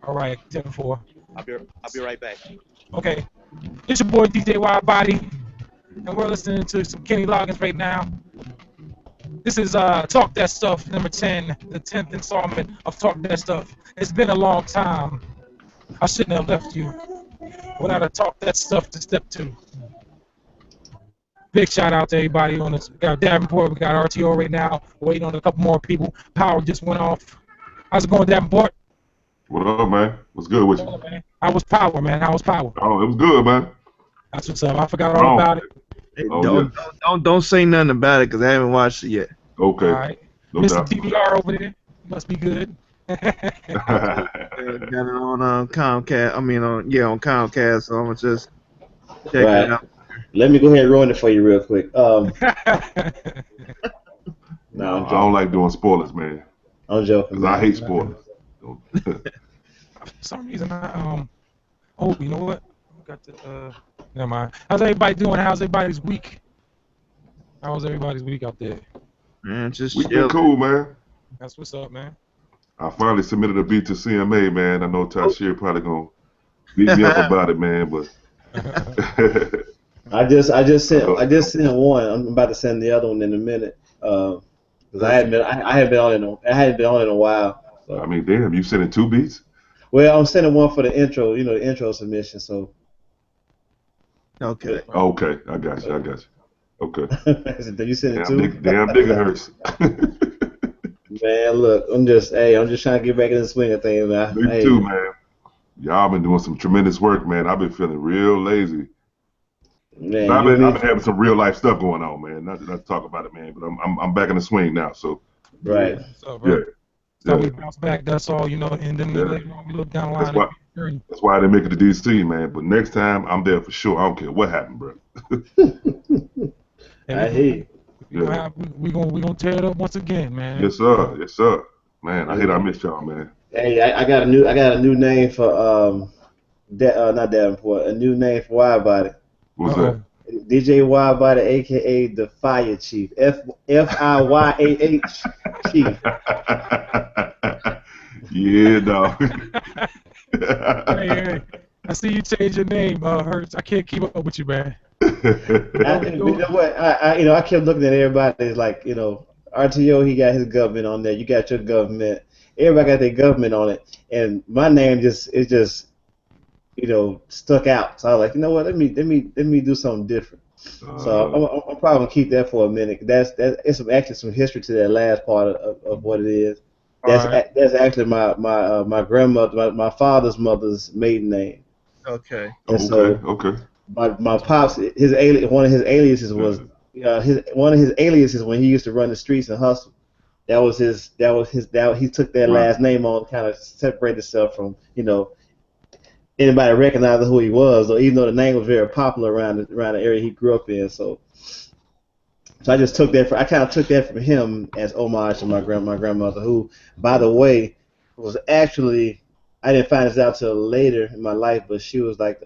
All right, 10-4. I'll be right back. Okay, it's your boy DJ Body, and we're listening to some Kenny Loggins right now. This is Talk That Stuff, number 10, the 10th installment of Talk That Stuff. It's been a long time. I shouldn't have left you without a Talk That Stuff to step to. Big shout out to everybody on this. We got Davenport, we got RTO right now, waiting on a couple more people. Power just went off. How's it going, Davenport? What up, man? What's good with you? How was Power, man? How was Power? Oh, it was good, man. That's what's up. I forgot all about it. Hey, Oh, don't say nothing about it because I haven't watched it yet. Okay. All right. No Mr. doubt. DVR over there. Must be good. Got it on Comcast. On Comcast. So I'm gonna just check it out. Let me go ahead and ruin it for you real quick. No, I don't like doing spoilers, man. I'm joking. Cause I hate spoilers. For some reason, oh, you know what? I got to. Never mind. How's everybody doing? How's everybody's week? How's everybody's week out there? Man, just We been cool, man. That's what's up, man. I finally submitted a beat to CMA, man. I know Tashir probably gonna beat me up about it, man, but I just sent one. I'm about to send the other one in a minute. Because I hadn't been on in a while. So. I mean, damn, you sending 2 beats? Well, I'm sending one for the intro, the intro submission. So. Okay. Okay, I got you. Okay. You send it too? Damn nigga hurts. Man, look, I'm just trying to get back in the swing of things, man. Me too, man. Y'all been doing some tremendous work, man. I've been feeling real lazy. Man, I've been having some real life stuff going on, man. Not to talk about it, man, but I'm back in the swing now. So. Right. So we bounce back. That's all, and then later on we look down the line. That's why I didn't make it to DC, man. But next time I'm there for sure. I don't care what happened, bro. I hear you. We gonna tear it up once again, man. Yes, sir. Man, I hate I missed y'all, man. Hey, I got a new name for not Davenport. A new name for Wide Body. What's that? DJ Wide Body, aka the Fire Chief. FIYAH Chief. Yeah, dog. hey, I see you change your name, Hurts. I can't keep up with you, man. You know what? I kept looking at everybody. It's like, RTO, he got his government on there. You got your government. Everybody got their government on it, and my name just stuck out. So I was like, you know what? Let me do something different. So I'm probably gonna keep that for a minute. It's actually some history to that last part of what it is. That's actually my grandmother, my father's mother's maiden name. Okay. And okay. My pops, one of his aliases was when he used to run the streets and hustle. He took that last name on, kind of separate himself from anybody recognizing who he was, or even though the name was very popular around the area he grew up in. So I just took that. I kind of took that from him as homage to my grandmother, who, by the way, was actually, I didn't find this out till later in my life, but she was like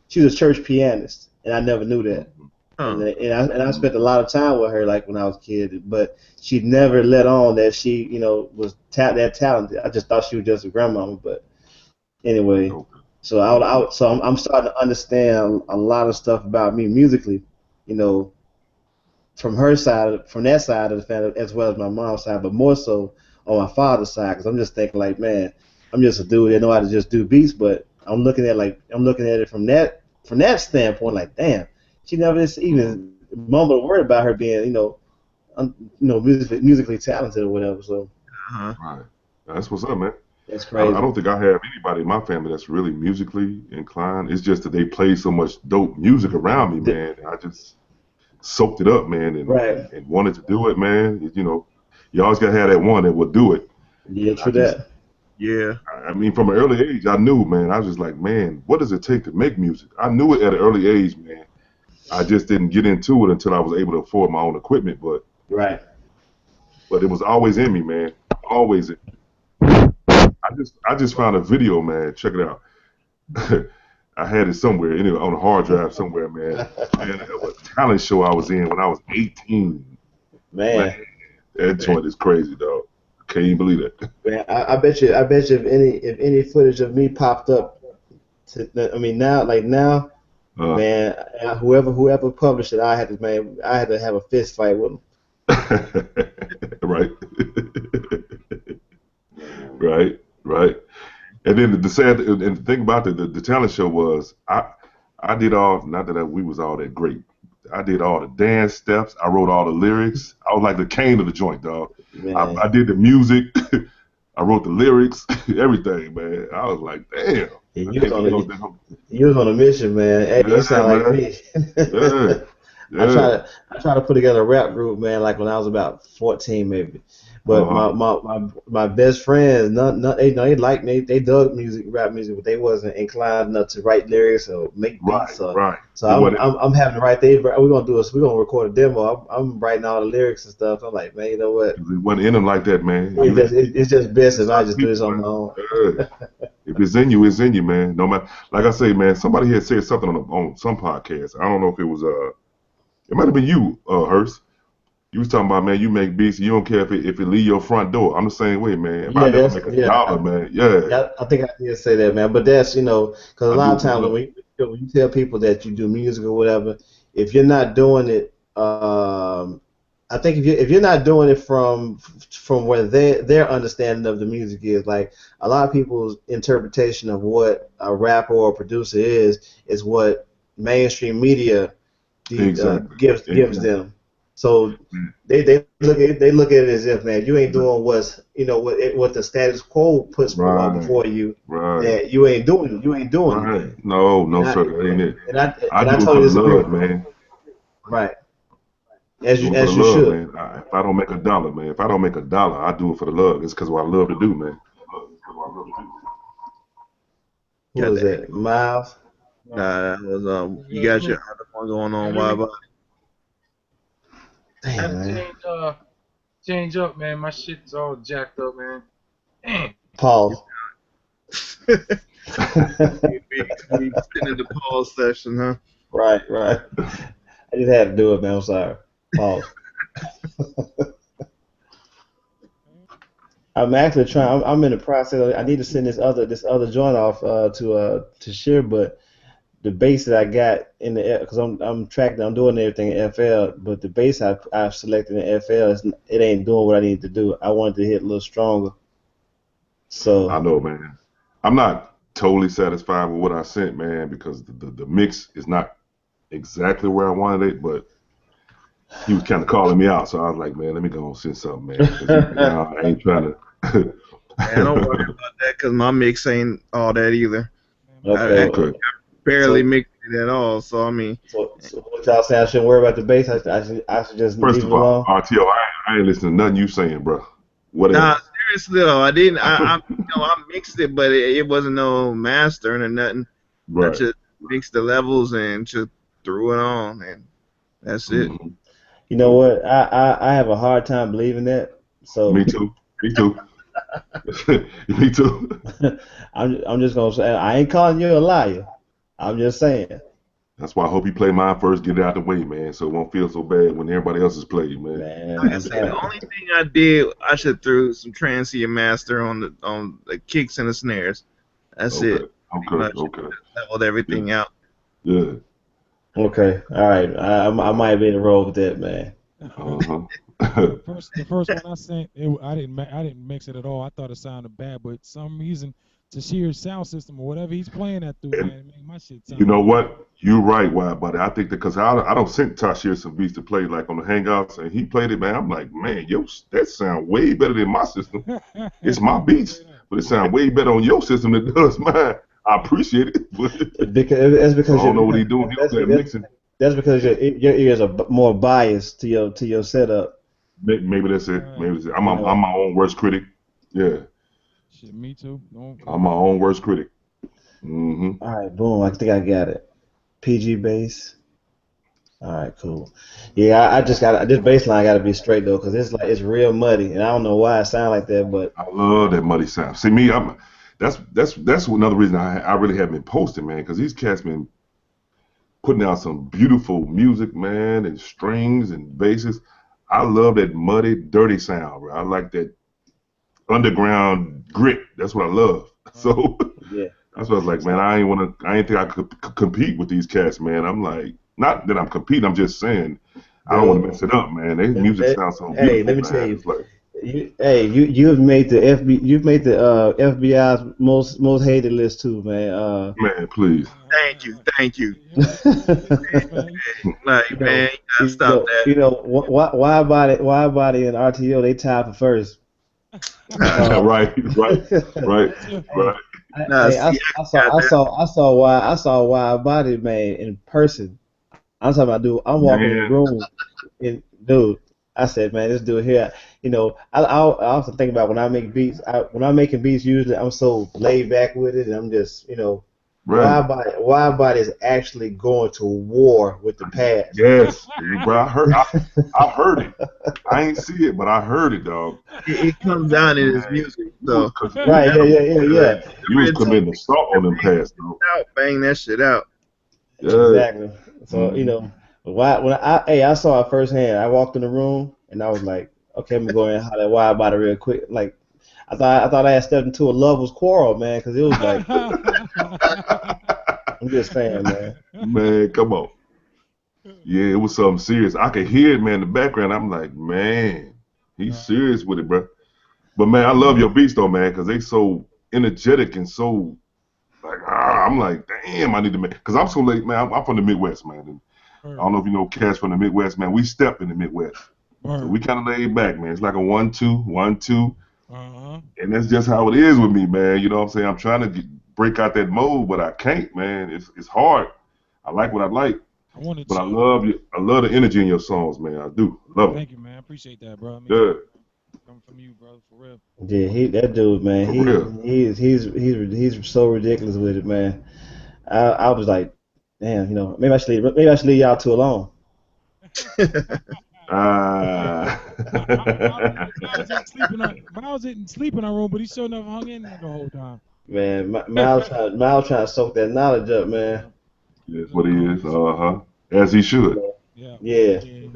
she was a church pianist, and I never knew that. And I spent a lot of time with her, like when I was a kid, but she never let on that she was that talented. I just thought she was just a grandmama, but anyway. So I'm starting to understand a lot of stuff about me musically, from that side of the family, as well as my mom's side, but more so on my father's side, because I'm just thinking like, man, I'm just a dude that know how to just do beats, but I'm looking at it from that standpoint, like, damn, she never even mumbled a word about her being, musically talented or whatever. So. Right. That's what's up, man. That's crazy. I don't think I have anybody in my family that's really musically inclined. It's just that they play so much dope music around me, man. I just soaked it up, man, and wanted to do it, man. You always got to have that one that will do it. Yeah, true that. Yeah. I mean, from an early age, I knew, man. I was just like, man, what does it take to make music? I knew it at an early age, man. I just didn't get into it until I was able to afford my own equipment, but it was always in me, man. Always in me. I just found a video, man. Check it out. I had it somewhere, anyway, on a hard drive somewhere, man. And it was a talent show I was in when I was 18. Man. That joint is crazy, dog. Can't even believe that. Man, I bet you if any footage of me popped up, I mean now, man, whoever published it, I had to have a fist fight with them. Right. Right. Right. And then the sad and the thing about the talent show was I did all, not that we was all that great. I did all the dance steps. I wrote all the lyrics. I was like the king of the joint, dog. I did the music. I wrote the lyrics, everything, man. I was like, damn. Yeah, you was on a mission, man. Hey, Yeah, you sound like man. me. Yeah. Yeah. I try to put together a rap group, man, like when I was about 14 maybe. But my best friends, they liked me, they dug rap music, but they wasn't inclined enough to write lyrics or make beats. Right. So I'm having to write. We're gonna record a demo. I'm writing all the lyrics and stuff. I'm like, man, you know what? It wasn't in them like that, man. It's just best if I just do this on my own. Yeah. If it's in you, it's in you, man. No matter, like I say, man. Somebody had said something on some podcast. I don't know if it was it might have been you, Hurst. You was talking about, man, you make beats, you don't care if it leave your front door. I'm the same way, man. If I never make a dollar, man, yeah. I think I did say that, man. But that's, because a lot of times when you tell people that you do music or whatever, if you're not doing it, I think if you're not doing it from where their understanding of the music is, like a lot of people's interpretation of what a rapper or a producer is what mainstream media gives them. So they look at it as if, man, you ain't doing what the status quo puts before you. Right. That you ain't doing anything. No, sir, that ain't it. And I do it for the love, man. Right. As you love, should. Man. If I don't make a dollar, man, I do it for the love. It's because what I love to do, man. Who was that? Miles? Nah, that was you got your other one going on, why? Damn, man. Change up, man. My shit's all jacked up, man. Damn. Pause. we in the pause session, huh? Right. I just had to do it, man. I'm sorry. Pause. I'm actually trying. I'm in the process. I need to send this other joint off to share, but the bass that I got in the, because I'm doing everything in FL, but the bass I've selected in FL it ain't doing what I need to do. I wanted to hit a little stronger. So I know, man. I'm not totally satisfied with what I sent, man, because the mix is not exactly where I wanted it, but he was kind of calling me out, so I was like, man, let me go and send something, man. I ain't trying to. Man, don't worry about that, because my mix ain't all that either. Okay. I barely mixed it at all, so I mean. So what y'all saying? I shouldn't worry about the bass. I should just First leave of it alone. all, RTO, I ain't listening to nothing you saying, bro. Whatever. Nah, seriously though, I didn't. I mixed it, but it wasn't no mastering or nothing. Right. I just mixed the levels and just threw it on, and that's it. Mm-hmm. You know what? I have a hard time believing that. So Me too. Me too. I'm just gonna say I ain't calling you a liar. I'm just saying. That's why I hope you play mine first, get it out the way, man, so it won't feel so bad when everybody else is playing, man. The only thing I did, I should throw some transient master on the kicks and the snares. That's it. Okay. Leveled everything out. Yeah. Okay. All right. I might be in the road with that, man. The first one I sent, I didn't mix it at all. I thought it sounded bad, but some reason Tashir's sound system or whatever he's playing that through, man, it made my shit sound. You know what? You're right, Wild Buddy. I think that because I don't send Tashir some beats to play like on the Hangouts, and he played it, man. I'm like, man, that sound way better than my system. It's my beats, but it sounds way better on your system than it does mine. I appreciate it, because I don't know what he's doing. He's mixing. That's because your ears are more biased to your setup. Maybe that's it. I'm my own worst critic. Yeah. Shit, me too. I'm my own worst critic. Mm-hmm. All right, boom. I think I got it. PG bass. All right, cool. Yeah, I just got this bass line got to be straight though, because it's real muddy, and I don't know why it sounds like that, but I love that muddy sound. See me, that's another reason I really haven't been posting, man, because these cats been putting out some beautiful music, man, and strings and basses. I love that muddy, dirty sound, bro. I like that underground grit. That's what I love. So Yeah. that's what I was like, man. I ain't think I could compete with these cats, man. I'm like, not that I'm competing. I'm just saying, I don't want to mess it up, man. Their music sounds so beautiful, Hey, let me man. tell you. It's like, You've made the FBI's most hated list too, man. man, please. Thank you. You Like, man, you gotta you stop why body and RTO they tied for first. Right. Hey, Nah, see, I saw why body man in person. I'm talking about dude. I'm walking in the Man, room, and dude, I said, man, this dude here. I often think about when I make beats. When I'm making beats, usually I'm so laid back with it, and I'm just, right. why body is actually going to war with the past. Yes, bro. I heard it. I ain't see it, but I heard it, dog. it comes down in his music. So Right, yeah. You was committing assault on them past, dog. bang that shit out. Yeah. Exactly. So I saw it firsthand. I walked in the room and I was like, okay, I'm gonna go in and holler at why about it real quick. Like I thought I had stepped into a lover's quarrel, man, because it was like I'm just saying, man. Man, come on. Yeah, it was something serious. I could hear it, man, in the background. I'm like, man, he's serious with it, bro. But man, I love your beats though, man, because they so energetic and so like, I'm like, damn, I need to make, because I'm so late, man. I'm from the Midwest, man. And I don't know if you know cats from the Midwest, man. We step in the Midwest. So we kind of laid back, man. It's like a 1-2, 1-2. And that's just how it is with me, man. You know what I'm saying? I'm trying to break out that mode, but I can't, man. It's hard. I like what I like. But I love you. I love the energy in your songs, man. I do. Love it. Thank you, man. I appreciate that, bro. Yeah. Coming from you, bro, for real. Yeah, that dude, man. For real. He's so ridiculous with it, man. I was like, damn, maybe I should leave y'all two alone. Miles didn't sleep in our room, but he sure enough hung in there the whole time. Man, Miles trying to soak that knowledge up, man. That's what he is. As he should. Yeah.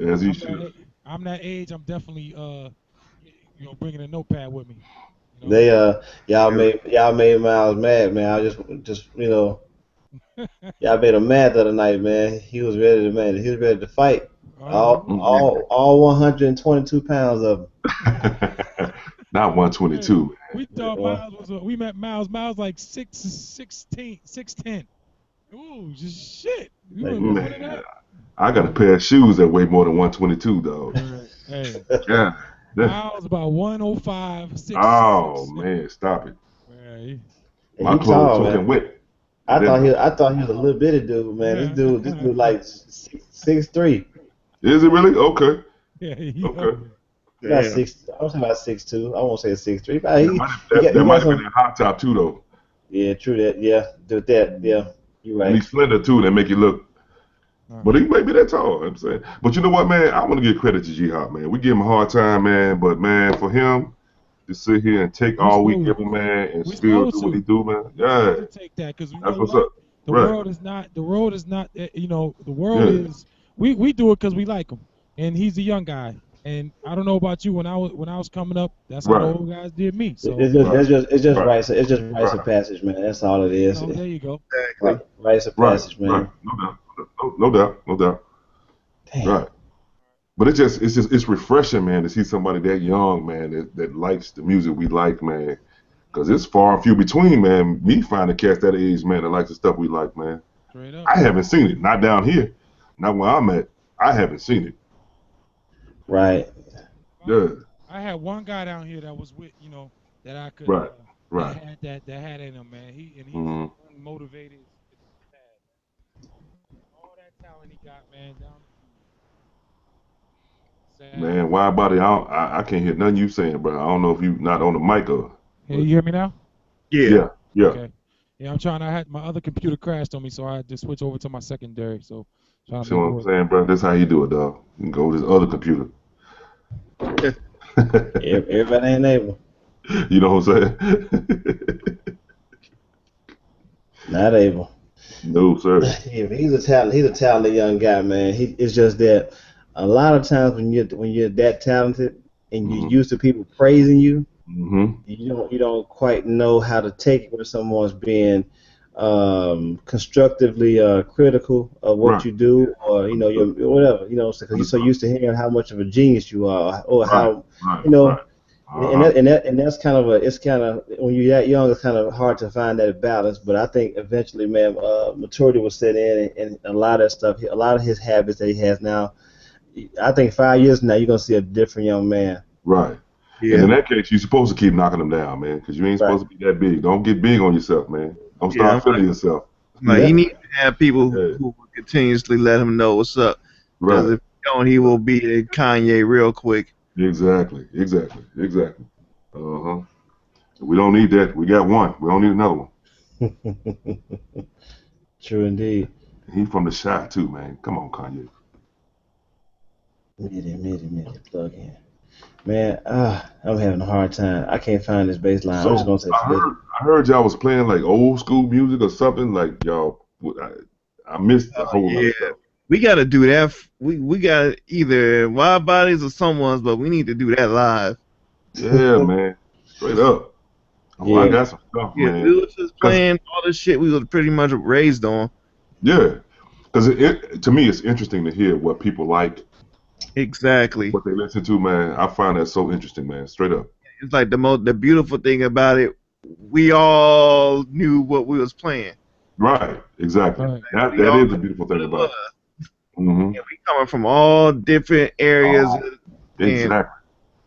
As he should. I'm that age. I'm definitely bringing a notepad with me. Y'all made Miles mad, man. I just y'all made him mad the other night, man. He was ready to fight. All 122 pounds of him. Not 122. We thought Miles was. We met Miles. Miles like 6'10". Ooh, just shit. Man, I got a pair of shoes that weigh more than 122, dog. Hey. Yeah. Miles about 105. Man, stop it. Right. My clothes soaking wet. I thought he was a little bitty dude, man. This dude like 6'3". Is it really? Okay. Yeah. Okay. About 6. I was about 6'2". I won't say 6'3". That might have been a hot top too, though. Yeah, true that. Yeah, do that. Yeah, you're right. And he's slender too. They make you look. But he may be that tall. I'm saying. But you know what, man? I want to give credit to G-Hop, man. We give him a hard time, man. But man, for him to sit here and take all we give him, man, and still do what he do, man. Yeah. Take that because that's what's up. The world is not. The world is. We do it because we like him, and he's a young guy. And I don't know about you. When I was coming up, that's how the old guys did me. So it's just rites of passage, man. That's all it is. There you go. Exactly. Rites of passage, man. No doubt. Damn. Right. But it's refreshing, man, to see somebody that young, man, that likes the music we like, man. Because it's far and few between, man. Me finding cats that age, man, that likes the stuff we like, man. Straight up. I haven't seen it. Not down here. Not where I'm at. I haven't seen it. Right. Yeah. I had one guy down here that was with, that I could. Right. That had in him, man. He's motivated. All that talent he got, man. Man, why body? I can't hear nothing you saying, bro. I don't know if you not on the mic or. Hey, you hear me now? Yeah. Okay. Yeah, I'm trying. I had my other computer crashed on me, so I had to switch over to my secondary. So. See what I'm saying, bro? That's how you do it, dog. You can go to this other computer. Everybody ain't able. You know what I'm saying? Not able. No, sir. He's a talented young guy, man. It's just that a lot of times when you're that talented and you're used to people praising you, you don't quite know how to take it when someone's being constructively critical of what Right. you do, or your whatever, because you're so used to hearing how much of a genius you are, or Right. how Right. you know. Right. And that's kind of it's kind of when you're that young, it's kind of hard to find that balance. But I think eventually, man, maturity will set in, and a lot of that stuff, a lot of his habits that he has now. I think 5 years from now, you're gonna see a different young man. Right. And in that case, you're supposed to keep knocking them down, man, because you ain't Right. supposed to be that big. Don't get big on yourself, man. Don't start feeling yourself. Like he Yeah. needs to have people who will continuously let him know what's up. Because Right. if you don't, he will be a Kanye real quick. Exactly. Uh-huh. We don't need that. We got one. We don't need another one. True indeed. He from the shot too, man. Come on, Kanye. Midi, plug in. Man, I'm having a hard time. I can't find this bass line. I'm just So gonna say forget it. I heard y'all was playing like old school music or something. Like y'all, I missed a whole lot of stuff. We got to do that. We got either Wild Bodies or someone's, but we need to do that live. Yeah, man. Straight up. Oh, I got some stuff, man. We were just playing all the shit we were pretty much raised on. Yeah, because to me, it's interesting to hear what people like. Exactly. What they listen to, man. I find that so interesting, man. Straight up. It's like the beautiful thing about it. We all knew what we was playing. Right. Exactly. Right. That is the beautiful thing about it. And we coming from all different areas. Exactly.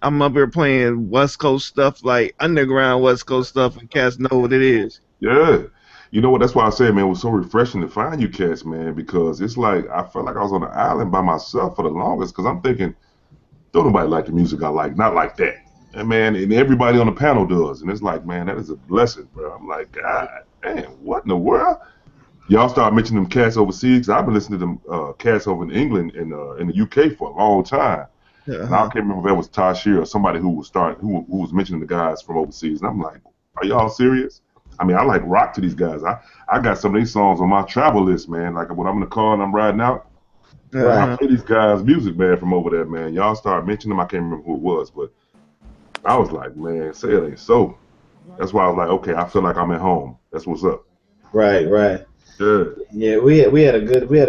I'm up here playing West Coast stuff, like underground West Coast stuff, and cats know what it is. Yeah. You know what? That's why I say, man, it was so refreshing to find you cats, man, because it's like I felt like I was on an island by myself for the longest, because I'm thinking, don't nobody like the music I like, not like that. And man, and everybody on the panel does, and it's like, man, that is a blessing, bro. I'm like, God damn, what in the world? Y'all start mentioning them cats overseas. I've been listening to them cats over in England and in the UK for a long time. And I can't remember if that was Tashir or somebody who was mentioning the guys from overseas. And I'm like, are y'all serious? I mean, I like rock to these guys. I got some of these songs on my travel list, man. Like when I'm in the car and I'm riding out, I play these guys' music, man, from over there, man. Y'all start mentioning them. I can't remember who it was, but I was like, man, say it ain't so. That's why I was like, okay, I feel like I'm at home. That's what's up. Right. Yeah. Yeah, we had a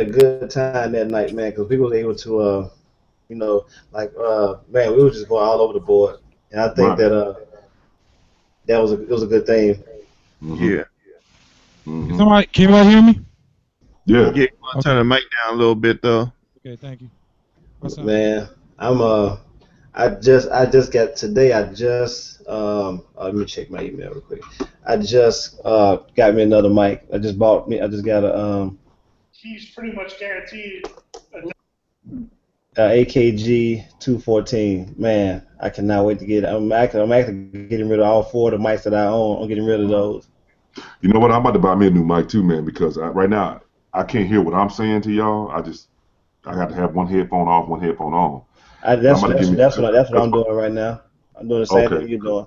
good time that night, man, because we was able to man, we were just going all over the board, and I think that it was a good thing. Yeah. Somebody, can you hear me? Yeah. Yeah, turn the mic down a little bit though. Okay, thank you. What's up? Man, I just got today. Let me check my email real quick. I just got me another mic. I just got a He's pretty much guaranteed. AKG 214. Man, I cannot wait to get it. I'm actually getting rid of all four of the mics that I own. I'm getting rid of those. You know what? I'm about to buy me a new mic too, man, because right now I can't hear what I'm saying to y'all. I got to have one headphone off, one headphone on. That's what I'm doing right now. I'm doing the same thing you're doing.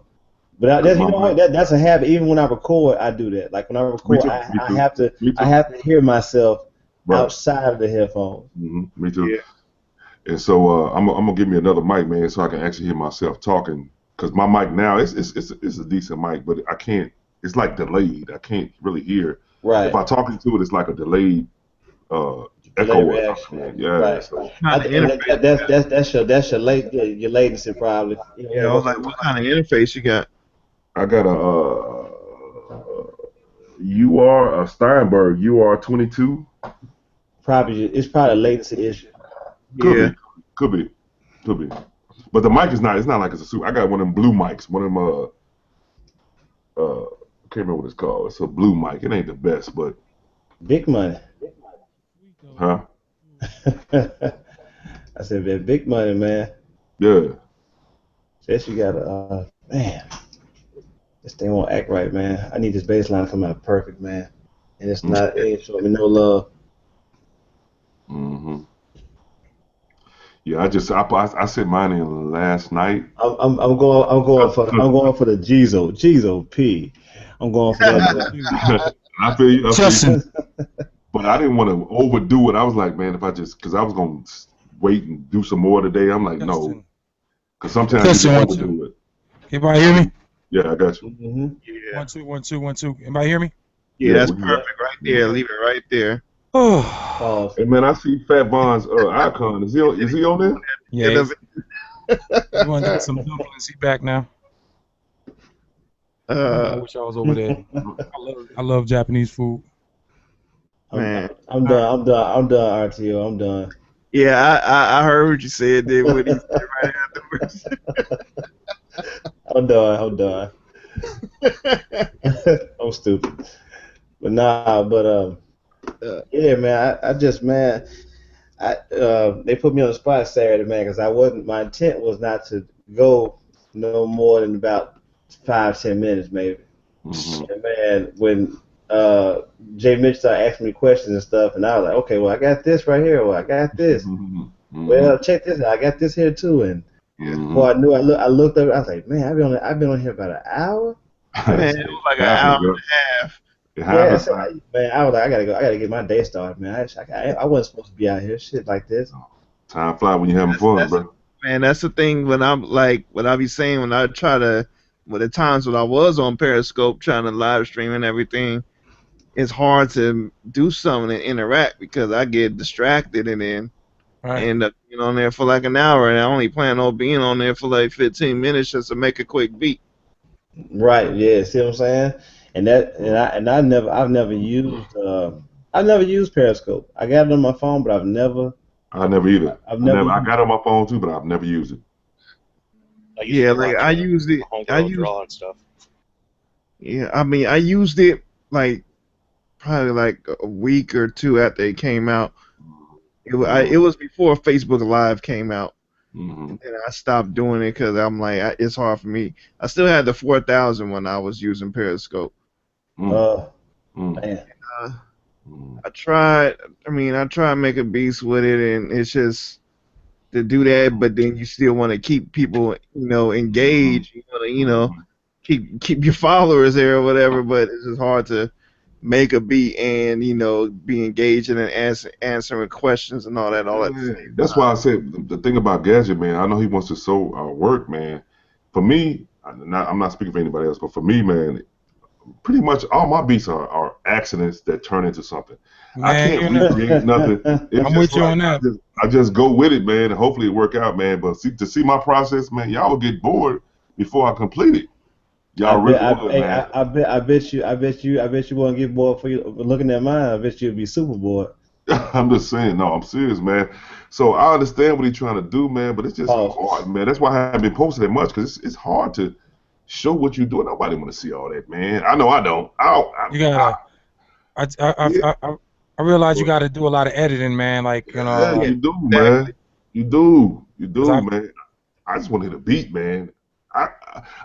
But you know what? That's a habit. Even when I record, I do that. Like when I record, I have to hear myself outside of the headphones. Me too. Yeah. And so I'm gonna give me another mic, man, so I can actually hear myself talking. Cause my mic now it's a decent mic, but I can't. It's like delayed. I can't really hear. Right. If I talk into it, it's like a delayed echo reaction. Yeah. Right. So. That's your latency probably. Yeah. I was like, what kind of interface you got? I got a Steinberg UR22. It's probably a latency issue. Could be. But the mic is not. It's not like it's a super. I got one of them blue mics. One of them. I can't remember what it's called. It's a blue mic. It ain't the best, but. Big money. Huh? I said, man, big money, man. Yeah. Says you got man. This thing won't act right, man. I need this bass line to come out perfect, man. And it ain't showing me no love. Yeah, I sent mine in last night. I'm going for the Jizo P. I'm going for that. I feel you. But I didn't want to overdo it. I was like, man, because I was gonna wait and do some more today. I'm like, no, because sometimes you can overdo it. Can anybody hear me? Yeah, I got you. Mm-hmm. Yeah. 1 2 1 2 1 2. Anybody hear me? Yeah, Yeah, that's we can. perfect right there. Leave it right there. Oh, Pause. Hey man, I see Fat Von's icon. Is he on there? yeah. End of You want to get some dumplings? He back now. I wish I was over there. I love Japanese food. Man. I'm done. I'm done. I'm done. RTO. I'm done. Yeah, I heard what you said there. What he said right afterwards. I'm done. I'm done. I'm stupid. But nah. But yeah, man. I just man. They put me on the spot Saturday, man, because I wasn't. My intent was not to go no more than about 5-10 minutes, maybe. Mm-hmm. And man, when Jay Mitch started asking me questions and stuff, and I was like, okay, well, I got this right here. Well, I got this. Mm-hmm. Well, check this out. I got this here too. And Mm-hmm. before I knew, I looked up. I was like, man, I've been on here about an hour. Man, it was like an happens, hour bro. and a half. It Yeah, happens. so man, I was like, I gotta go. I gotta get my day started, man. I wasn't supposed to be out here, shit like this. Time fly when you're having fun, That's bro. Man, that's the thing when I'm like, what I be saying when I try to, well, the times when I was on Periscope trying to live stream and everything, it's hard to do something and interact because I get distracted and then I Right. end up being on there for like an hour and I only plan on being on there for like 15 minutes just to make a quick beat. Right? Yeah. See what I'm saying? I've never used Periscope. I got it on my phone, but I never either. I've never I used got it on my phone too, but I've never used it. I used Yeah, to like watch I used it. homegirl I used, draw and stuff. yeah, I mean, I used it like probably like a week or two after it came out. It was before Facebook Live came out. Mm-hmm. And I stopped doing it because I'm like, it's hard for me. I still had the 4000 when I was using Periscope. Mm-hmm. man. Uh, I tried. I mean, I tried to make a beast with it, and it's just to do that. But then you still want to keep people, engaged. You want to, keep your followers there or whatever. But it's just hard to make a beat and be engaging and answering questions and all that. Yeah, that's why I said the thing about Gadget, man. I know he wants to show our work, man. For me, I'm not speaking for anybody else, but for me, man, pretty much all my beats are accidents that turn into something. Man, I can't recreate nothing. It's I'm just with you like, on that. I just go with it, man, and hopefully it work out, man. But to see my process, man, y'all will get bored before I complete it. Y'all really would, man. I bet you won't get bored for you looking at mine. I bet you'll be super bored. I'm just saying, no, I'm serious, man. So I understand what he's trying to do, man, but it's just hard, man. That's why I haven't been posting that much, because it's hard to show what you're doing. Nobody want to see all that, man. I know I don't. You gotta. I realize you gotta do a lot of editing, man. Like you do, man. You do, I- man. I just want to hit a beat, man.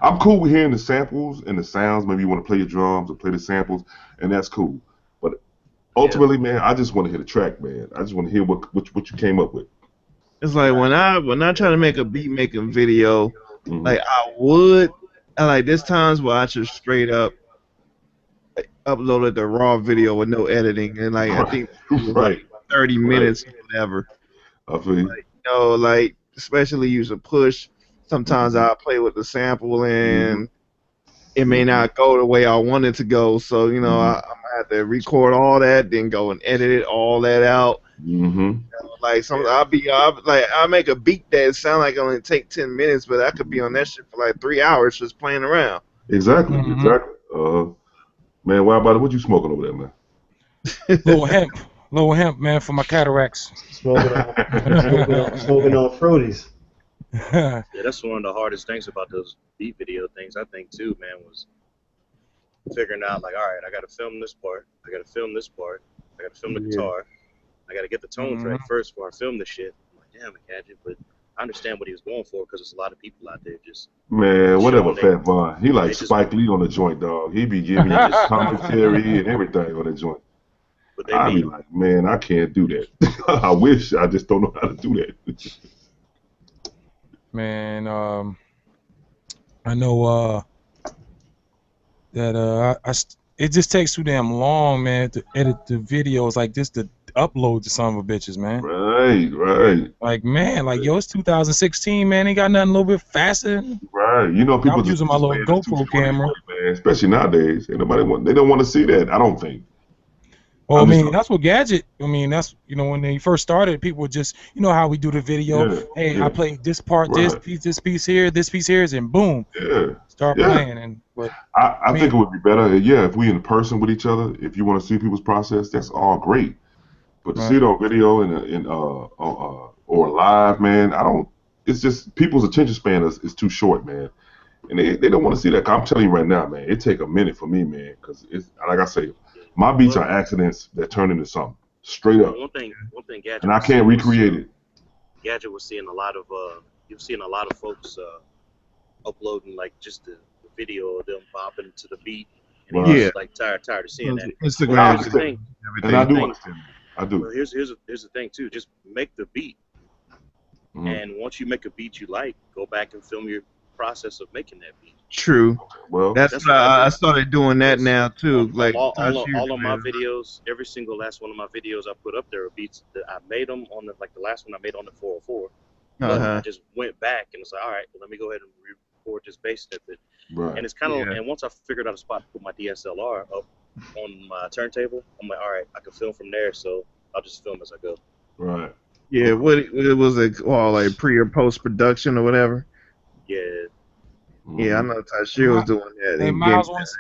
I'm cool with hearing the samples and the sounds. Maybe you want to play your drums or play the samples, and that's cool. But ultimately, man, I just want to hit a track, man. I just want to hear what you came up with. It's like when I try to make a beat making video, Mhm. like I like there's times where I just straight up uploaded the raw video with no editing, and like I think it was like 30 minutes or whatever. I feel you. Like especially use a push. Sometimes I play with the sample and it may not go the way I want it to go. So I'm gonna have to record all that, then go and edit it all that out. Mm-hmm. Like I'll make a beat that sound like it only take 10 minutes, but I could be on that shit for like 3 hours just playing around. Exactly. Man, why about it? What you smoking over there, man? Little hemp, man, for my cataracts. Smoking on fruities. Yeah, that's one of the hardest things about those beat video things, I think, too, man, was figuring out, like, all right, I got to film this part, I got to film this part, I got to film the guitar, I got to get the tones right first before I film this shit. I'm like, damn, I catch it, but I understand what he was going for because there's a lot of people out there just. Man, whatever, Fat Von. He like Spike Lee on the joint, dog. He be giving you his commentary and everything on the joint. I be like, man, I can't do that. I wish. I just don't know how to do that. Man, I know that it just takes too damn long, man, to edit the videos like this to upload to some of the bitches, man. Right. Like, man, like, yo, it's 2016, man. Ain't got nothing a little bit faster. Right. Right. You know, people I'm using my little GoPro camera. man, especially nowadays. Ain't nobody they don't want to see that. I don't think. Well, I mean, that's what Gadget. I mean, that's when they first started, people would just how we do the video. Yeah, Hey, I played this part, right. this piece here, and boom, start playing. And but I think it would be better, if we in person with each other. If you want to see people's process, that's all great. But to see it on video or live, man, I don't. It's just people's attention span is too short, man, and they don't want to see that. I'm telling you right now, man, it take a minute for me, man, because it's like I say. My beats are accidents that turn into something. Straight up. One thing, Gadget. And I can't recreate it. Gadget was seeing a lot of folks uploading like just the video of them bopping to the beat. And he was like tired of seeing that. Instagram. Here's the thing. And I do understand. I do. Well, here's the thing too. Just make the beat, and once you make a beat you like, go back and film your process of making that beat. True. Well, that's what I started doing that now too. Like all of my videos, every single last one of my videos I put up there are beats that I made them on the last one I made on the 404. But I just went back and was like, all right, well, let me go ahead and record this bass snippet. Right. And it's kind of and once I figured out a spot to put my DSLR up on my turntable, I'm like, all right, I can film from there, so I'll just film as I go. Right. Yeah. What was it called? Like pre or post production or whatever. Yeah. Yeah, I know Tashir was doing that. Hey, Miles wants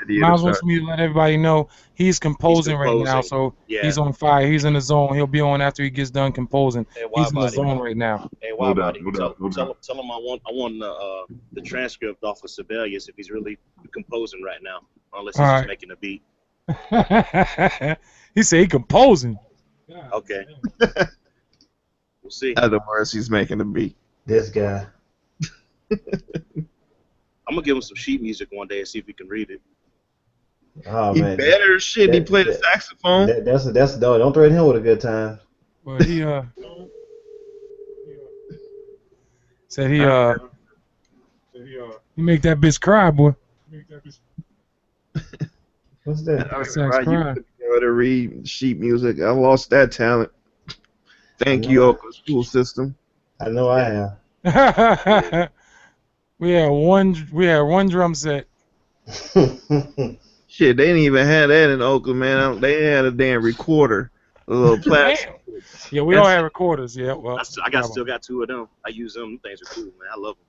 me to let everybody know he's composing right now, so he's on fire. He's in the zone. He'll be on after he gets done composing. He's in the zone right now. Hey, why, buddy? Tell him I want the transcript off of Sibelius if he's really composing right now, unless he's just making a beat. He said he composing. Okay. We'll see. Other words, he's making a beat. This guy. I'm gonna give him some sheet music one day and see if he can read it. Oh he man, better shit. He played the saxophone. That's don't threaten him with a good time. But he said he make that bitch cry, boy. What's that? You to read sheet music. I lost that talent. Thank you, Oakland school system. I know I have. We had one drum set. Shit, they didn't even have that in Oakland, man. They had a damn recorder, a little plastic. Yeah, we all had recorders. Yeah, well, I still got two of them. I use them. Them things are cool, man. I love them.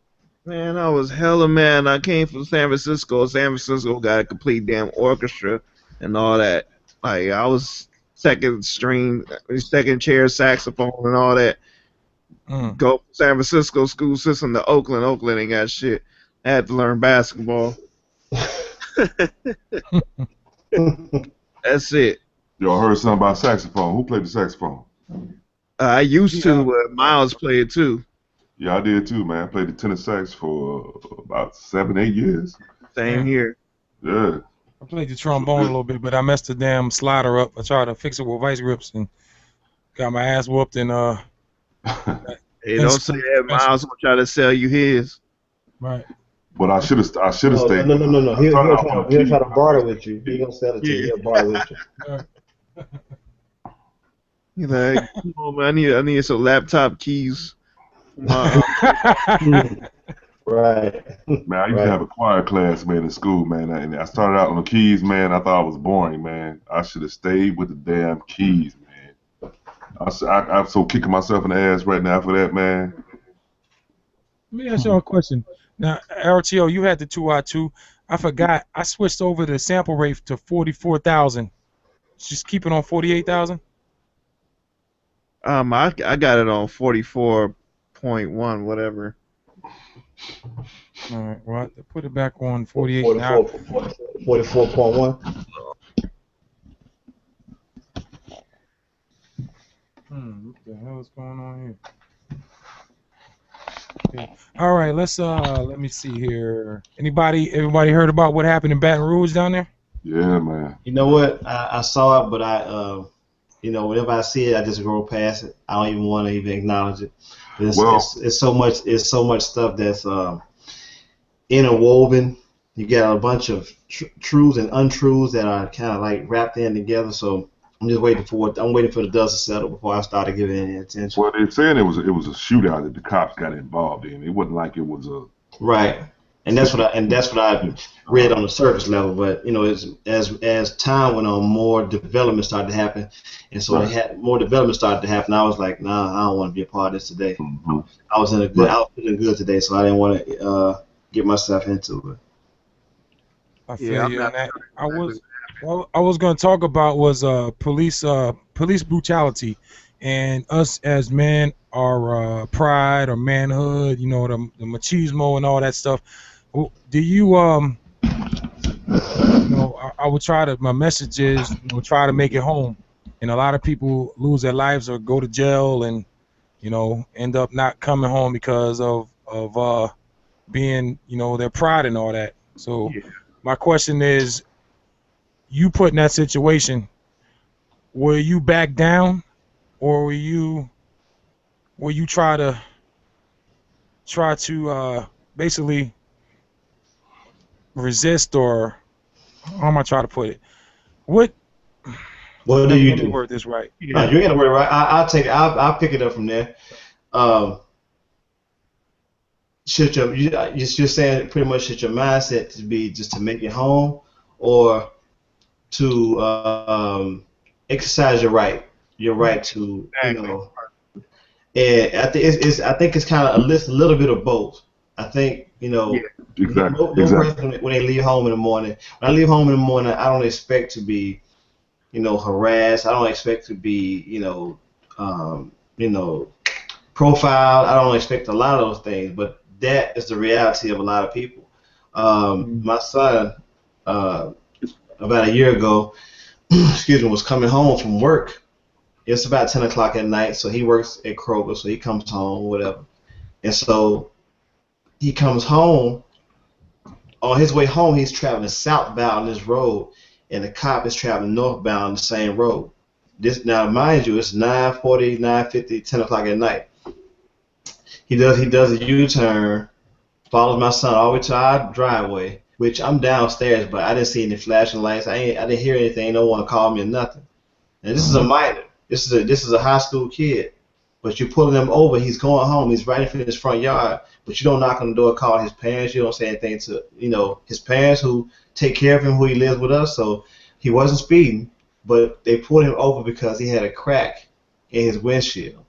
Man, I was hella mad. I came from San Francisco. San Francisco got a complete damn orchestra and all that. Like I was second chair saxophone and all that. Go from San Francisco school system to Oakland. Oakland ain't got shit. I had to learn basketball. That's it. Y'all heard something about saxophone? Who played the saxophone? I used to. Miles played too. Yeah, I did too, man. I played the tenor sax for about 7-8 years. Same here. Yeah. I played the trombone a little bit, but I messed the damn slider up. I tried to fix it with vice grips and got my ass whooped and Hey, don't say that. Miles will try to sell you his. Right. But I should have stayed. No. He'll try to barter with you. He gonna sell it to you. He'll barter with you. He's like, come on, man. I need some laptop keys. Right. Man, I used to have a choir class, man, in school, man, and I started out on the keys, man. I thought I was boring, man. I should have stayed with the damn keys, man. I'm so kicking myself in the ass right now for that, man. Let me ask y'all a question. Now, RTO, you had the 2i2. I forgot. I switched over the sample rate to 44,000. Just keep it on 48,000. I got it on 44.1, whatever. All right. Well, I put it back on 48 now. 44.1. What the hell is going on here? Okay. All right, let me see here. Everybody heard about what happened in Baton Rouge down there? Yeah, man. You know what? I saw it, but whenever I see it, I just go past it. I don't even want to even acknowledge it. It's so much stuff that's interwoven. You got a bunch of truths and untruths that are kind of like wrapped in together. So I'm just waiting for it. I'm waiting for the dust to settle before I started giving any attention. Well, they're saying it was a shootout that the cops got involved in. It wasn't like it was a right. And that's what I read on the surface level. But you know, as time went on, more development started to happen, and so they had more development started to happen. I was like, nah, I don't want to be a part of this today. I was feeling good today, so I didn't want to get myself into it. I feel you on that. I was going to talk about was police brutality, and us as men, our pride or manhood, you know, the machismo and all that stuff. Do you you know, I would try to, my message is, you know, try to make it home, and a lot of people lose their lives or go to jail and, you know, end up not coming home because of being, you know, their pride and all that. So my question is, you put in that situation, will you back down, or will you try to basically resist, or how am I trying to put it? What do you do? Let me word this right. You got to word it right. I'll take it. I'll pick it up from there. Should you're saying pretty much should your mindset to be just to make it home, or to exercise your right to, you know. And I think it's kind of a little bit of both. I think, you know, no person when they leave home in the morning. When I leave home in the morning, I don't expect to be, you know, harassed. I don't expect to be, you know, profiled. I don't expect a lot of those things. But that is the reality of a lot of people. My son, about a year ago, excuse me, was coming home from work. It's about 10 o'clock at night, so he works at Kroger, so he comes home, whatever. And so he comes home. On his way home, he's traveling southbound on this road, and the cop is traveling northbound on the same road. This, now, mind you, it's 9:40, 9:50, 10 o'clock at night. He does a U-turn, follows my son all the way to our driveway, which I'm downstairs, but I didn't see any flashing lights. I didn't hear anything. No one called me or nothing. And this is a minor. This is a high school kid. But you're pulling him over. He's going home. He's right in front of his front yard. But you don't knock on the door, call his parents. You don't say anything to, you know, his parents who take care of him, who he lives with us. So he wasn't speeding, but they pulled him over because he had a crack in his windshield.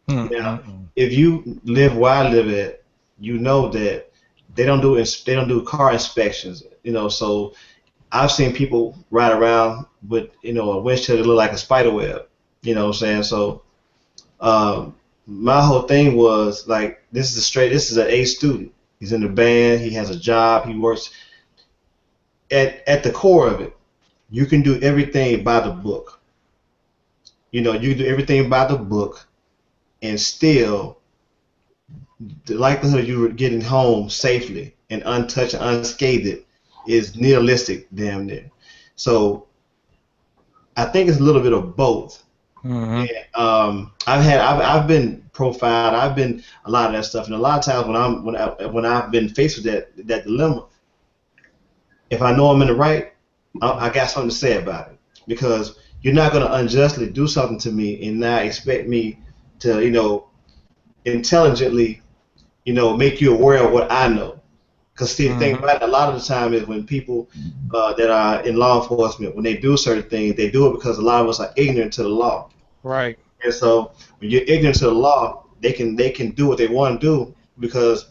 Now, if you live where I live at, you know that they don't do car inspections. You know, so I've seen people ride around with, you know, a windshield that look like a spider web. You know what I'm saying? So my whole thing was like, this is an A student. He's in the band. He has a job. He works. At the core of it, you can do everything by the book. You know, you can do everything by the book, and still, the likelihood of you getting home safely and untouched and unscathed is nihilistic, damn near. So I think it's a little bit of both. And, I've been profiled. I've been a lot of that stuff, and a lot of times when I've been faced with that dilemma, if I know I'm in the right, I got something to say about it, because you're not going to unjustly do something to me and now expect me to, you know, intelligently, you know, make you aware of what I know. Because see, the thing about it, a lot of the time is when people that are in law enforcement, when they do certain things, they do it because a lot of us are ignorant to the law. Right. And so when you're ignorant to the law, they can do what they want to do, because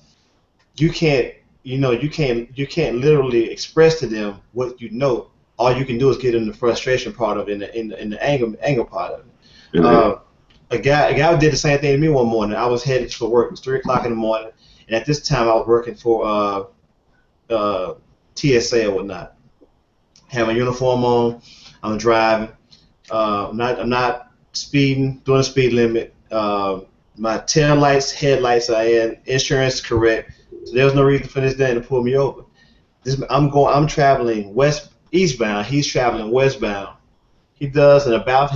you can't literally express to them what you know. All you can do is get in the frustration part of it, in the anger part of it. A guy did the same thing to me one morning. I was headed for work. It was 3 o'clock in the morning, and at this time I was working for TSA or whatnot. Have my uniform on. I'm driving. I'm not speeding, doing the speed limit. My tail lights, headlights are in. Insurance correct. So there was no reason for this thing to pull me over. I'm traveling eastbound. He's traveling westbound. He does an about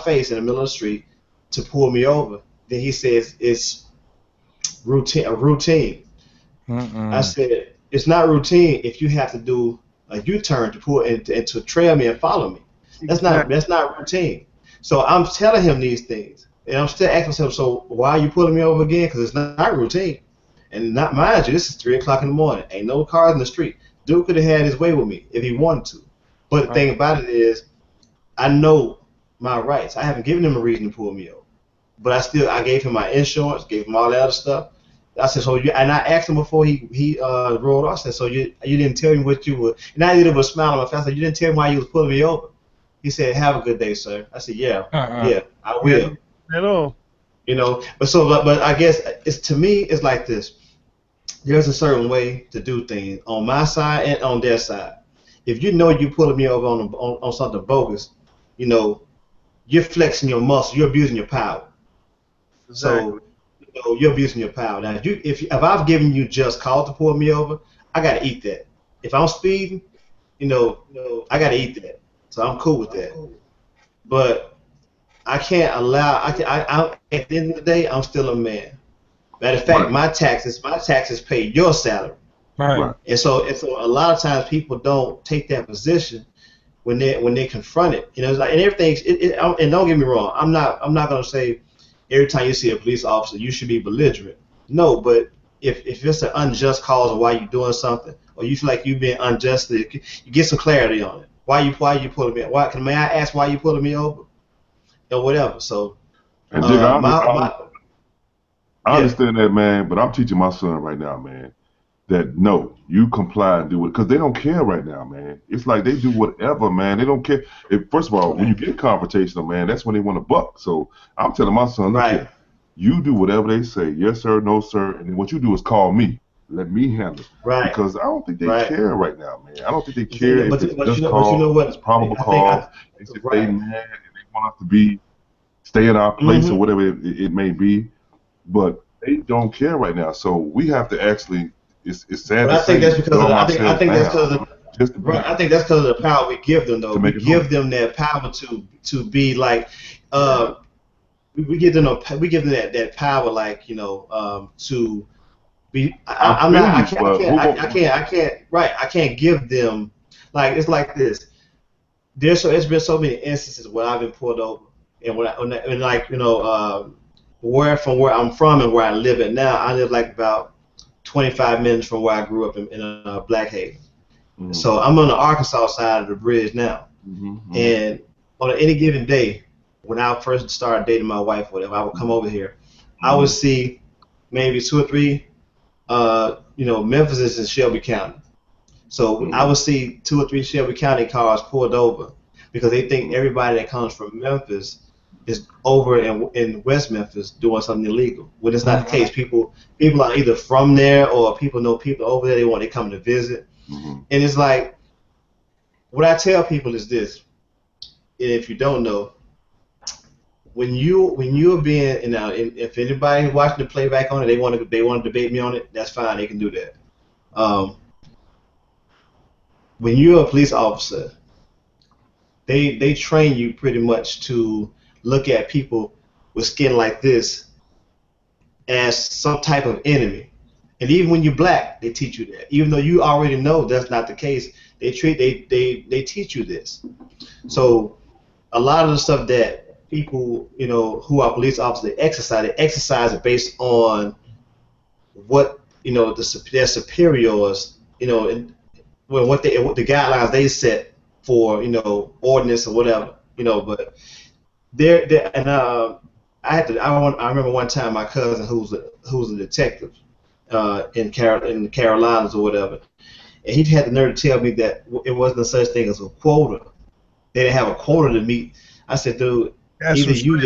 face in the middle of the street to pull me over. Then he says it's routine. I said, it's not routine if you have to do a U-turn to pull and to trail me and follow me. That's not routine. So I'm telling him these things, and I'm still asking myself, so why are you pulling me over again? Because it's not routine. And not mind you, this is 3 o'clock in the morning. Ain't no cars in the street. Dude could have had his way with me if he wanted to. But the thing about it is, I know my rights. I haven't given him a reason to pull me over. But I gave him my insurance, gave him all that other stuff. I said, and I asked him before he rolled off. I said, so you didn't tell me what you were, and I did it with a smile on my face. I said, you didn't tell me why you was pulling me over. He said, have a good day, sir. I said, yeah, I will. Hello. You know, but I guess to me, it's like this. There's a certain way to do things on my side and on their side. If you know you're pulling me over on something bogus, you know, you're flexing your muscle, you're abusing your power. Exactly. So you're abusing your power. Now, if I've given you just cause to pull me over, I gotta eat that. If I'm speeding, I gotta eat that. So I'm cool with that. But I can't allow. At the end of the day, I'm still a man. Matter of fact, my taxes pay your salary. Right. And so a lot of times people don't take that position when they confront it. You know, it's like, and everything. And don't get me wrong. I'm not gonna say every time you see a police officer you should be belligerent. No, but if it's an unjust cause of why you're doing something, or you feel like you've been unjustly, you get some clarity on it. Why you pulling me? May I ask why you pulling me over? Or whatever. So. And Jig, I understand that, man, but I'm teaching my son right now, man, that no, you comply and do it, because they don't care right now, man. It's like they do whatever, man. They don't care. First of all, when you get confrontational, man, that's when they want to buck. So I'm telling my son, look here, you do whatever they say, yes sir, no sir, and then what you do is call me. Let me handle it. Right. Because I don't think they care right now, man. I don't think they care if it's just cause, it's probable cause. If they mad and they want us to stay in our place or whatever it may be. But they don't care right now, so we have to actually. It's sad. But I think that's because I think that's because of the power we give them, though. We give them that power to be like, we give them that power, like, to be. I can't give them, like, it's like this. It's been so many instances where I've been pulled over, and where I'm from and where I live at now, I live like about 25 minutes from where I grew up in Blackhaven. Mm-hmm. So I'm on the Arkansas side of the bridge now. Mm-hmm. And on any given day, when I first started dating my wife, whatever, I would come over here. I would see maybe 2 or 3, Memphis is in Shelby County. So I would see 2 or 3 Shelby County cars pulled over because they think everybody that comes from Memphis is over in West Memphis doing something illegal. When it's not the case, people are either from there or people know people over there. They come to visit, and it's like, what I tell people is this: and if you don't know, when you're being, if anybody watching the playback on it, they want to debate me on it, that's fine. They can do that. When you're a police officer, they train you pretty much to look at people with skin like this as some type of enemy. And even when you're black, they teach you that. Even though you already know that's not the case, they teach you this. So a lot of the stuff that people, who are police officers, they exercise it based on what, their superiors, and what the guidelines they set for, ordinance or whatever, but I remember one time my cousin who's a detective in the Carolinas or whatever, and he had the nerve to tell me that it wasn't a such thing as a quota. They didn't have a quota to meet. I said, dude, either you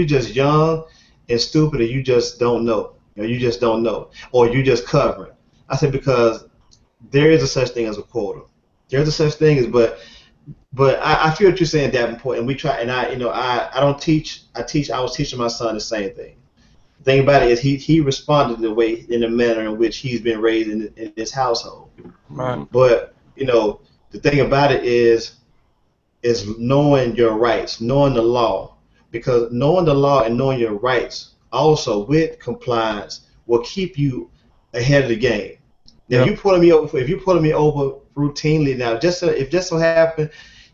just young and stupid, or you just don't know, or you just covering. I said, because there is a such thing as a quota. There's a such thing as, but I feel what you're saying, Davenport, and we try. And I don't teach. I was teaching my son the same thing. The thing about it is he responded in the manner in which he's been raised in his household. Right. But the thing about it is knowing your rights, knowing the law, because knowing the law and knowing your rights also with compliance will keep you ahead of the game. Now, if you're pulling me over routinely, now if just so happen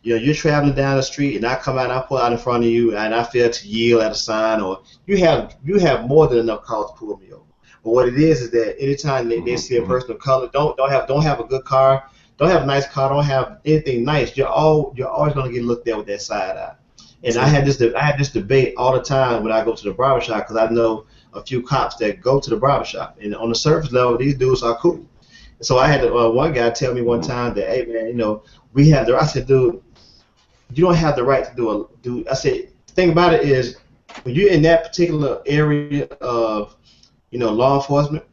you're traveling down the street, and I come out, and I pull out in front of you, and I fail to yield at a sign, or you have more than enough cause to pull me over. But what it is that anytime they see a person of color, don't have a good car, don't have a nice car, don't have anything nice, you're always gonna get looked at with that side eye. And I had this debate all the time when I go to the barbershop, because I know a few cops that go to the barbershop, and on the surface level, these dudes are cool. So I had one guy tell me one time that, hey man, we have the. I said, dude, you don't have the right to do. I said, the thing about it is, when you're in that particular area of, law enforcement,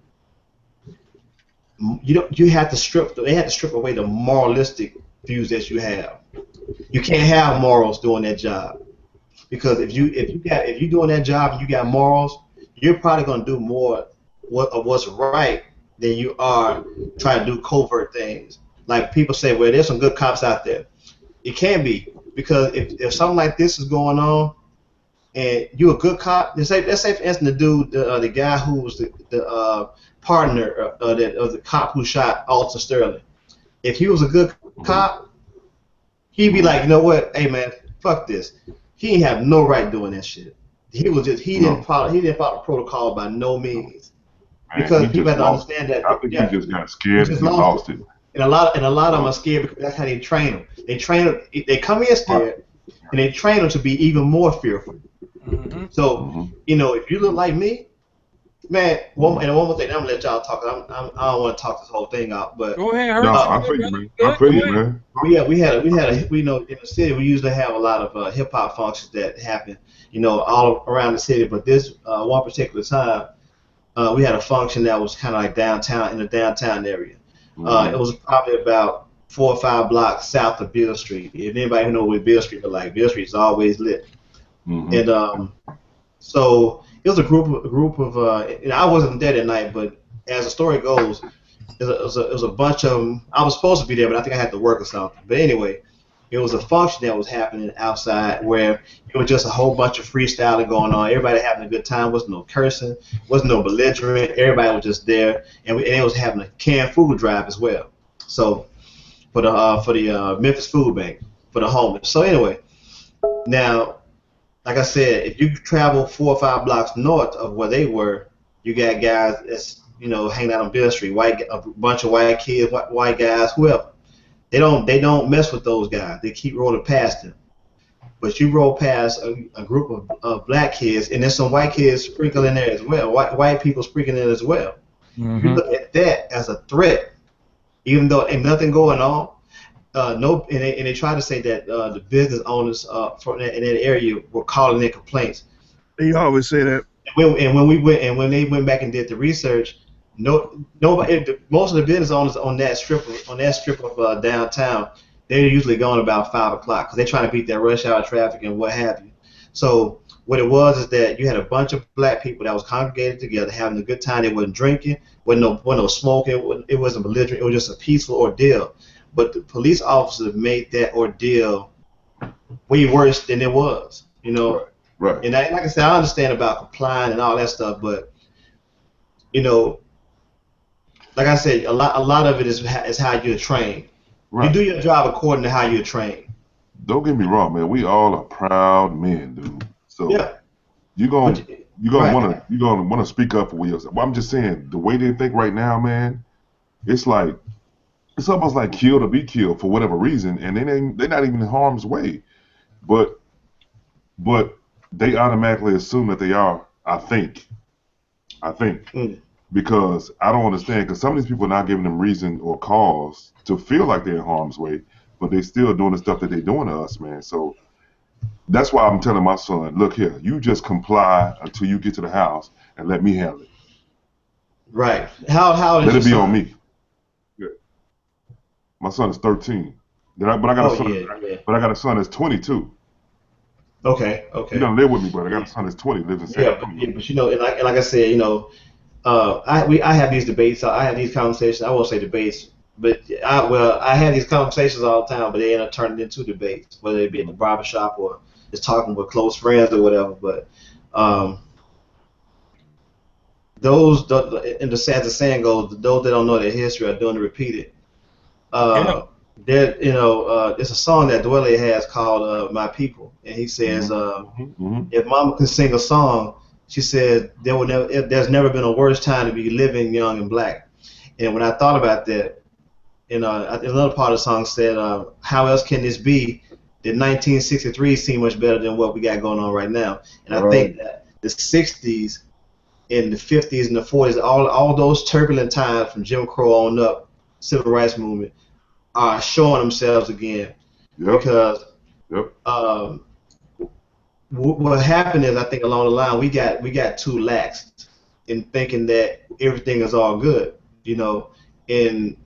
you have to strip. They have to strip away the moralistic views that you have. You can't have morals doing that job, because if you're doing that job and you got morals, you're probably gonna do more of what's right than you are trying to do covert things. Like people say, well, there's some good cops out there. It can be, because if something like this is going on, and you're a good cop, let's say for instance the guy who was the partner of the cop who shot Alton Sterling. If he was a good cop, he'd be like, you know what, hey man, fuck this. He didn't have no right doing that shit. He didn't follow the protocol by no means. Because people have to understand that. I think he just got scared and he lost it. And a lot of them are scared because that's how they train them. They come in scared, and they train them to be even more fearful. So, if you look like me, man. One more thing, I'm gonna let y'all talk. I don't want to talk this whole thing out, but go ahead. I feel you, man. I feel you, man. We had in the city we usually have a lot of hip hop functions that happen, all around the city. But this one particular time, we had a function that was kind of like downtown, in the downtown area. It was probably about 4 or 5 blocks south of Beale Street. If anybody who knows what Beale Street is like, Beale Street is always lit. And so it was a group of I wasn't there that night, but as the story goes, it was a bunch of them. I was supposed to be there, but I think I had to work or something. But anyway, it was a function that was happening outside where it was just a whole bunch of freestyling going on. Everybody having a good time. Wasn't no cursing. Wasn't no belligerent. Everybody was just there, and it was having a canned food drive as well. So for the Memphis Food Bank for the homeless. So anyway, now, like I said, if you travel 4 or 5 blocks north of where they were, you got guys that's hanging out on Beale Street, a bunch of white kids, white guys, whoever. They don't mess with those guys. They keep rolling past them. But you roll past a group of black kids, and there's some white kids sprinkled in there as well. White people sprinkling in as well. You look at that as a threat, even though ain't nothing going on. And they try to say that the business owners in that area were calling in complaints. They always say that. And when they went back and did the research, nobody, most of the business owners on that strip of downtown, they're usually gone about 5 o'clock because they're trying to beat that rush hour traffic and what have you. So what it was is that you had a bunch of black people that was congregated together having a good time. They wasn't drinking, wasn't no smoking, it wasn't belligerent. It was just a peaceful ordeal. But the police officers made that ordeal way worse than it was, Right. And like I said, I understand about complying and all that stuff, but like I said, a lot of it is how you're trained. Right. You do your job according to how you're trained. Don't get me wrong, man. We all are proud men, dude. So yeah. you're gonna want to speak up for yourself. Well, I'm just saying, the way they think right now, man, it's almost like kill to be killed for whatever reason, and they're not even in harm's way, but they automatically assume that they are. I think. Because I don't understand, because some of these people are not giving them reason or cause to feel like they're in harm's way, but they're still doing the stuff that they're doing to us, man. So that's why I'm telling my son, look here, you just comply until you get to the house and let me handle it. Right. How let it be on me. Yeah. My son is 13. But I got a son that's 22. Okay. He don't live with me, but I got a son that's 20, lives in San Antonio. Yeah, but and like I said, I have these debates. I have these conversations. I won't say debates, but I have these conversations all the time, but they end up turning into debates, whether it be in the barbershop or just talking with close friends or whatever. But as the saying goes, those that don't know their history are doing to repeat it. there, it's a song that Dwelle has called "My People," and he says, "If Mama could sing a song, she said there's never been a worse time to be living young and black." And when I thought about that, another part of the song said, "How else can this be? Did 1963 seem much better than what we got going on right now?" And I think that the '60s and the '50s and the '40s, all those turbulent times from Jim Crow on up, civil rights movement, are showing themselves again. Because what happened is, I think along the line we got too lax in thinking that everything is all good, And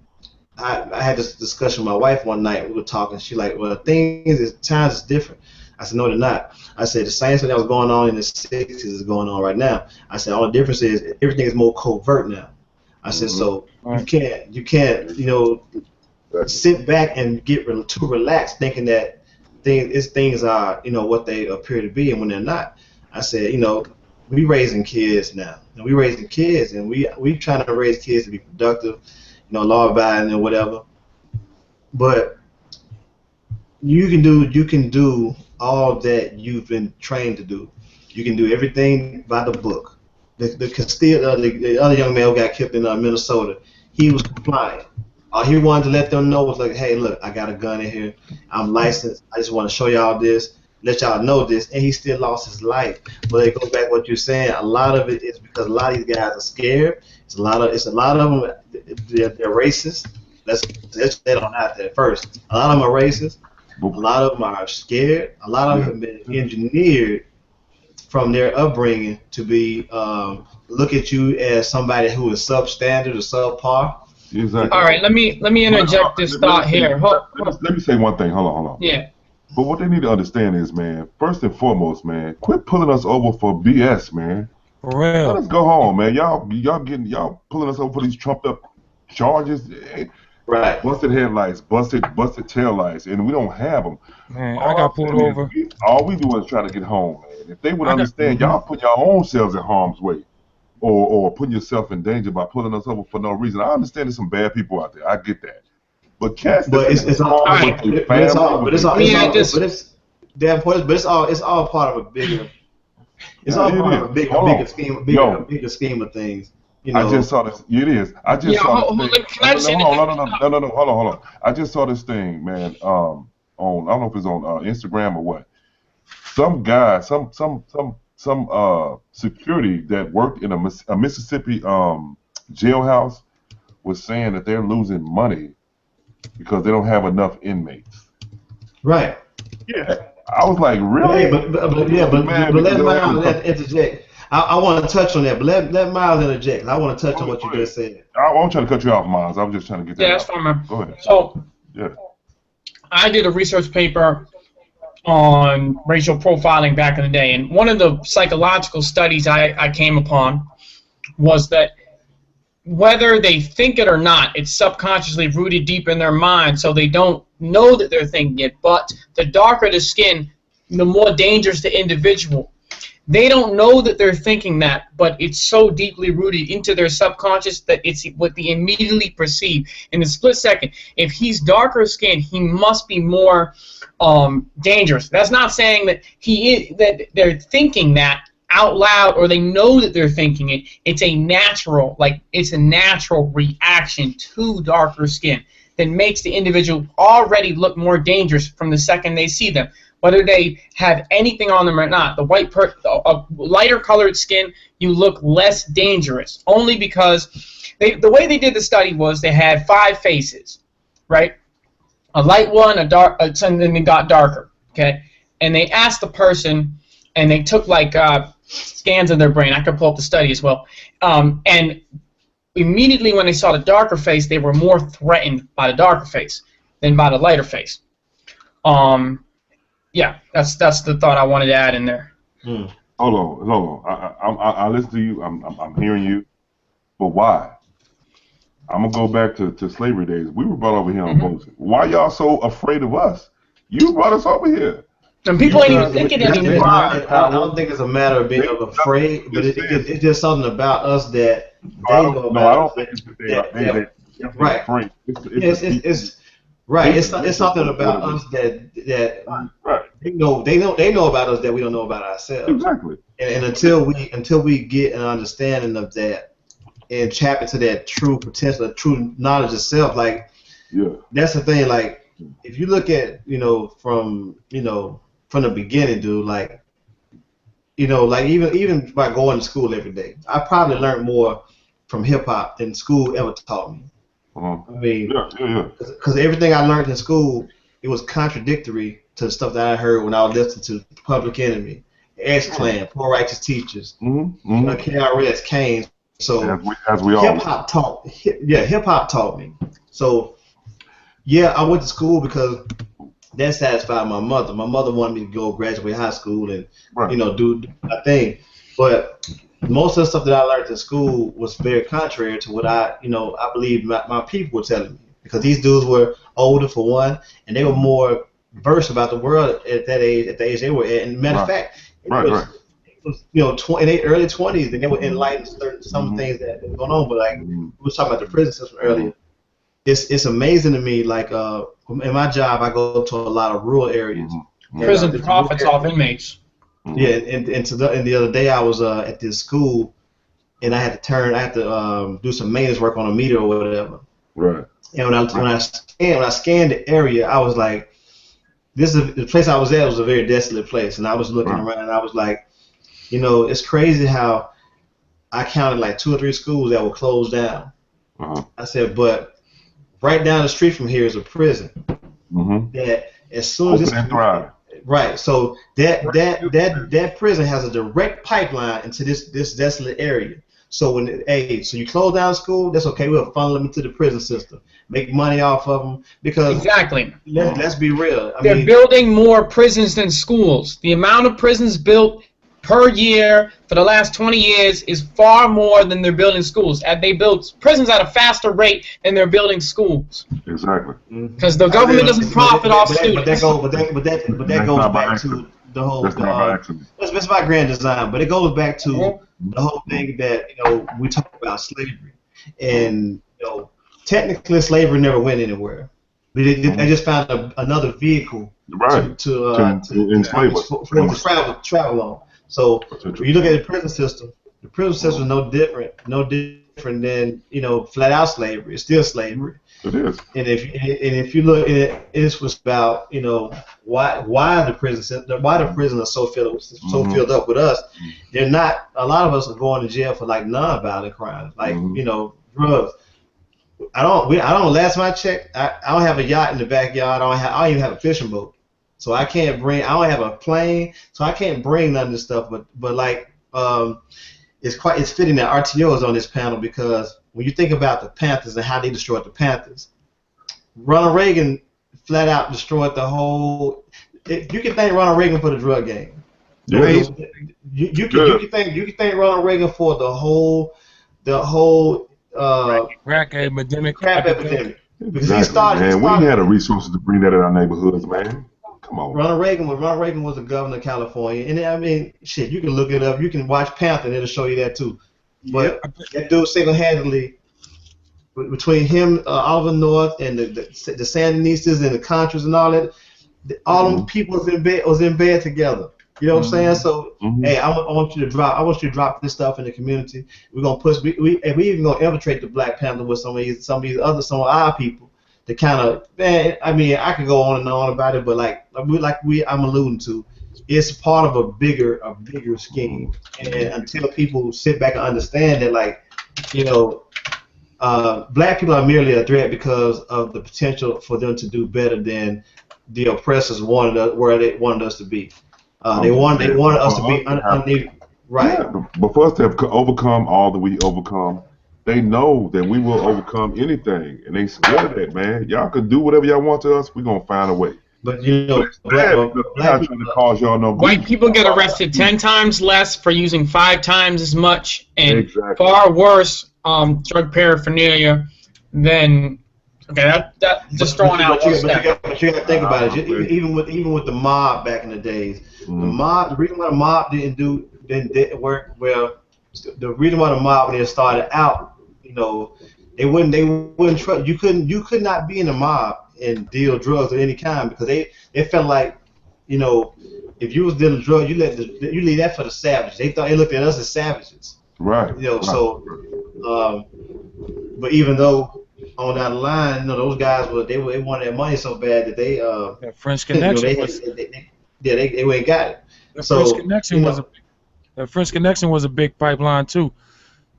I had this discussion with my wife one night. We were talking. She's like, "Well, times is different." I said, "No, they're not." I said, "The same thing that was going on in the '60s is going on right now." I said, "All the difference is everything is more covert now." I said, "So you can't, sit back and get too relaxed thinking that things are, what they appear to be, and when they're not." I said, we raising kids now, and we raising kids, and we trying to raise kids to be productive, law abiding and whatever. But you can do all that you've been trained to do. You can do everything by the book. The other young man who got killed in Minnesota, he was compliant. All he wanted to let them know was like, "Hey, look, I got a gun in here. I'm licensed. I just want to show y'all this, let y'all know this," and he still lost his life. But it goes back to what you're saying. A lot of it is because a lot of these guys are scared. It's a lot of them. They're racist. Let's get that on out there first. A lot of them are racist. A lot of them are scared. A lot of them have been engineered from their upbringing to be look at you as somebody who is substandard or subpar. Exactly. All right, let me interject this thought here. Let me say one thing. Hold on. Yeah. But what they need to understand is, man, first and foremost, man, quit pulling us over for BS, man. For real. Let us go home, man. Y'all pulling us over for these trumped up charges. Right. Busted headlights, busted tail lights, and we don't have them. Man, I got pulled over. All we do is try to get home, man. If they would understand, y'all put your own selves in harm's way, or putting yourself in danger by pulling us over for no reason. I understand there's some bad people out there. I get that. But it's all part of a bigger. It's all part of a bigger scheme of things. I just saw this. It is. I just saw this thing. No. Hold on. I just saw this thing, man. On I don't know if it's on Instagram or what. Some guy, some security that worked in a Mississippi jailhouse was saying that they're losing money because they don't have enough inmates. Right. Yeah. I was like, really? Hey, but let Miles interject. I want to touch on that, but let Miles interject. I want to touch on what you just said. I wasn't trying to cut you off, Miles. I was just trying to get that. Yeah, that's fine, man. Go ahead. So, I did a research paper on racial profiling back in the day, and one of the psychological studies I came upon was that whether they think it or not, it's subconsciously rooted deep in their mind, so they don't know that they're thinking it, but the darker the skin, the more dangerous the individual. They don't know that they're thinking that, but it's so deeply rooted into their subconscious that it's what they immediately perceive. In a split second, if he's darker skinned, he must be more dangerous. That's not saying that that they're thinking that out loud or they know that they're thinking it. It's a natural reaction to darker skin that makes the individual already look more dangerous from the second they see them. Whether they have anything on them or not, a lighter colored skin, you look less dangerous. Only because the way they did the study was they had 5 faces, right? A light one, a dark, and then they got darker, okay? And they asked the person, and they took like scans of their brain. I could pull up the study as well. And immediately when they saw the darker face, they were more threatened by the darker face than by the lighter face. Yeah, that's the thought I wanted to add in there. Hold on. I listen to you. I'm hearing you. But why? I'm gonna go back to slavery days. We were brought over here on boats. Why y'all so afraid of us? You brought us over here. And people ain't even thinking anymore. I don't think it's a matter of being afraid, but it's just something about us that they know about. I don't think it's that they're right. afraid. Right. It's something about us that Right. they know about us that we don't know about ourselves. Exactly. And until we get an understanding of that and tap into that true potential, true knowledge of self, like that's the thing. Like if you look at from the beginning, dude, like like even by going to school every day, I probably learned more from hip hop than school ever taught me. I mean, because everything I learned in school, it was contradictory to the stuff that I heard when I was listening to Public Enemy, X-Clan, Poor Righteous Teachers, KRS, Kane. So as we hip hop taught me. So yeah, I went to school because that satisfied my mother. My mother wanted me to go graduate high school and do my thing. But most of the stuff that I learned in school was very contrary to what I believe my people were telling me, because these dudes were older for one, and they were more versed about the world at the age they were at. And matter of fact, it was in their early 20s, and they were enlightened to some things that were going on. But like we were talking about the prison system earlier, it's amazing to me. Like in my job, I go to a lot of rural areas. Prison profits off inmates. Yeah, and the other day I was at this school, and I had to do some maintenance work on a meter or whatever. Right. And when I scanned the area, I was like, the place I was at was a very desolate place, and I was looking around, and I was like, it's crazy how I counted like 2 or 3 schools that were closed down. I said, but right down the street from here is a prison. That as soon as this right, so that prison has a direct pipeline into this desolate area. So so you close down school, that's okay. We'll funnel them into the prison system, make money off of them, because let's be real. They're building more prisons than schools. The amount of prisons built per year for the last 20 years is far more than they're building schools. They build prisons at a faster rate than they're building schools. Exactly. Because the government doesn't profit off students. But that goes back to the whole. It's about grand design, but it goes back to the whole thing that we talk about slavery, and technically slavery never went anywhere. They just found another vehicle to enslave us for travel on. So when you look at the prison system is no different than flat out slavery. It's still slavery. It is. And if you look at it, it was about why the prison is so filled up with us. They're not. A lot of us are going to jail for like non-violent crimes, like drugs. I don't. Last my check, I don't have a yacht in the backyard. I don't even have a fishing boat. So I don't have a plane, so I can't bring none of this stuff. But like, it's fitting that RTO is on this panel, because when you think about the Panthers and how they destroyed the Panthers, Ronald Reagan flat out destroyed the whole. You can thank Ronald Reagan for the drug game. You can thank Ronald Reagan for the whole crack epidemic. Because he started. We had the resources to bring that in our neighborhoods, man. Come on. Ronald Reagan was the governor of California, and I mean, shit, you can look it up. You can watch Panther, and it'll show you that too. But that dude single-handedly, between him, Oliver North, and the Sandinistas and the Contras and all that, all them people was in bed together. You know what I'm saying? So, hey, I want you to drop this stuff in the community. We're gonna push. We even gonna infiltrate the Black Panther with some of our people. To kind of, man, I mean, I could go on and on about it, but I'm alluding to, it's part of a bigger scheme. And until people sit back and understand that, like, black people are merely a threat because of the potential for them to do better than the oppressors where they wanted us to be. They wanted us to be right. Yeah, but for us to have overcome all that we overcome, they know that we will overcome anything, and they scared of that, man. Y'all can do whatever y'all want to us. We're gonna find a way. But black trying to cause y'all no. White people get arrested 10 times less for using 5 times as much, and far worse drug paraphernalia than. Okay, that just throwing out. But you got to think about it. Even with the mob back in the days, the reason why the mob didn't work well. The reason why the mob, when it started out, they wouldn't trust you. You could not be in the mob and deal drugs of any kind because they felt like, you know, if you was dealing drugs, you leave that for the savages. They looked at us as savages. Right. You know, right. so but even though on down the line, you know, those guys they wanted their money so bad that they That French you know, Connection they went and got it. the So French Connection you know, was the French Connection was a big pipeline too.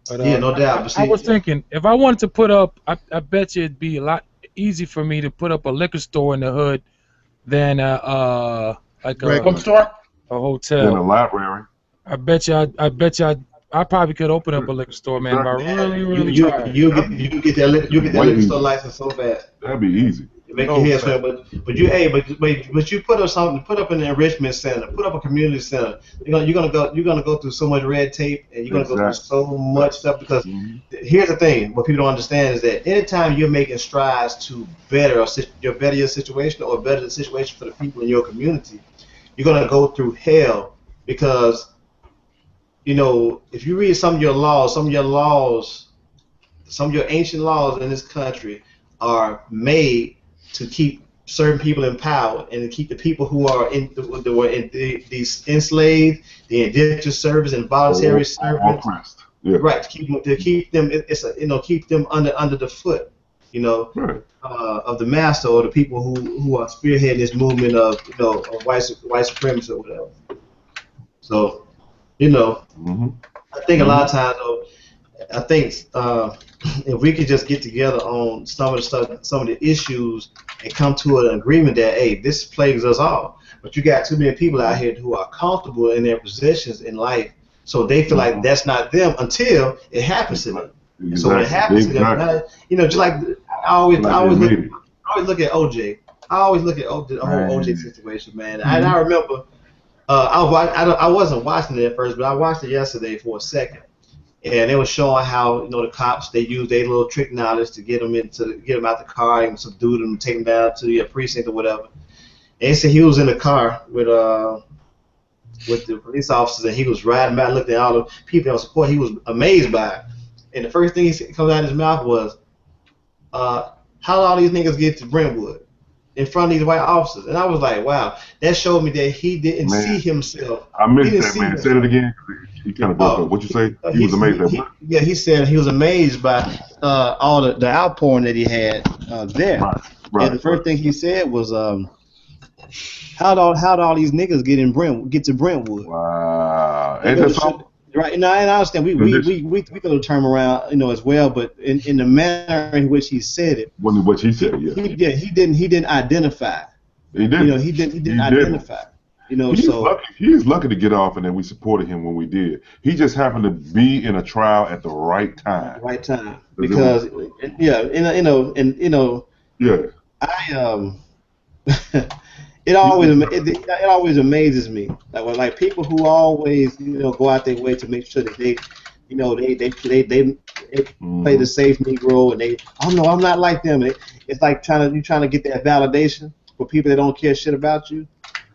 But, yeah, no doubt. But see, I was thinking if I wanted to put up, I bet you it'd be a lot easy for me to put up a liquor store in the hood than like Break home store. a In a hotel. library. I bet you I probably could open up a liquor store, man, if I really, really you tried. get that liquor store license so fast. That'd be easy. You make your head swim, but you put up something, put up an enrichment center, put up a community center. You're gonna go through so much red tape, and you're gonna go through so much stuff because here's the thing: what people don't understand is that anytime you're making strides to better your situation or better the situation for the people in your community, you're gonna go through hell because, you know, if you read some of your ancient laws in this country are made to keep certain people in power and to keep the people who are these enslaved, the indentured service and voluntary service, right? To keep them, keep them under the foot, you know, of the master or the people who are spearheading this movement of, you know, of white supremacy or whatever. So, you know, I think a lot of times though, I think if we could just get together on some of the stuff, some of the issues, and come to an agreement that, hey, this plagues us all. But you got too many people out here who are comfortable in their positions in life, so they feel like that's not them until it happens to them. Exactly. So when it happens to them, you know, just like I always look at OJ. I always look at the whole OJ situation, man. And I remember I wasn't watching it at first, but I watched it yesterday for a second. And they were showing how, you know, the cops, they use their little trick knowledge to get them out the car and subdue them and take them down to the precinct or whatever. And they said he was in the car with the police officers and he was riding by, looking at all the people on support. He was amazed by it. And the first thing he comes out of his mouth was, how did all these niggas get to Brentwood in front of these white officers? And I was like, wow, that showed me that he didn't see himself. I missed that, man. Say it again. He kind of broke up. What'd you say? He was amazed at what? Yeah, he said he was amazed by all the outpouring that he had there. Right. And the first thing he said was, how'd all these niggas get to Brentwood? Wow. Right, and I understand we could have turned around, you know, as well, but in the manner in which he said it, what he said, he didn't identify. He didn't. You know, he didn't identify. You know, he's lucky to get off, and then we supported him when we did. He just happened to be in a trial at the right time. Right time, because It always amazes me, like people who always, you know, go out their way to make sure that they play the safe Negro, and oh no, I'm not like them. It's like you trying to get that validation for people that don't care shit about you.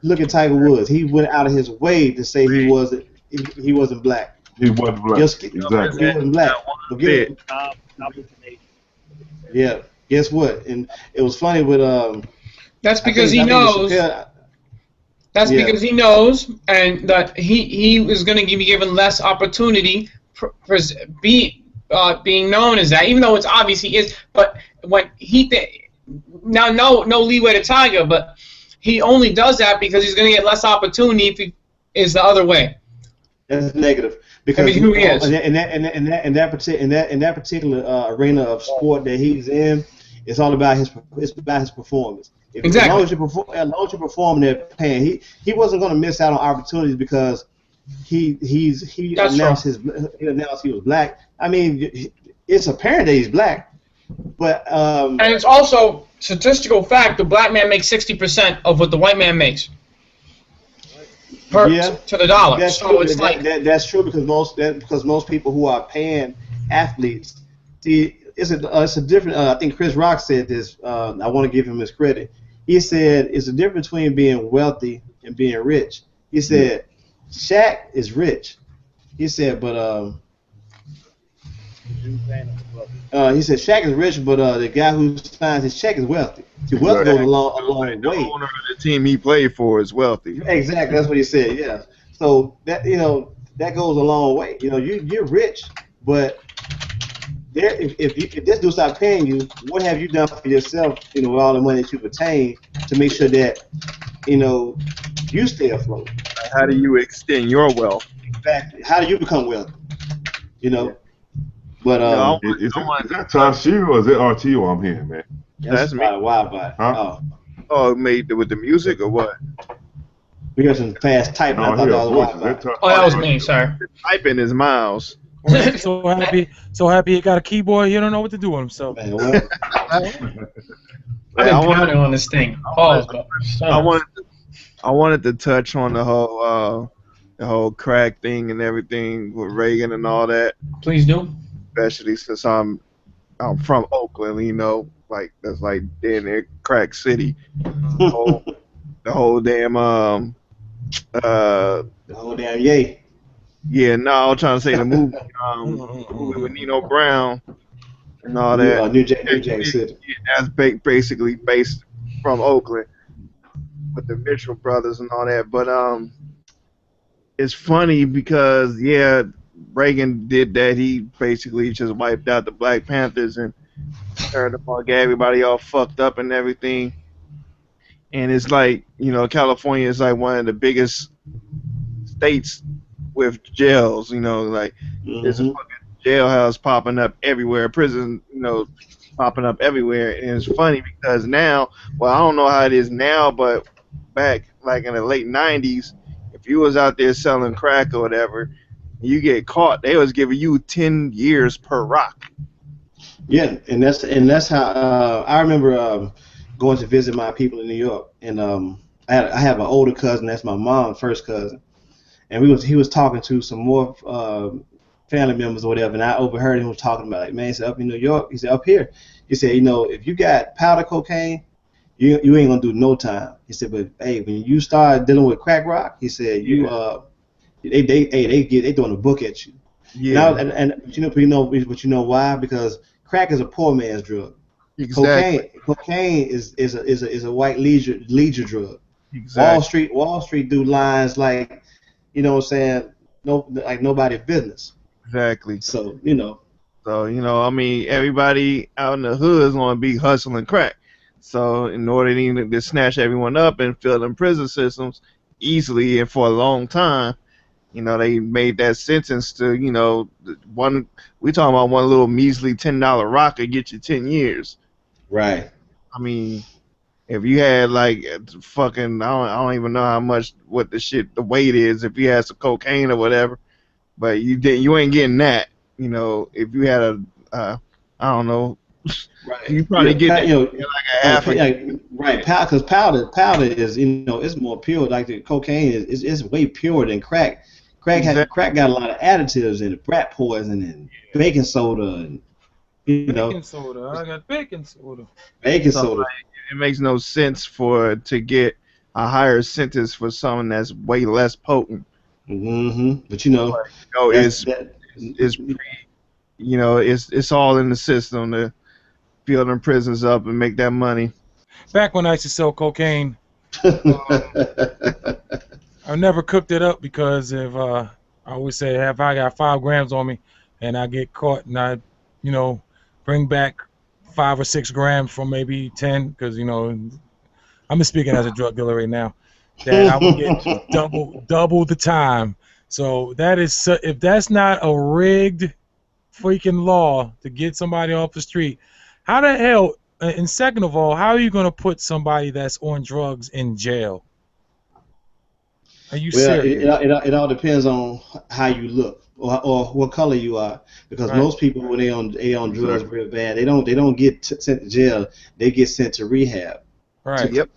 Look at Tiger Woods. He went out of his way to say he wasn't black. He wasn't black. Exactly. He wasn't black. Yeah. Guess what? And it was funny with That's because he knows. That's because he knows, and that he was going to be given less opportunity for being known as that, even though it's obvious he is. But when now no leeway to Tiger, but he only does that because he's going to get less opportunity if he is the other way. That's negative. Because I mean, who he is in that particular arena of sport that he's in, it's all about his performance. Exactly. As long as you're performing that pain, he wasn't going to miss out on opportunities because he announced he was black. I mean, it's apparent that he's black, but and it's also statistical fact: the black man makes 60% of what the white man makes to the dollar. That's so true. it's that's true because most people who are paying athletes, see, it's a different. I think Chris Rock said this. I want to give him his credit. He said it's a difference between being wealthy and being rich. He said Shaq is rich. He said, but He said Shaq is rich, but the guy who signs his check is wealthy. See, wealth goes a long Like the way. owner of the team he played for is wealthy. Exactly, that's what he said. Yeah. So that that goes a long way. You're rich, but if this dude stop paying you, what have you done for yourself? With all the money that you've attained to make sure that you stay afloat. How do you extend your wealth? Exactly. How do you become wealthy? But is that Tashir or is it RTO I'm hearing, man? that's me. Wild by. Huh? Oh, made with the music or what? We got some fast typing. No, I thought that was that was me. Sorry. Typing is Miles. So happy he got a keyboard. He don't know what to do with himself. Man, what? I've been pounding on this thing. I wanted to touch on the whole crack thing and everything with Reagan and all that. Please do. Especially since I'm from Oakland, like that's like damn near crack city. The whole damn yay. Yeah, no, I was trying to say the movie, with Nino Brown and all that. New Jack City. That's basically based from Oakland with the Mitchell brothers and all that. But it's funny because Reagan did that. He basically just wiped out the Black Panthers and turned got everybody all fucked up and everything. And it's like, California is like one of the biggest states with jails, like there's a fucking jailhouse popping up everywhere, prison, popping up everywhere. And it's funny because now, well, I don't know how it is now, but back like in the late 90s, if you was out there selling crack or whatever, you get caught, they was giving you 10 years per rock. Yeah, and that's how I remember going to visit my people in New York, and I have an older cousin, that's my mom's first cousin, and he was talking to some more family members or whatever, and I overheard him talking about it. Man, he said up in New York, he said up here, he said if you got powder cocaine, you ain't gonna do no time. He said, but hey, when you start dealing with crack rock, he said they throwing a book at you. Yeah. But you know why? Because crack is a poor man's drug. Exactly. Cocaine is a white leisure drug. Exactly. Wall Street do lines like, what I'm saying, like nobody's business. Exactly. So I mean, everybody out in the hood is gonna be hustling crack. So in order to snatch everyone up and fill them prison systems easily and for a long time, they made that sentence to, we talking about one little measly $10 rock could get you 10 years. Right. I mean, if you had like fucking, I don't even know how much, what the weight is, if you had some cocaine or whatever, but you ain't getting that. If you had I don't know, right. You probably get like a half. Right, because powder is, it's more pure. Like the cocaine is way purer than crack. Crack got a lot of additives in it, rat poison and baking soda and Baking soda. I got baking soda. Baking soda. It makes no sense to get a higher sentence for someone that's way less potent. Mm-hmm. But it's all in the system to fill them prisons up and make that money. Back when I used to sell cocaine, I never cooked it up because if I always say if I got 5 grams on me and I get caught and I, bring back 5 or 6 grams from maybe 10, because I'm just speaking as a drug dealer right now, that I would get double the time. So that is, if that's not a rigged freaking law to get somebody off the street, how the hell? And second of all, how are you going to put somebody that's on drugs in jail? Are you serious? It all depends on how you look or what color you are, because most people when they on drugs real bad, they don't get sent to jail, they get sent to rehab. Right. Yep.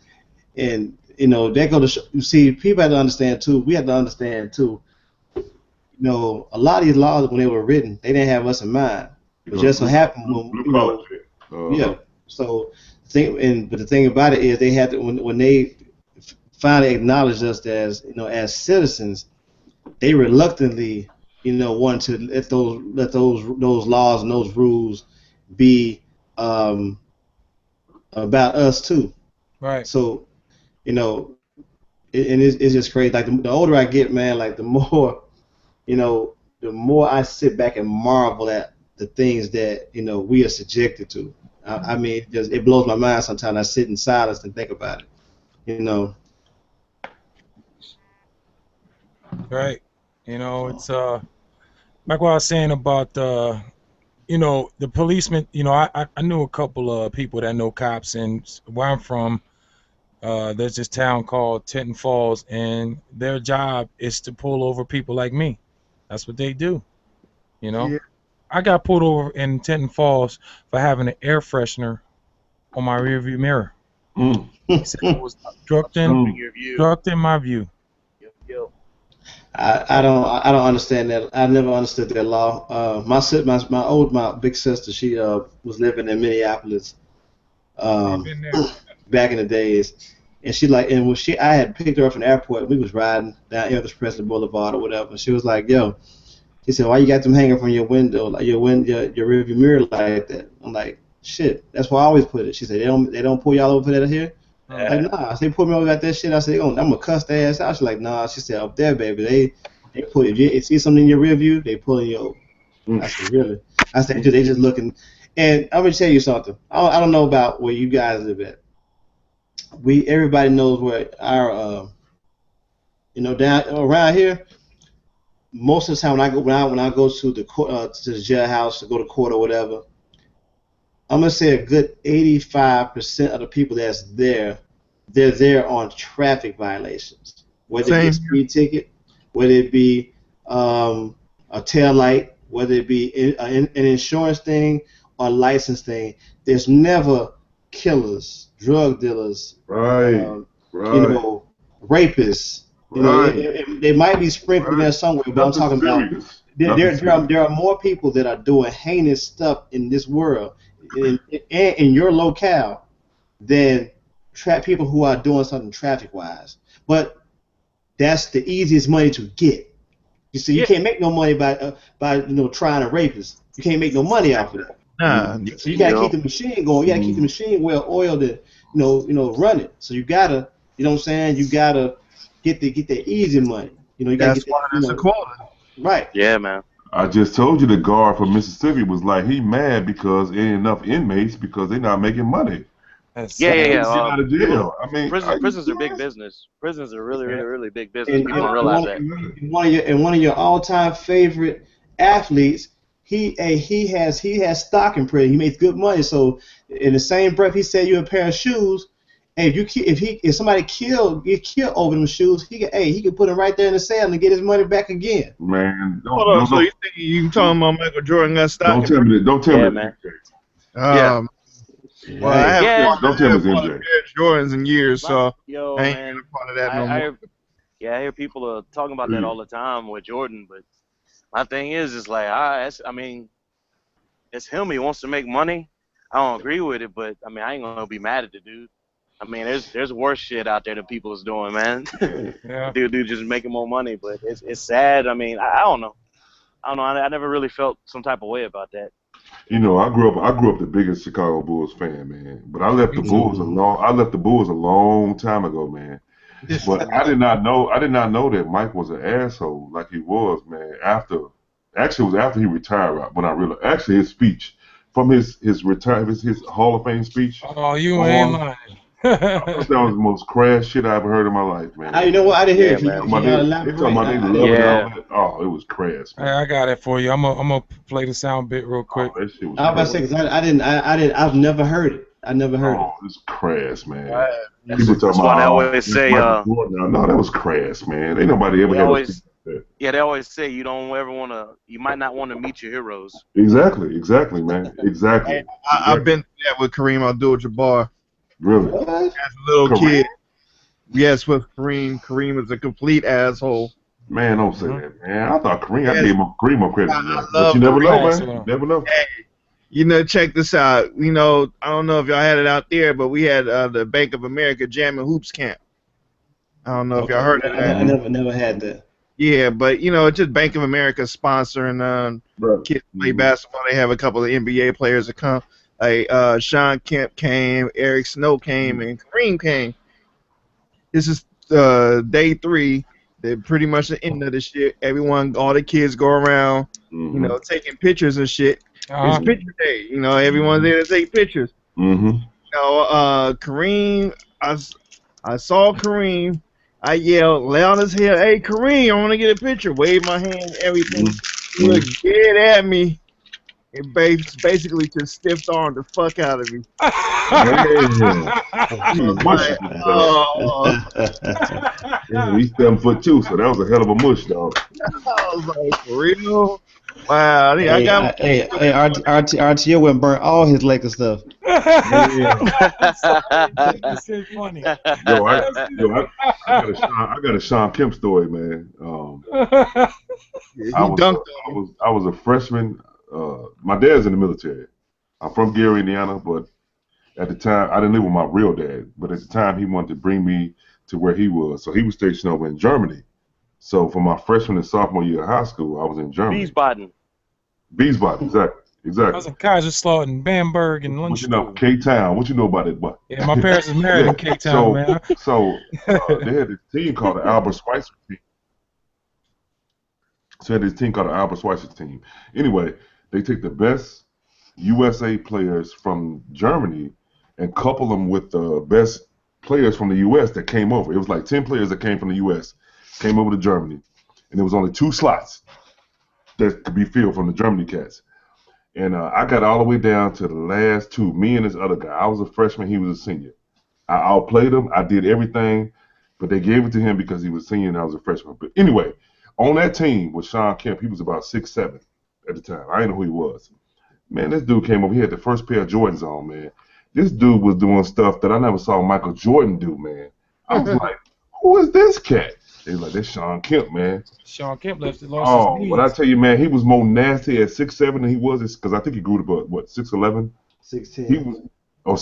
And that go to you see, people have to understand too. We have to understand too. A lot of these laws when they were written, they didn't have us in mind. It just so happened when yeah. So but the thing about it is they had to when they finally acknowledged us as as citizens, they reluctantly wanting to let those laws and those rules be about us too. Right. So, it's just crazy. Like the older I get, man, like the more I sit back and marvel at the things that we are subjected to. I mean, it blows my mind sometimes. I sit in silence and think about it. Right. It's like what I was saying about the policemen. I knew a couple of people that know cops, and where I'm from, there's this town called Tenton Falls, and their job is to pull over people like me. That's what they do. Yeah. I got pulled over in Tenton Falls for having an air freshener on my rearview mirror. He said it was obstructing my view. Yep. I don't understand that. I never understood that law. My big sister, she was living in Minneapolis Been there. back in the days, and when I had picked her up from the airport. We was riding down Elvis Presley Boulevard or whatever. And she was like, "Yo," she said, "Why you got them hanging from your window, like your rearview mirror like that?" I'm like, "Shit, that's where I always put it." She said, "They don't pull y'all over for that here?" Like, nah. They pull me over like that shit. I said, "I'm gonna cuss their ass out." She's like, "Nah." She said, "Up there, baby, they put if you see something in your rear view, they pulling you over." I said, "Really?" I said, "They just looking." And I'm gonna tell you something. I don't know about where you guys live at. Everybody knows where our down around here. Most of the time when I go to the court, to the jailhouse to go to court or whatever, I'm gonna say a good 85% of the people that's there, they're there on traffic violations, whether it be a speed ticket, whether it be a tail light, whether it be an insurance thing or license thing. There's never killers, drug dealers, rapists. They might be sprinkled in there somewhere, but I'm talking about there are more people that are doing heinous stuff in this world in your locale than people who are doing something traffic wise. But that's the easiest money to get. You see, you can't make no money by trying to rape us. You can't make no money off of that. Nah. So you gotta keep the machine going. You gotta keep the machine well oiled and run it. So you gotta, what I'm saying, you gotta get the easy money. You gotta get that's a quota. Right. Yeah, man. I just told you the guard from Mississippi was like, he mad because there ain't enough inmates because they're not making money. Yeah. Out of jail. I mean, prisons are big business. Prisons are really big business. People don't realize that. And one of your all-time favorite athletes, he has stock in prison. He makes good money. So in the same breath, he said you a pair of shoes. Hey, if somebody get killed over them shoes, he can put them right there in the cell and get his money back again. Man, hold on. So you talking about Michael Jordan got stock? Don't tell me, man. Well, I haven't don't tell me MJ. Jordans in years, so yo, I ain't man, part of that no more. I hear people talking about that all the time with Jordan, but my thing is like, I mean, it's him. He wants to make money. I don't agree with it, but I mean, I ain't gonna be mad at the dude. I mean, there's worse shit out there that people is doing, man. Dude, just making more money, but it's sad. I mean, I don't know. I never really felt some type of way about that. I grew up the biggest Chicago Bulls fan, man. But I left the Bulls a long time ago, man. But I did not know that Mike was an asshole like he was, man. It was after he retired when I realized. Actually, his speech from his Hall of Fame speech. Oh, you ain't lying. I thought that was the most crass shit I ever heard in my life, man. You know what? I didn't hear it. They talking about they love it all that. Oh, it was crass, man. I got it for you. I'm gonna play the sound bit real quick. That shit was I was about to say, 'cause I've never heard it. I never heard it. It's crass, man. People talking about. They always say, no, that was crass, man. Ain't nobody ever had a that. Yeah, they always say you might not want to meet your heroes. Exactly, man. Exactly. I've been through that with Kareem Abdul-Jabbar. Really? As a little kid. Yes, with Kareem. Kareem is a complete asshole. Man, don't say that, man. I thought Kareem, I gave Kareem credit. But you never know, man. You never know. Hey, check this out. I don't know if y'all had it out there, but we had the Bank of America Jam and Hoops camp. I don't know if y'all heard of that. I never had that. Yeah, but you know, just Bank of America sponsoring kids play basketball. They have a couple of NBA players that come. Like Sean Kemp came, Eric Snow came, and Kareem came. This is day 3. They're pretty much the end of the shit. Everyone, all the kids go around, you know, taking pictures and shit. It's picture day. You know, everyone's there to take pictures. You know, Kareem, I saw Kareem. I yelled loud as hell, "Hey, Kareem, I want to get a picture." Waved my hand, everything. He looked dead at me and basically just stiff armed the fuck out of me. Yeah, he's 7'2", so that was a hell of a mush, dog. I was like, for real? Wow. Hey, RTO went and burnt all his Lakers stuff. That's so funny. Yo, I got a Sean Kemp story, man. I was a freshman. My dad's in the military. I'm from Gary, Indiana, but at the time I didn't live with my real dad. But at the time he wanted to bring me to where he was, so he was stationed over in Germany. So for my freshman and sophomore year of high school, I was in Germany. Wiesbaden, exactly. I was in Kaiserslautern, Bamberg, and Lundstuhl. You know, K-Town. What you know about it, boy? Yeah, my parents is married in K-Town, man. So they had this team called the Albert Schweitzer team. So they had this team called the Albert Schweitzer team. Anyway, they take the best USA players from Germany and couple them with the best players from the US that came over. It was like 10 players that came from the US, came over to Germany, and there was only 2 slots that could be filled from the Germany cats. And I got all the way down to the last 2, me and this other guy. I was a freshman, he was a senior. I outplayed him, I did everything, but they gave it to him because he was senior and I was a freshman. But anyway, on that team with Sean Kemp, he was about 6'7" at the time. I didn't know who he was. Man, this dude came over, he had the first pair of Jordans on, man. This dude was doing stuff that I never saw Michael Jordan do, man. I was like, who is this cat? They was like, that's Sean Kemp, man. Sean Kemp lost his knees. But I tell you, man, he was more nasty at 6'7" than he was, because I think he grew to, what, 6'11"? 6'10". He was,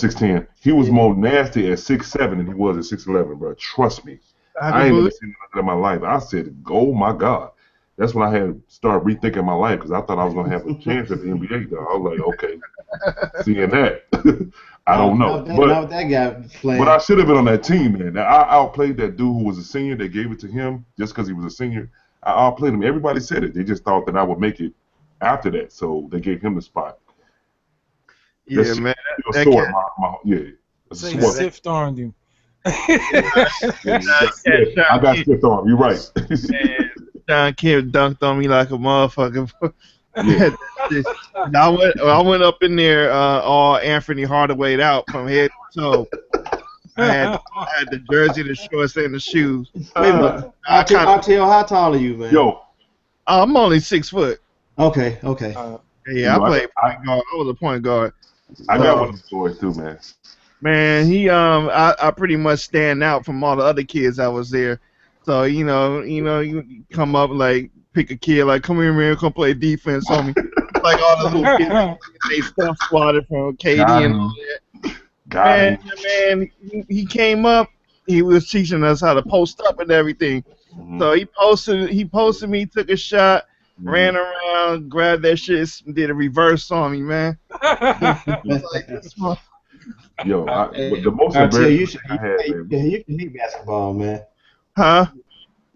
6'10". He was more nasty at 6'7" than he was at 6'11", bro. Trust me. I ain't never seen nothing in my life. I said, oh, my God. That's when I had to start rethinking my life, because I thought I was going to have a chance at the NBA, though. I was like, okay, seeing that. I don't know. But that guy playing. But I should have been on that team, man. Now, I outplayed that dude who was a senior. They gave it to him just because he was a senior. I outplayed him. Everybody said it. They just thought that I would make it after that, so they gave him the spot. Yeah, that's, man. So you stiff armed him. I got stiff arm. You're right. Sean Kemp dunked on me like a motherfucker. I went up in there all Anthony Hardaway'd out from head to toe. I had the jersey, the shorts, and the shoes. I'll tell how tall are you, man? Yo, I'm only 6 foot. Okay. Yeah, I played point guard. I was a point guard. I got one of the boys too, man. Man, I pretty much stand out from all the other kids that was there. So you you come up like pick a kid like come here, man, come play defense on me. Like all the little kids, they stuff squatted from KD and all that. Man, he came up. He was teaching us how to post up and everything. So he posted me, took a shot, ran around, grabbed that shit, did a reverse on me, man. Yo, the most embarrassing I had, you can hate basketball, man. Huh?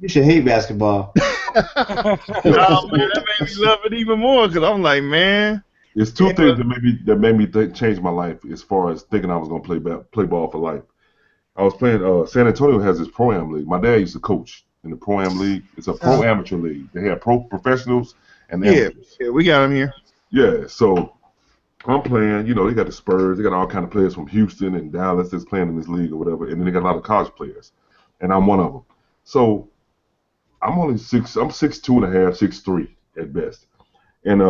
You should hate basketball. Oh, man, that made me love it even more because I'm like, man. It's 2 things that made me change my life as far as thinking I was gonna play ball for life. I was playing. San Antonio has this pro-am league. My dad used to coach in the pro-am league. It's a pro-amateur league. They have pro professionals and amateurs. Yeah, we got them here. Yeah, so I'm playing. You know, they got the Spurs. They got all kind of players from Houston and Dallas that's playing in this league or whatever. And then they got a lot of college players, and I'm one of them. So I'm only 6'2.5", 6'3" at best. And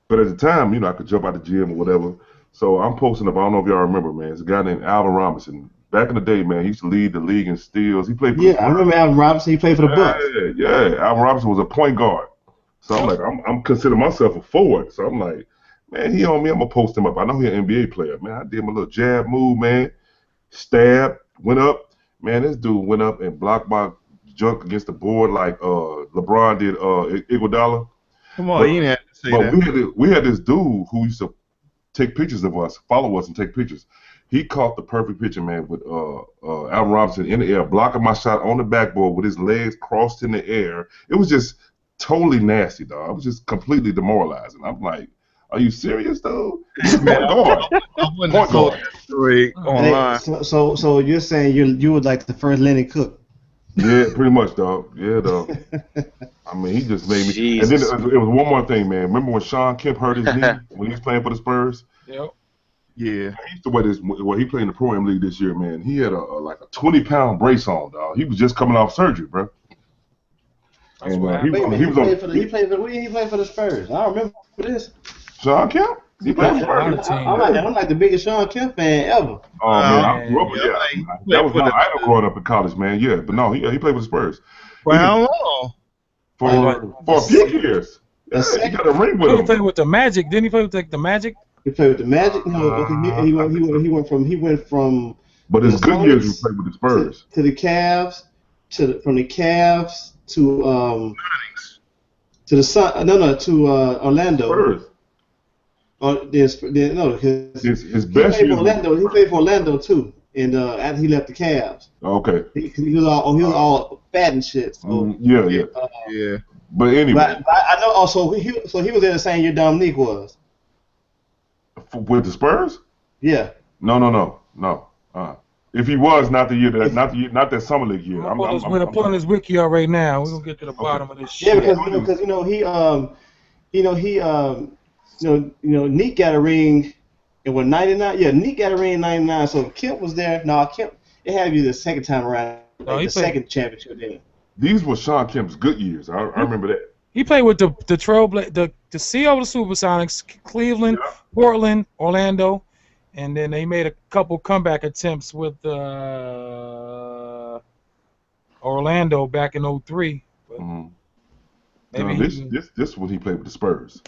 but at the time, you know, I could jump out the gym or whatever. So I'm posting up. I don't know if y'all remember, man. It's a guy named Alvin Robinson. Back in the day, man, he used to lead the league in steals. He played for I remember Alvin Robinson. He played for the Bucks. Yeah. Alvin Robinson was a point guard. So I'm like, I'm considering myself a forward. So I'm like, man, he on me. I'm gonna post him up. I know he's an NBA player, man. I did my little jab move, man. Stab, went up. Man, this dude went up and blocked my junk against the board like LeBron did Iguodala. Come on, you didn't have to say But that. we had this dude who used to take pictures of us, follow us, and take pictures. He caught the perfect picture, man, with Allen Robinson in the air, blocking my shot on the backboard with his legs crossed in the air. It was just totally nasty, dog. I was just completely demoralizing. I'm like, are you serious, dude? Point guard. Point guard. Online. So you're saying you would like the first Lenny Cook? Yeah, pretty much, dog. Yeah, dog. I mean, he just made me. Jesus. And then it was one more thing, man. Remember when Sean Kemp hurt his knee when he was playing for the Spurs? Yep. Yeah. He used to wear this. Well, he played in the Pro Am League this year, man. He had like a 20-pound brace on, dog. He was just coming off surgery, bro. That's And what Wait a minute, he played for the Spurs. I don't remember this. Sean Kemp? He played for the Spurs. I'm like the biggest Sean Kemp fan ever. Oh man, I grew up with Yeah, that was my idol growing up in college, man. Yeah, but no, he played with the Spurs. For how long? For a few years. Yeah, he got a ring with He him. played with the Magic. Didn't he play with like the Magic? He played with the Magic. No, he went from. But his good years, he Hornets played with the Spurs. to the Cavs, from the Cavs to the Sun. To Orlando. Spurs. His He best played years. for Orlando. He played for Orlando too, and after he left the Cavs, Okay. he was all fat and shit. So, Yeah. Yeah. But anyway, but I know also he was there the same year Dominique was. with the Spurs? Yeah. No. If he was, not that summer league year. We're pulling his wiki out right now. We're gonna get to the bottom of this shit. Yeah, because Neek got a ring in 99. Yeah, Neek got a ring in 99. So if Kemp was there. No, Kemp. It had to be the second time around. Second championship then. These were Sean Kemp's good years. I remember that. He played with the CO, the Supersonics, Cleveland, Portland, Orlando, and then they made a couple comeback attempts with Orlando back in '03. But maybe this when he played with the Spurs,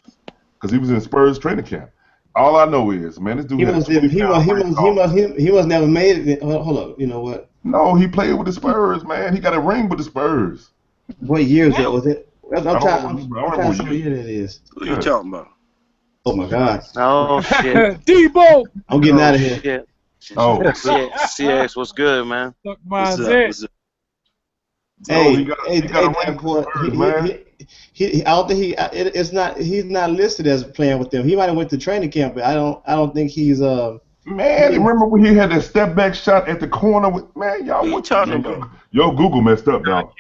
because he was in Spurs training camp. All I know is, man, this dude he must never made it. Hold up, you know what? No, he played with the Spurs, man. He got a ring with the Spurs. What year was it? I'm trying to see what year that is. What are you talking about? Oh my God. Oh shit. Debo. I'm getting out of here. Shit. Oh, CX, what's good, man? Suck my What's up? dick. What's up? he got a ring with the Spurs, man. I don't think he's not listed as playing with them. He might have went to training camp, but I don't think he's Man, remember when he had that step back shot at the corner with y'all? What you talking about? Yo, Google messed up, dog.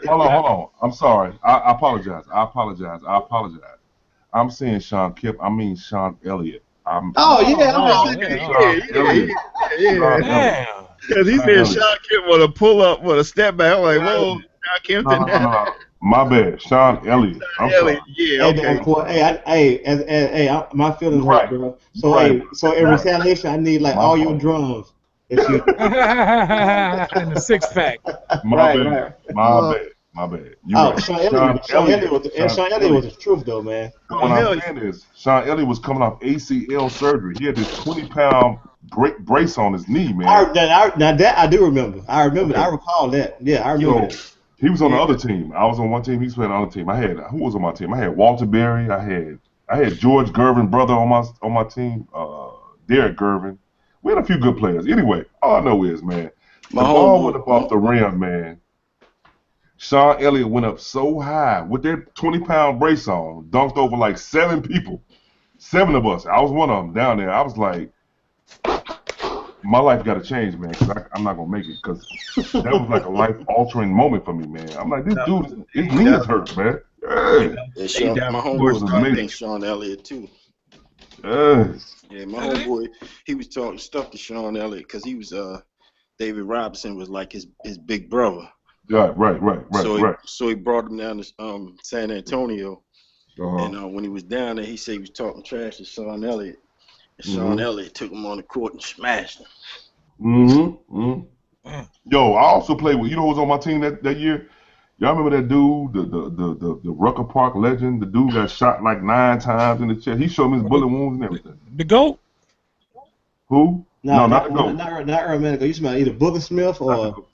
Hold on. I'm sorry. I apologize. I'm saying Sean Kemp. I mean Sean Elliott. Yeah. Because he said Sean Kemp with a pull up with a step back. I'm like, whoa, Sean Kemp didn't have that. My bad, Sean Elliott. I'm sorry. Yeah, Hey, my feelings hurt, bro. So in retaliation, I need like all your drums. And the six pack. My bad. Sean Elliott was the truth, though, man. What I'm saying is, Sean Elliott was coming off ACL surgery. He had this 20-pound brace on his knee, man. That I do remember. I recall that. Yeah, I remember that. He was on the other team. I was on one team. He was playing on the other team. Who was on my team? I had Walter Berry. I had George Gervin, brother, on my team. Derek Gervin. We had a few good players. Anyway, all I know is, man, the ball went up off the rim, man. Sean Elliott went up so high with that 20-pound brace on, dunked over like 7 people. 7 of us. I was one of them down there. I was like, my life got to change, man, because I'm not going to make it, because that was like a life-altering moment for me, man. I'm like, this dude, his knee is hurt, man. Yeah, my homeboy was talking Sean Elliott, too. Yeah, my homeboy, he was talking stuff to Sean Elliott because he was, David Robinson was like his big brother. Right. So he brought him down to San Antonio, and when he was down there, he said he was talking trash to Sean Elliott. And Sean Elliott took him on the court and smashed him. Yo, I also played with, you know who was on my team that year? Y'all remember that dude, the Rucker Park legend? The dude got shot like 9 times in the chest. He showed me his bullet wounds and everything. The GOAT? Who? No, not the GOAT. Not Earl Manigault. You talking about either Booger Smith or...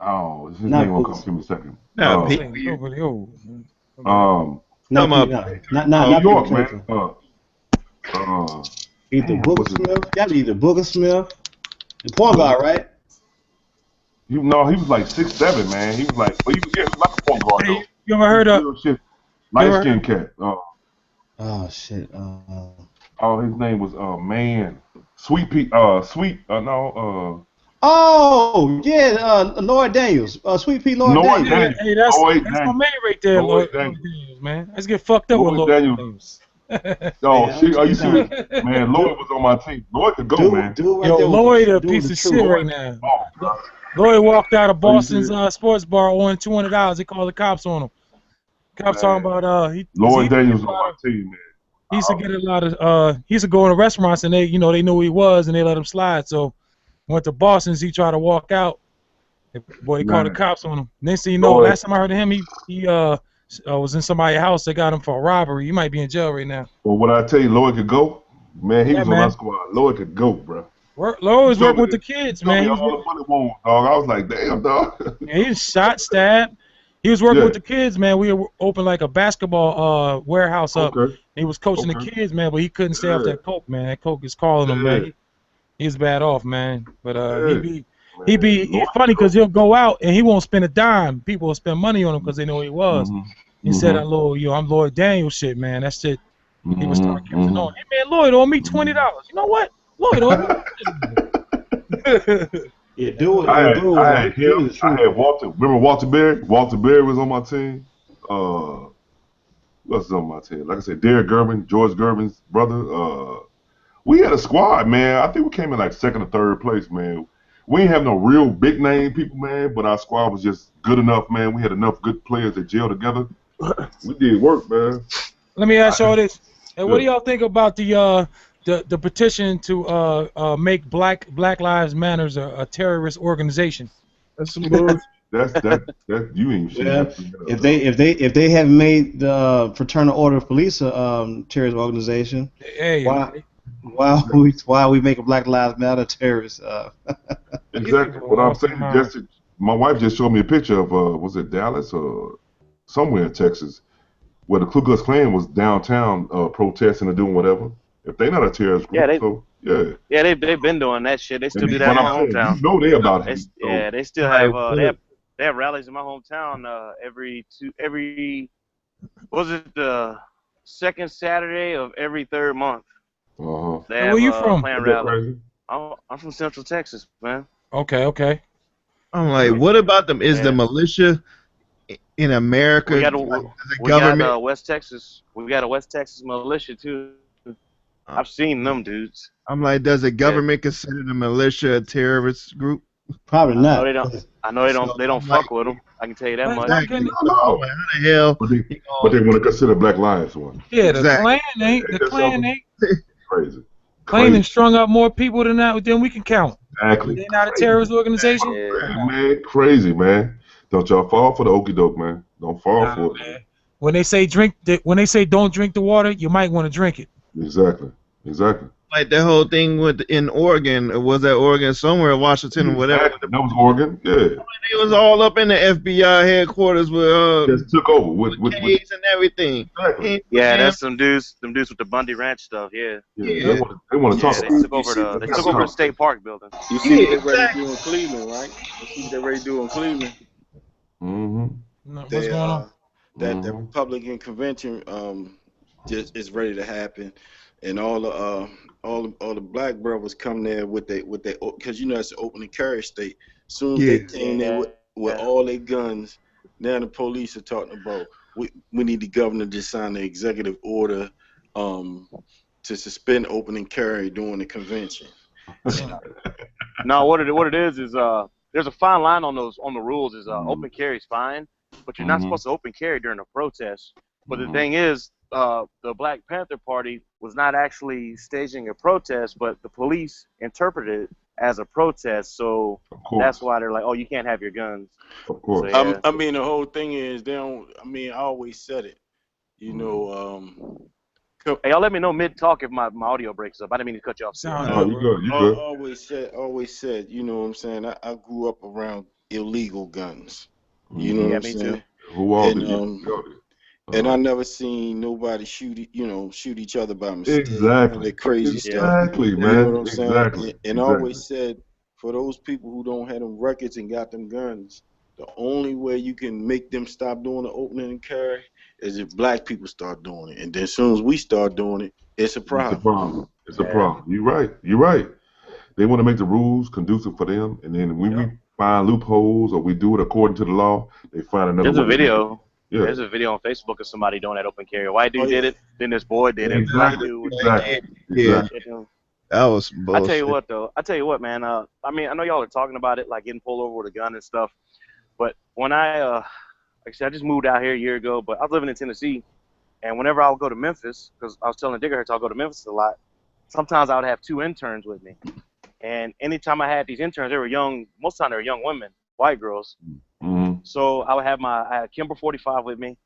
Oh, his Not name won't come Boots. to me a second. Nah, This ain't nobody old. Not Come up. not New York, Peter man. Either damn, Booker what's his Smith. Got to be either Booker Smith, the point guard, right? No, he was like 6'7", man. He was like, but he was like a point guard Hey, though. you ever heard of? Real shit, You light ever heard? skinned cat. Oh shit. Oh, his name was man, Sweet Pea. No. Oh yeah, Lloyd Daniels. Sweet Pea Lloyd Lloyd Daniels. Yeah, Daniels. hey, that's Lloyd my Daniels. man right there, Lloyd Lloyd Daniels. Daniels, man. Let's get fucked up with Lloyd Lloyd Daniels. Daniels. Oh, Man, shit, are you I'm serious? Man, Lloyd was on my team. Lloyd could go, man. dude right Yo, there Lloyd a dude with piece the of truth. shit right now. Oh, God. Lloyd walked out of Are you Boston's serious? sports bar owing $200. They called the cops on him. Cops talking about Lloyd Daniels on my team, man. he used to get a lot of he used to go into restaurants and they knew who he was and they let him slide. So went to Boston's, he tried to walk out. Boy, they called the cops on him. Next thing you know, last time I heard of him, he was in somebody's house. They got him for a robbery. He might be in jail right now. Well, when I tell you Lloyd could go, man, he was on man. our squad. Lloyd could go, bro. Lloyd was working with the kids, man. He was all the bullet wounds, dog. I was like, damn, dog. Yeah, he was shot, stabbed. He was working with the kids, man. We opened like a basketball warehouse up. He was coaching the kids, man, but he couldn't stay off that coke, man. That coke is calling him, man. He's bad off, man. But he's funny because he'll go out and he won't spend a dime. People will spend money on him because they know who he was. He said that little, I'm Lloyd Daniels shit, man. That shit. He was starting catching on. Hey man, Lloyd owe me $20. You know what? Lloyd owe me. Yeah, do it. I had Walter. Remember Walter Berry? Walter Berry was on my team. What's on my team? Like I said, Derek Gervin, George Gervin's brother. We had a squad, man. I think we came in like second or third place, man. We didn't have no real big name people, man, but our squad was just good enough, man. We had enough good players that gel together. We did work, man. Let me ask y'all this. Hey, what do y'all think about the petition to make Black Lives Matter a terrorist organization? That's some bullshit. that you ain't seen. Well, if they have made the Fraternal Order of Police a terrorist organization, why are we making Black Lives Matter terrorists? Exactly. What I'm saying, my wife just showed me a picture of was it Dallas or somewhere in Texas, where the Ku Klux Klan was downtown protesting or doing whatever. If they're not a terrorist group, they've been doing that shit. They still do that in my hometown. You know they about it. Yeah, they still have they have rallies in my hometown every was it the second Saturday of every third month. Where you from? I'm from Central Texas, man. Okay. I'm like, what about them? Is the militia in America? We got West Texas. We got a West Texas militia too. I've seen them dudes. I'm like, does the government consider the militia a terrorist group? Probably not. I know they don't. They don't fuck with them. I can tell you that much. Exactly. How the hell? But they want to consider Black Lives one. Yeah, the Klan ain't crazy. Klan has strung up more people than we can count. Exactly. They're not a terrorist organization. Man, crazy, man. Don't y'all fall for the okie doke, man. Don't fall for it. Man. When they say don't drink the water, you might want to drink it. Exactly. Like that whole thing in Oregon, or was that Oregon somewhere, Washington or whatever? That was Oregon, yeah. It was all up in the FBI headquarters with just took over with and everything. Exactly. Yeah, that's some dudes with the Bundy Ranch stuff. Yeah. They want to talk. They took over the state park building. You see what they're ready to do in Cleveland, right? You see what they're ready to do in Cleveland. What's going on? That the Republican convention just is ready to happen, and all the black brothers come there with they because it's an open and carry state. Soon as they came there with all their guns, now the police are talking about we need the governor to sign the executive order to suspend open and carry during the convention. No, what it is there's a fine line on the rules. Open carry is fine, but you're not supposed to open carry during a protest. But the thing is, the Black Panther Party was not actually staging a protest, but the police interpreted it as a protest, so that's why they're like, oh, you can't have your guns. Of course. So, I mean, the whole thing is they don't. I mean, I always said it. You know. Hey, y'all let me know mid-talk if my audio breaks up. I didn't mean to cut you off. You good. Always said, you know what I'm saying? I grew up around illegal guns. You know what I'm saying? Too. Who all and I never seen nobody shoot each other by mistake. Exactly. That crazy stuff. Exactly, man. You know what I'm saying? Exactly. And I always said, for those people who don't have them records and got them guns, the only way you can make them stop doing the opening and carry is if black people start doing it. And then as soon as we start doing it, it's a problem. It's a problem. It's a problem. You're right. You're right. They want to make the rules conducive for them, and then when we find loopholes or we do it according to the law, they find another way. There's a video. Yeah. There's a video on Facebook of somebody doing that open carry. A white dude did it, then this boy did it. Exactly. Exactly. That was bullshit. I tell you what, though. I tell you what, man. I mean, I know y'all are talking about it, like getting pulled over with a gun and stuff. But when like I said, I just moved out here a year ago, but I was living in Tennessee, and whenever I would go to Memphis, because I was telling Digger I'll go to Memphis a lot, sometimes I would have 2 interns with me. And anytime I had these interns, they were young. Most of the time, they were young women, white girls. Mm-hmm. So I would have I had a Kimber 45 with me,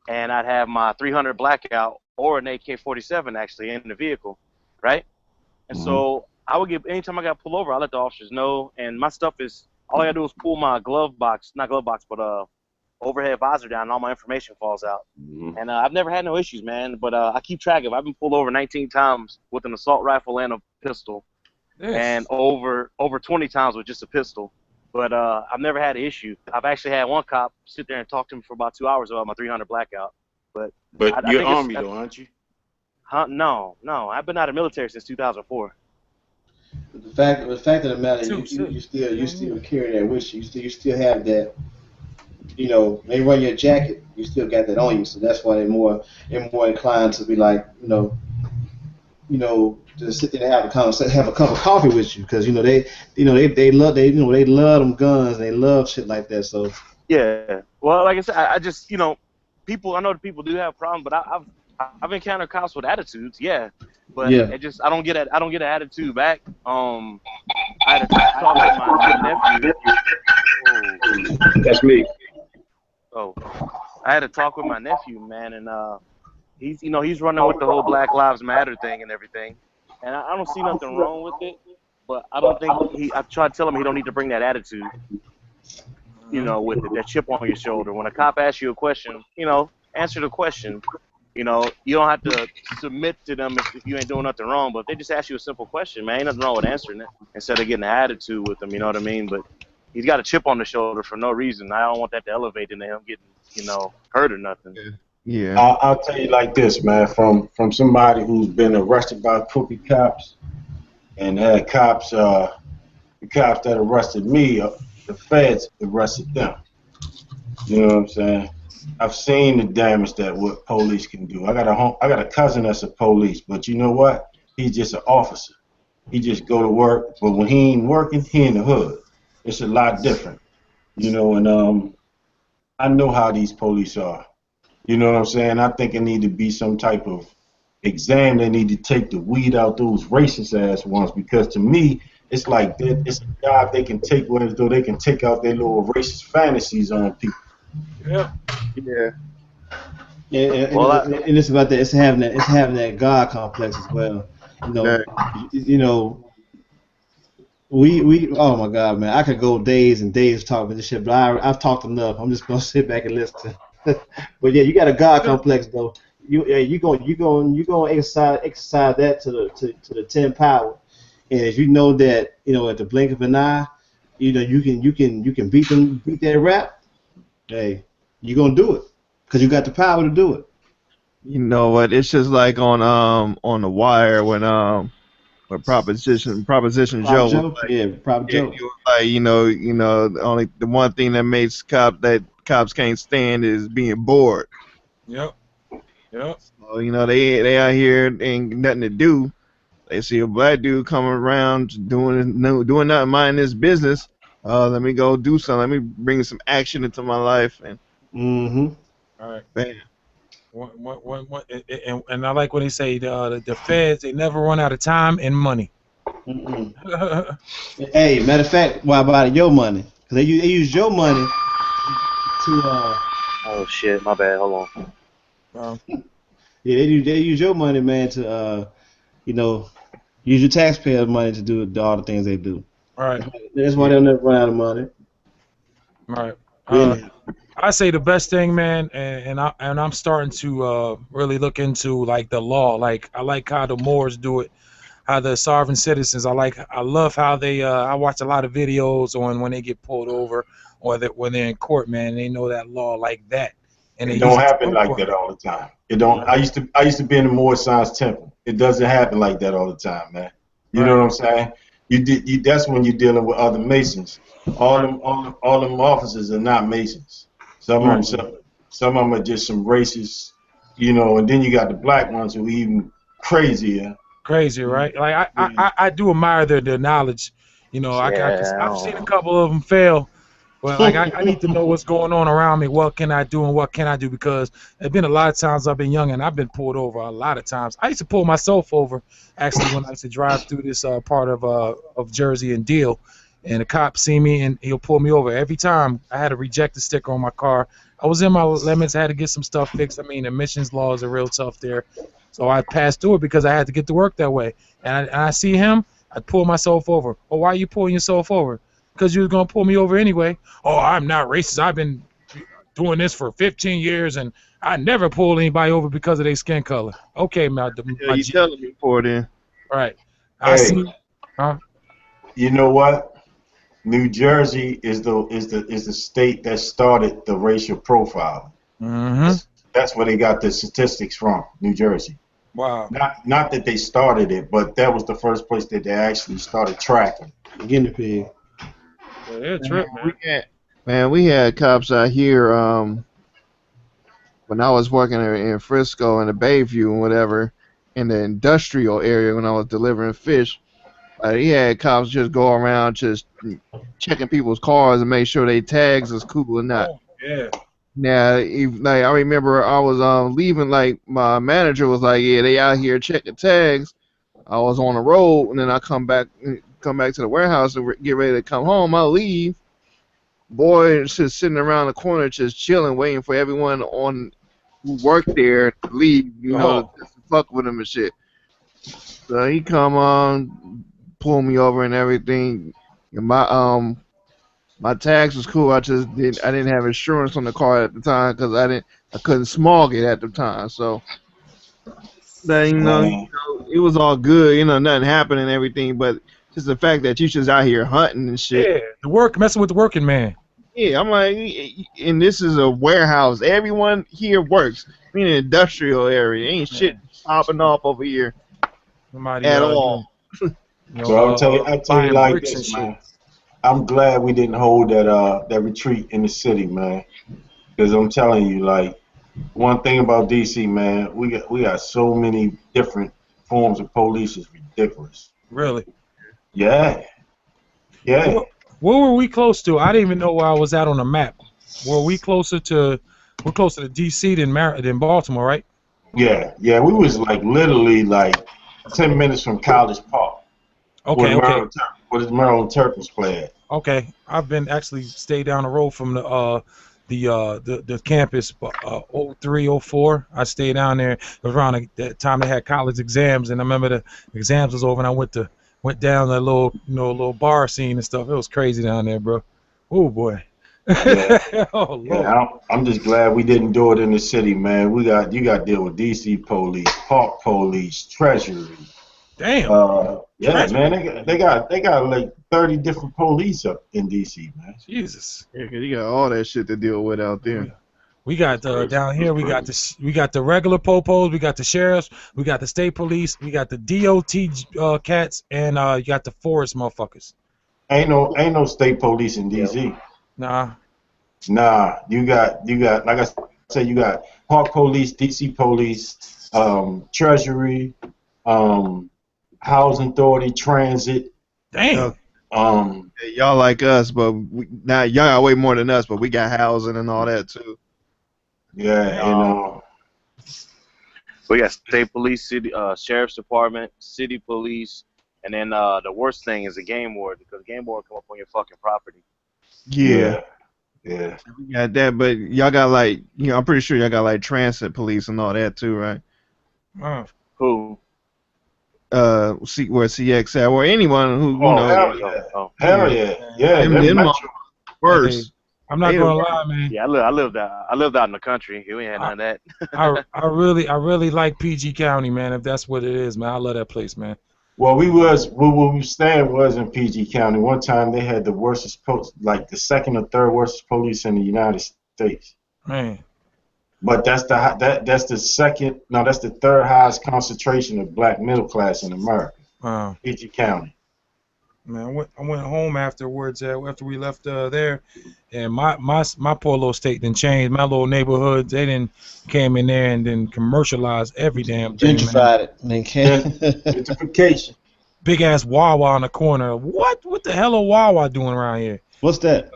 and I'd have my 300 Blackout or an AK-47 actually in the vehicle, right? And so I would anytime I got pulled over, I let the officers know. And my stuff is, all I gotta do is pull my overhead visor down, and all my information falls out. And I've never had no issues, man. But I keep track of it. I've been pulled over 19 times with an assault rifle and a pistol. And over 20 times with just a pistol. But I've never had an issue. I've actually had one cop sit there and talk to me for about 2 hours about my 300 Blackout. But you're Army though, aren't you? No. I've been out of the military since 2004. The fact of the matter, you still carry that with you. You still have that. You know, they run your jacket. You still got that on you. So that's why they're more inclined to be like, to sit there and have a cup of coffee with you, because they love them guns, and they love shit like that. So yeah, well, like I said, I just I know that people do have problems, but I've encountered cops with attitudes, but it just I don't get an attitude back. I had to talk with my nephew. That's me. Oh, I had to talk with my nephew, man, and he's running with the whole Black Lives Matter thing and everything. And I don't see nothing wrong with it, but I don't think I tried to tell him he don't need to bring that attitude, with it, that chip on your shoulder. When a cop asks you a question, answer the question. You don't have to submit to them if you ain't doing nothing wrong. But if they just ask you a simple question, man, ain't nothing wrong with answering it instead of getting an attitude with them. You know what I mean? But he's got a chip on the shoulder for no reason. I don't want that to elevate into him getting, hurt or nothing. Yeah. I'll tell you like this, man, from somebody who's been arrested by crooked cops, and had cops, the cops that arrested me, the feds arrested them. You know what I'm saying? I've seen the damage that what police can do. I got a cousin that's a police, but you know what? He's just an officer. He just go to work, but when he ain't working, he in the hood. It's a lot different, and I know how these police are. You know what I'm saying? I think it need to be some type of exam. They need to take the weed out those racist ass ones, because to me, it's like that. It's a job they can take, whereas though they can take out their little racist fantasies on people. Yeah. And it's about that. It's having that God complex as well. We oh my God, man, I could go days and days talking about this shit, but I've talked enough. I'm just gonna sit back and listen. But yeah, you got a God complex though. You gonna exercise that to the 10 power, and if you know that at the blink of an eye, you can beat that rap. Hey, you gonna do it because you got the power to do it. You know what? It's just like on The Wire when Proposition Joe. Joe? Joe. Only the one thing that makes cops can't stand is being bored. Yep. So, they out here, ain't nothing to do. They see a black dude coming around doing nothing, minding his business. Let me go do something. Let me bring some action into my life. And all right. Bam. And I like when they say the feds, they never run out of time and money. Hey, matter of fact, why about your money? Because they use your money to Oh shit, my bad. Hold on. Yeah, they use your money, man, to use your taxpayers' money to do all the things they do. All right. That's why they'll never run out of money. Right. Really. I say the best thing, man, and I'm starting to really look into like the law. Like I like how the Moors do it, how the sovereign citizens. I love how they. I watch a lot of videos on when they get pulled over or that when they're in court, man. They know that law like that, and they It use don't it to happen work like for that 'em. all the time. It don't. I used to be in the Moore Science Temple. It doesn't happen like that all the time, man. You know Right. what I'm saying? That's when you're dealing with other Masons. Right. All them officers are not Masons. Some Right. of them, some of them are just some racists, you know. And then you got the black ones who even crazier. Crazy, right? Like I do admire their knowledge. You know, cause I've seen a couple of them fail, but like I need to know what's going on around me. What can I do and what can I do? Because there's been a lot of times I've been young and I've been pulled over a lot of times. I used to pull myself over actually when I used to drive through this part of Jersey and Deal, and the cop see me and he'll pull me over every time. I had a rejected sticker on my car. I was in my limits. I had to get some stuff fixed. I mean, emissions laws are real tough there. So I passed through it because I had to get to work that way. And I see him, I'd pull myself over. Oh, why are you pulling yourself over? Because you was going to pull me over anyway. Oh, I'm not racist. I've been doing this for 15 years, and I never pulled anybody over because of their skin color. Okay, Yeah, you telling me for then? Right. I Hey, see. Huh? you know what? New Jersey is the state that started the racial profile. Mm-hmm. That's where they got the statistics from. New Jersey. Wow. Not that they started it, but that was the first place that they actually started tracking. Guinea pig. Yeah, trip, man. We had cops out here when I was working in Frisco in the Bayview and whatever, in the industrial area when I was delivering fish. He had cops just go around just checking people's cars and make sure they tags is cool or not. Oh, yeah. Now, like I remember I was leaving, like my manager was like, "Yeah, they out here checking tags." I was on the road, and then I come back to the warehouse and get ready to come home. I leave, boy, just sitting around the corner, just chilling, waiting for everyone who worked there to leave, to fuck with him and shit. So he come on, pull me over and everything. And my tags was cool. I didn't have insurance on the car at the time because I couldn't smog it at the time. So then it was all good. Nothing happened and everything, but just the fact that you just out here hunting and shit. Yeah, messing with the working man. Yeah, I'm like, and this is a warehouse. Everyone here works. In an industrial area, ain't shit popping off over here at all. So I'll tell you like this, man. I'm glad we didn't hold that retreat in the city, man. Because I'm telling you, like, one thing about DC, man, we got so many different forms of police. It's ridiculous. Really? Yeah. Yeah. Where were we close to? I didn't even know where I was at on the map. We're closer to DC than Baltimore, right? Yeah. We was like literally like 10 minutes from College Park. Okay. Where the Maryland Terrapins play at. Okay. I've been actually stayed down the road from the campus 03, 04. I stayed down there. It was around the time they had college exams, and I remember the exams was over and I went down that little bar scene and stuff. It was crazy down there, bro. Oh boy. Yeah. Oh Lord. Yeah, I'm just glad we didn't do it in the city, man. You got to deal with DC police, Park police, Treasury. Damn. Yeah, Treasury. man. They got like 30 different police up in DC, man. Jesus. Yeah, 'cause you got all that shit to deal with out there. We got down here. We got the regular popos. We got the sheriffs. We got the state police. We got the DOT cats, and you got the forest motherfuckers. Ain't no state police in DC. Nah. You got like I said, you got Park Police, DC Police, Treasury, Housing Authority, Transit. Damn. Y'all like us, but now y'all got way more than us, but we got housing and all that too. Yeah, we got state police, city, sheriff's department, city police, and then the worst thing is the game ward, because the game ward come up on your fucking property. Yeah. We got that, but y'all got like, I'm pretty sure y'all got like transit police and all that too, right? Who? Where CX at, or anyone who hell yeah. Them Metro. worse. I'm not gonna lie, man. Yeah, I lived out in the country. We ain't had none of that. I really like PG County, man. If that's what it is, man, I love that place, man. Well, where we staying was in PG County. One time they had the worst, like the second or third worst police in the United States. Man. But that's the second. No, that's the third highest concentration of black middle class in America. Wow. PG County. Man, I went home afterwards. After we left there, and my poor little state didn't change. My little neighborhood, they didn't came in there and then commercialized every damn thing. Gentrified it. Gentrification. Big ass Wawa on the corner. What the hell are Wawa doing around here? What's that?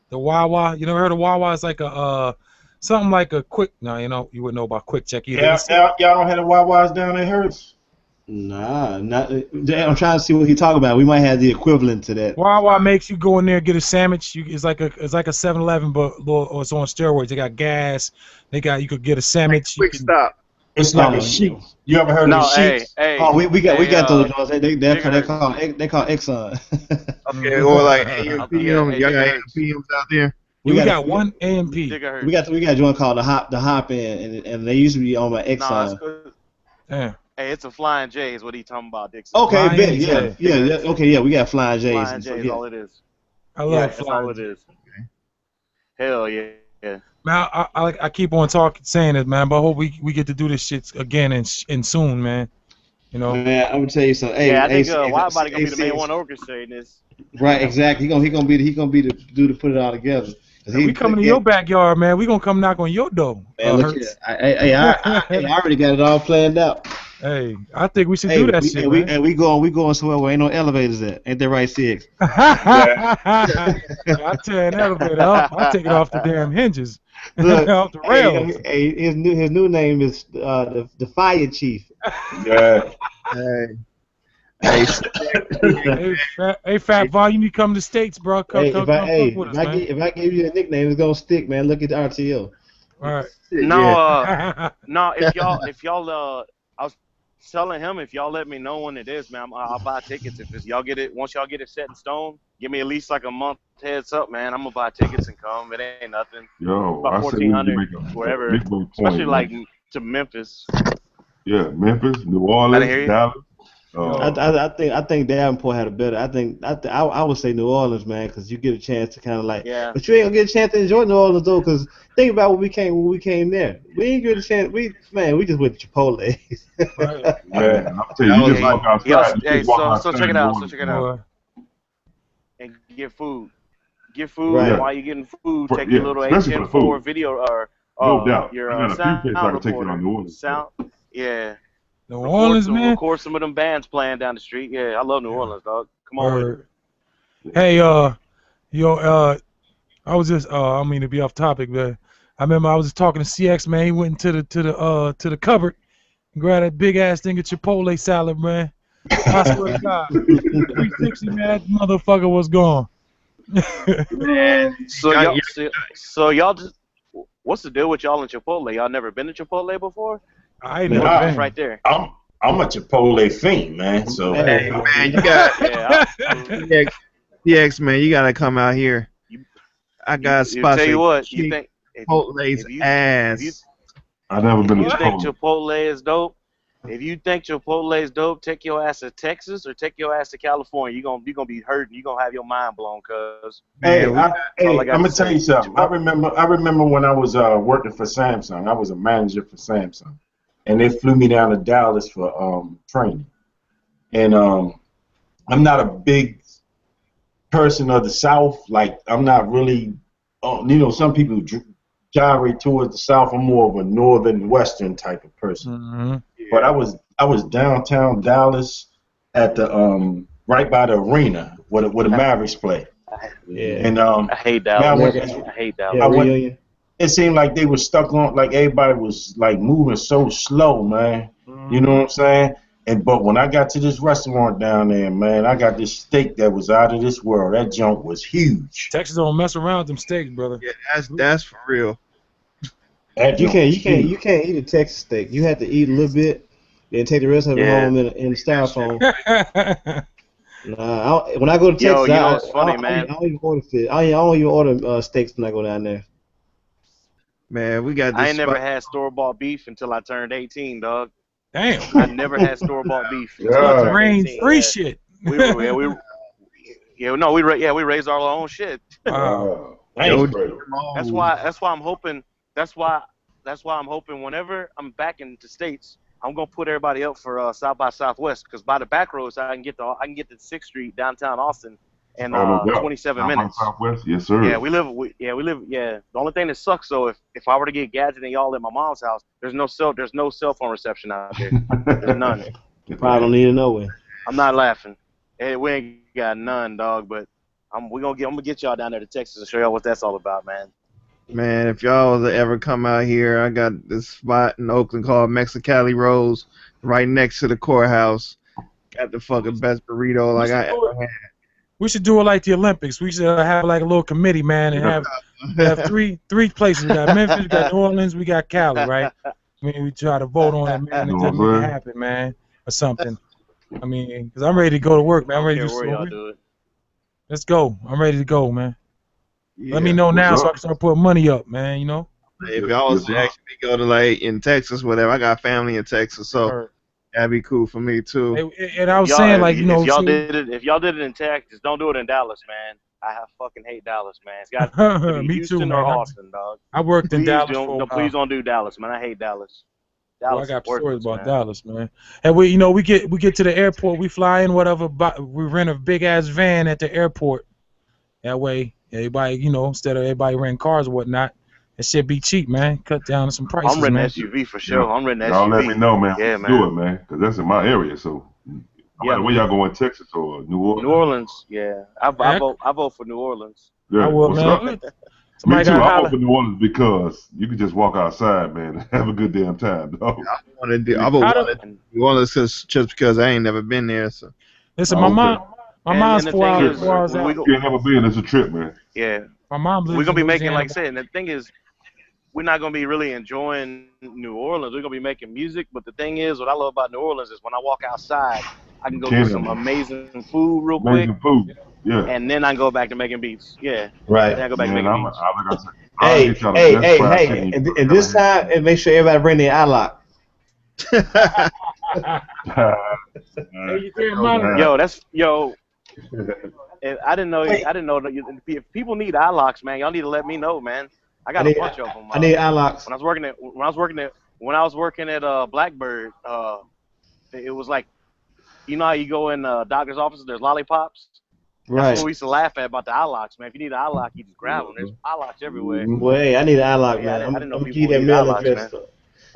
The Wawa. You never heard of Wawa? It's like a something like a quick. No, you wouldn't know about Quick Check either. Y'all don't have the Wawas down there, Hertz? Nah, not. I'm trying to see what he talking about. We might have the equivalent to that. Wawa makes you go in there and get a sandwich. It's like a 7-Eleven, but it's on steroids. They got gas. You could get a sandwich. Quick stop. It's like a sheet. You ever heard of sheets? Oh, we got those ones. They call Exxon. Okay, or like AMPM. Y'all got AMPMs out there? We got one AMP. We got a joint called the Hop In, and they used to be on my Exxon. Yeah. Hey, it's a Flying J is what he talking about, Dixon. Okay, yeah. Okay, yeah, we got Flying J's. Flying J is all it is. I love That's all it is. Okay. Hell yeah. Man, I keep on saying it, man, but I hope we get to do this shit again and soon, man. You know. Man, I'm gonna tell you something. Hey, I think Wild Body gonna be the main one orchestrating this. Right, exactly. He gonna be the dude to put it all together. We coming to your backyard, man. We gonna come knock on your door. Man, look here. I already got it all planned out. Hey, I think we should do that shit. We going somewhere where ain't no elevators at. Ain't that right, CX? I tear an elevator up. I take it off the damn hinges. Look, off the rails. His new name is the Fire Chief. Yeah. Hey, Fat Von, you need to come to the States, bro. If I give you a nickname, it's gonna stick, man. Look at the RTO. All right. No, if y'all I was telling him if y'all let me know when it is, man, I'll buy tickets. If once y'all get it set in stone, give me at least like a month heads up, man. I'm gonna buy tickets and come. It ain't nothing. Yo, about 1,400, wherever. Especially like to Memphis. Yeah, Memphis, New Orleans, Dallas. I think Davenport had a better. I would say New Orleans, man, because you get a chance to kind of like. Yeah. But you ain't gonna get a chance to enjoy New Orleans though, because think about when we came there. We ain't get a chance. We just went to Chipotle. Man, I'll tell you, just walk outside. So check it out. And get food. Right. While you're getting food, take your little HM4 video or no doubt. your I got a few places I can take you on New Orleans. Yeah. New Orleans, man. Of course, some of them bands playing down the street. Yeah, I love New Orleans, dog. Come on. Hey, I was just, I don't mean to be off topic, but I remember I was just talking to CX, man. He went into the cupboard and grabbed that big ass thing of Chipotle salad, man. I swear to God, 360, man, that motherfucker was gone. So y'all just, what's the deal with y'all in Chipotle? Y'all never been to Chipotle before? I ain't never been. Right there. I'm a Chipotle fiend, man. So hey, man, you got DX, man, you gotta come out here. I got spots. Tell you what, you think Chipotle's ass. I've never been to Chipotle. Think Chipotle is dope? If you think Chipotle is dope, take your ass to Texas or take your ass to California. You're gonna be hurting. You're gonna have your mind blown, cuz. Hey, I'm gonna tell you something. I remember when I was working for Samsung. I was a manager for Samsung, and they flew me down to Dallas for training. And I'm not a big person of the South. Like, I'm not really, some people gyrate towards the South. I'm more of a northern western type of person. Mm-hmm. But I was downtown Dallas at the right by the arena where the Mavericks play. Yeah. And I hate Dallas. I hate Dallas. It seemed like they were stuck on, like everybody was like moving so slow, man. Mm-hmm. You know what I'm saying? But when I got to this restaurant down there, man, I got this steak that was out of this world. That junk was huge. Texas don't mess around with them steaks, brother. Yeah, that's for real. You can't eat a Texas steak. You have to eat a little bit, then take the rest of it home in styrofoam. Nah, when I go to Texas, Yo, you know what's funny, man? I don't even order fish. I don't even order steaks when I go down there. Man, we got this. I ain't never had store-bought beef until I turned 18, dog. Damn. I never had store-bought beef until I turned 18. Free shit. We raised our own shit. Wow. That's why I'm hoping. That's why I'm hoping whenever I'm back in the States, I'm gonna put everybody up for South by Southwest, because by the back roads I can get to 6th Street downtown Austin in 27 minutes. Southwest, yes sir. Yeah, we live. The only thing that sucks though, if I were to get gadget and y'all at my mom's house, there's no cell phone reception out there. There's none. Probably don't need to know it. I'm not laughing. Hey, we ain't got none, dog. But I'm gonna get y'all down there to Texas and show y'all what that's all about, man. Man, if y'all was to ever come out here, I got this spot in Oakland called Mexicali Rose, right next to the courthouse. Got the fucking best burrito like I ever had. We should do it like the Olympics. We should have like a little committee, man, and have three places. We got Memphis, we got New Orleans, we got Cali, right? I mean, we try to vote on it, man, and just make it happen, man, or something. I mean, because I'm ready to go to work, man. I'm ready to do it. Let's go. I'm ready to go, man. Yeah. Let me know now so I can start putting money up, man, you know? If y'all was to actually go to, like, in Texas, whatever, I got family in Texas, so that'd be cool for me, too. And I was saying, like, you know... If y'all did it in Texas, don't do it in Dallas, man. I fucking hate Dallas, man. It's got to be Houston or Austin, dog. I worked in Dallas for a while. Please don't do Dallas, man. I hate Dallas. I got stories about Dallas, man. And we get to the airport, we fly in, whatever, we rent a big-ass van at the airport. That way... Everybody, you know, instead of everybody renting cars or whatnot, it should be cheap, man. Cut down on some prices, I'm renting man. SUV for sure. Yeah. I'm renting SUV. Y'all let me know, man. Yeah, man. Do it, man, because that's in my area. So, where y'all going, Texas or New Orleans? New Orleans, yeah. I vote for New Orleans. Yeah, what's up? Me too. I vote for New Orleans because you can just walk outside, man, and have a good damn time, dog. I vote New Orleans just because I ain't never been there. So, listen, my mom's 4 hours out. You can't never be in. It's a trip, man. Yeah. My mom lives. We're gonna be making, like I said, and the thing is, we're not gonna be really enjoying New Orleans. We're gonna be making music, but the thing is, what I love about New Orleans is when I walk outside, I can go get some amazing food real quick. Amazing food. Yeah. And then I go back to making beats. Yeah. Right. Then I go back to making beats. Hey. And this time, and make sure everybody bring their iLock. Yo. I didn't know that if people need iLocks, man, y'all need to let me know, man. I got a bunch of them. I need iLocks. When I was working at Blackbird, it was like, you know how you go in doctor's offices, there's lollipops. Right. That's what we used to laugh at about the iLocks, man. If you need an iLock, you just grab them. There's iLocks everywhere. Well, hey, I need an iLock, man. I didn't know I'm people that mail address.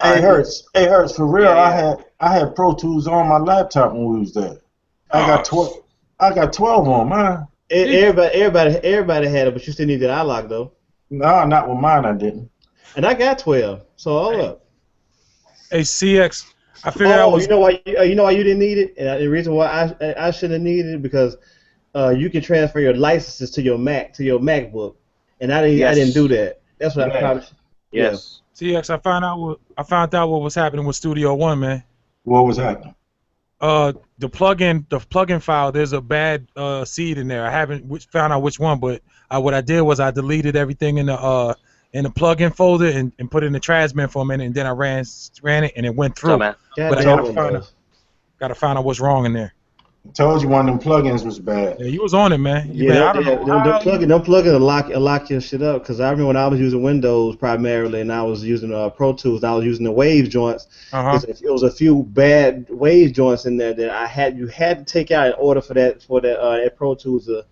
Hey, Hurts, for real. Yeah. I had Pro Tools on my laptop when we was there. I got 12 on mine. Everybody had it, but you still needed iLock though. No, not with mine. I didn't. And I got 12. So hold up. Hey, CX, I figured out was. You know why you didn't need it, and the reason why I shouldn't have needed it because you can transfer your licenses to your MacBook, and I didn't do that. That's what I probably. Yes. Yeah. CX, I found out what was happening with Studio One, man. What was happening? The plugin file, there's a bad seed in there. I haven't found out which one, but what I did was I deleted everything in the plugin folder and put it in the trash bin for a minute, and then I ran it and it went through. But I gotta find out what's wrong in there. I told you one of them plugins was bad. Yeah, you was on it, man. Them plugins lock your shit up. Because I remember when I was using Windows primarily, and I was using Pro Tools, and I was using the Wave joints. It was a few bad Wave joints in there that you had to take out in order for that Pro Tools to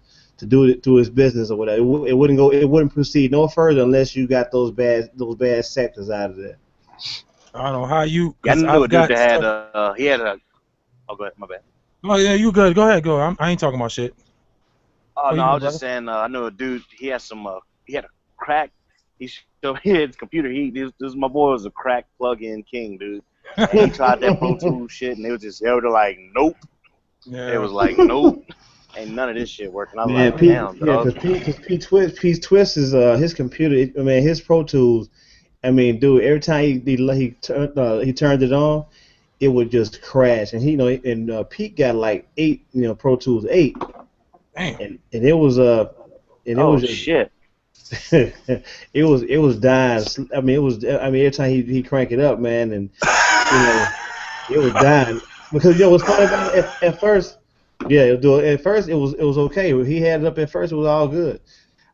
do it through its business or whatever. It wouldn't proceed no further unless you got those bad sectors out of there. I don't know how you. I knew a dude that had he had a. Oh, go ahead, my bad. Oh yeah, you good? Go ahead, go. I ain't talking about shit. Oh no, I was just saying. I know a dude. He had a crack. He showed his computer. This my boy was a crack plug-in king, dude. And he tried that Pro Tools shit, and they were like, nope. Yeah. It was like, nope. Ain't none of this shit working. I was like, damn, dog. Because P Twist is his computer. I mean, his Pro Tools. I mean, dude. Every time he turned it on, it would just crash. And and Pete got like 8, Pro Tools 8. Damn. And it was shit. it was dying. I mean, every time he crank it up, man, and it was dying because what's funny about it, at first, at first it was okay. When he had it up at first, it was all good.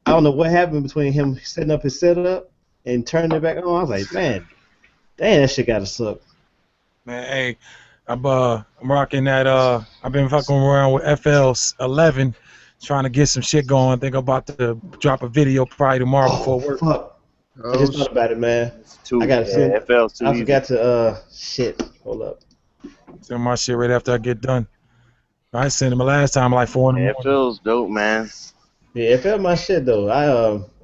I don't know what happened between him setting up his setup and turning it back on. I was like, man, damn, that shit gotta suck. Man, hey, I'm rocking that. I've been fucking around with FL11, trying to get some shit going. I think I'm about to drop a video probably tomorrow before work. Fuck. I just thought about it, man. I forgot to shit. Hold up. Send my shit right after I get done. I sent him last time like 4 in the morning. FL's dope, man. Yeah, FL my shit though.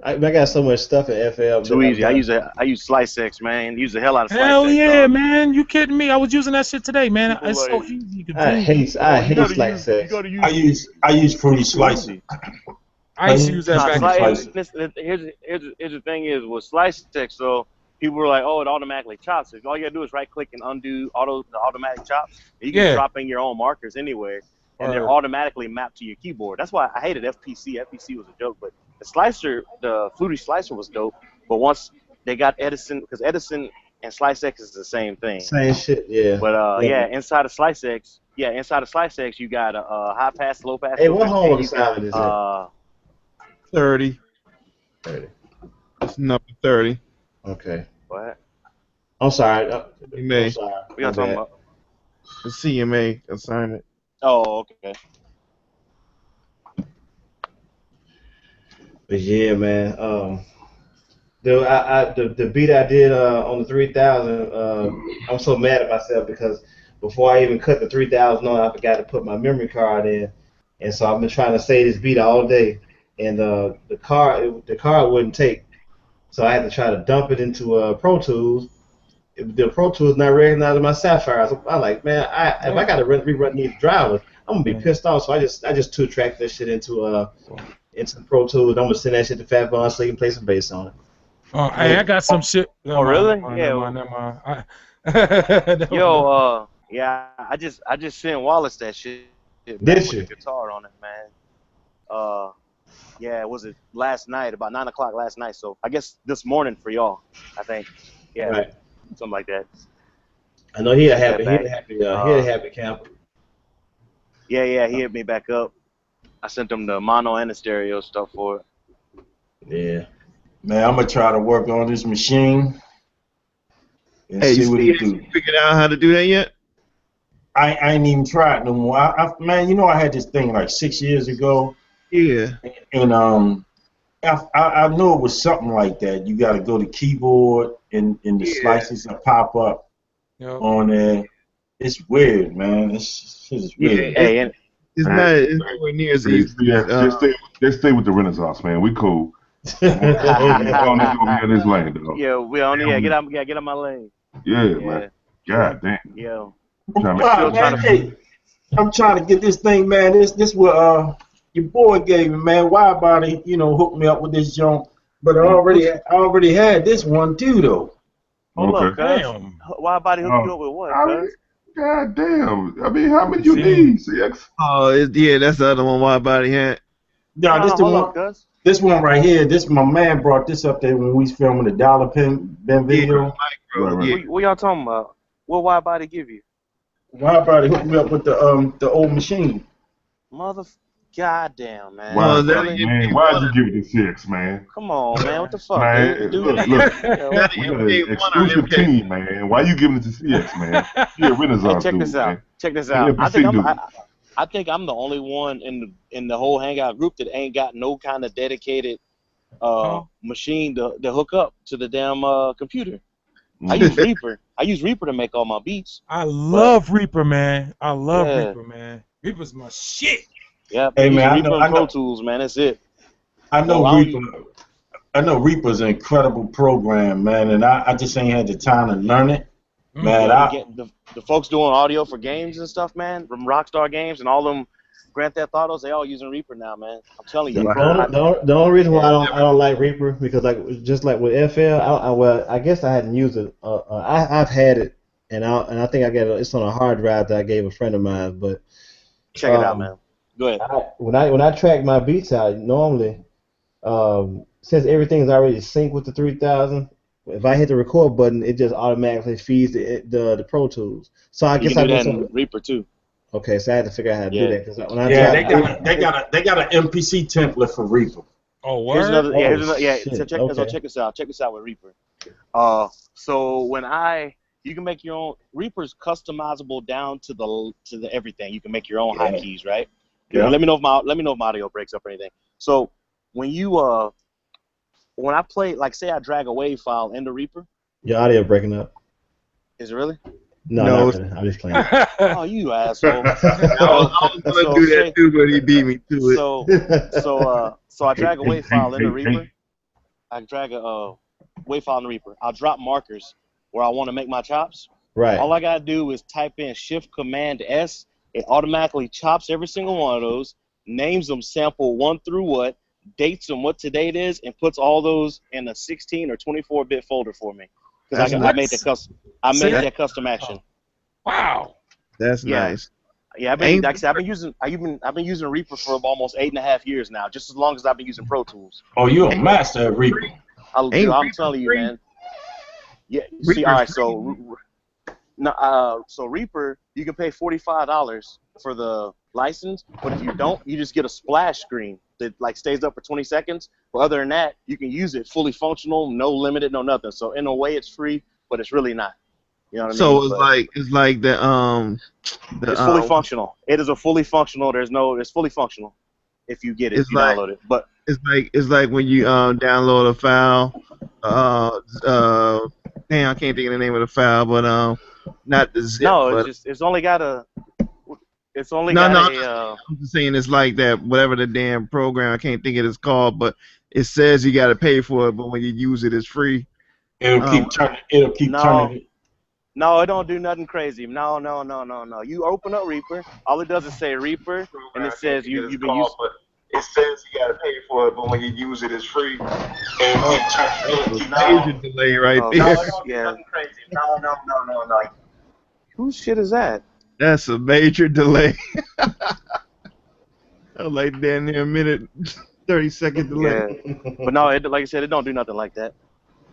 I got so much stuff in FL. Too easy. I use SliceX, man. Use the hell out of SliceX. Hell yeah, man! You kidding me? I was using that shit today, man. It's so easy. I hate SliceX. I use Fruity Slicer. I used to use that back. Here's the thing is with SliceX, so people were like, oh, it automatically chops. All you gotta do is right click and undo the automatic chop. You can drop in your own markers anywhere, and they're automatically mapped to your keyboard. That's why I hated FPC. FPC was a joke, but the slicer, the Fruity Slicer was dope. But once they got Edison, because Edison and SliceX is the same thing. Same shit, yeah. But inside of SliceX, you got a high pass, low pass. Hey, what home sound is it? 30. It's number 30. Okay. What? I'm sorry. CMA. I'm sorry. What y'all talking about? The CMA assignment. Oh, okay. But yeah, man. The beat I did on the 3000, I'm so mad at myself because before I even cut the 3000 on, I forgot to put my memory card in, and so I've been trying to save this beat all day, and the card wouldn't take, so I had to try to dump it into Pro Tools. The Pro Tools not recognizing my Sapphire. So I'm like, man, if I got to rerun these drivers, I'm gonna be pissed off. So I just 2-tracked this shit into Pro Tools. I'm gonna send that shit to Fat Von so he can play some bass on it. Oh, hey, I got some shit. Oh, really? Never mind. Yeah, I just sent Wallace that shit. Did you? With the guitar on it, man. Yeah, was it last night, about 9 o'clock last night? So I guess this morning for y'all, I think. Yeah, right. Something like that. I know he a happy camper. Yeah, he hit me back up. I sent him the mono and the stereo stuff for it. Yeah. Man, I'm gonna try to work on this machine and Hey, see what it you do. figured out how to do that yet? I ain't even tried no more. Man, you know I had this thing like 6 years ago. Yeah. And I knew it was something like that. You got to go to keyboard and the slices will pop up on there. It's weird, man. It's weird. Hey, it's nowhere near as easy. Just stay with the Renaissance, man. We cool. This lane, though. Yeah, we on here. Get out my lane. Yeah, man. God damn. Yeah. I'm trying to get this thing, man. This what your boy gave me, man. Wide Body, hooked me up with this junk. But I already had this one too, though. Hold up, damn. Wide Body hooked you up with what? God damn. I mean, how many you need, CX? Oh, yeah, that's the other one Wide Body had. No, this the one. This one right here. This my man brought this up there when we was filming the Dollar Pen video. What y'all talking about? What Wide Body give you? Wide Body hooked me up with the old machine. Goddamn, man. Why'd you give it to 6, man? Come on, man. What the fuck, man? Look, we got an exclusive team, man. Why you giving it to CX, man? You're a Renaissance check this out. Check this out. I think I'm the only one in the whole Hangout group that ain't got no kind of dedicated machine to hook up to the damn computer. I use Reaper. I use Reaper to make all my beats. I love Reaper, man. I love Reaper, man. Reaper's my shit. Yeah, hey man, Reaper and Pro Tools, man. That's it. I know Reaper. I know Reaper's an incredible program, man, and I just ain't had the time to learn it. Man, the folks doing audio for games and stuff, man, from Rockstar Games and all them Grand Theft Autos, they all using Reaper now, man. I'm telling you. The only reason why I don't like Reaper because just like with FL, I guess I hadn't used it. I've had it and I think I got it's on a hard drive that I gave a friend of mine. But check it out, man. Go ahead. When I track my beats out, normally, since everything's already synced with the 3000, if I hit the record button, it just automatically feeds the Pro Tools. So I guess I do that in Reaper too. Okay, so I had to figure out how to do that. Cause when they got an MPC template for Reaper. Oh, word? Here's another, Shit. So check this out. Check this out with Reaper. So when you can make your own. Reaper's customizable down to the everything. You can make your own high keys, right? Yeah. Let me know if my audio breaks up or anything. So when I play, like, say I drag a WAV file into Reaper. Your audio breaking up. Is it really? No, not really. I'm just playing. Oh, you asshole! I was gonna do that too, but he beat me to it. So I drag a WAV file into Reaper. I drag a WAV file into Reaper. I'll drop markers where I want to make my chops. Right. All I gotta do is type in Shift-Command-S. It automatically chops every single one of those, names them sample 1 through what, dates them what today it is, and puts all those in a 16 or 24-bit folder for me. Because I made that custom action. Wow. That's nice. Yeah, I've been using Reaper for almost 8.5 years now, just as long as I've been using Pro Tools. Oh, you're a master at Reaper. I'm telling you, man. Yeah. See, all right. So Reaper, you can pay $45 for the license, but if you don't, you just get a splash screen that like stays up for 20 seconds. But other than that, you can use it fully functional, no limited, no nothing. So in a way, it's free, but it's really not. You know what I mean? So it's like the it's fully functional. It is a fully functional. It's fully functional if you get it, if you download it. But it's like when you download a file. Damn, I can't think of the name of the file, but not the zip. No, but it's only got a. I'm just saying it's like that. Whatever the damn program, I can't think of it's called, but it says you got to pay for it, but when you use it, it's free. It'll keep turning it. No, it don't do nothing crazy. No. You open up Reaper. All it does is say Reaper, and it says you've been using. It says you gotta pay for it, but when you use it, it's free. Major delay right there. No, it don't do nothing crazy. No. Whose shit is that? That's a major delay. Like damn near a minute, 30-second delay. Yeah. But no, like I said, it don't do nothing like that.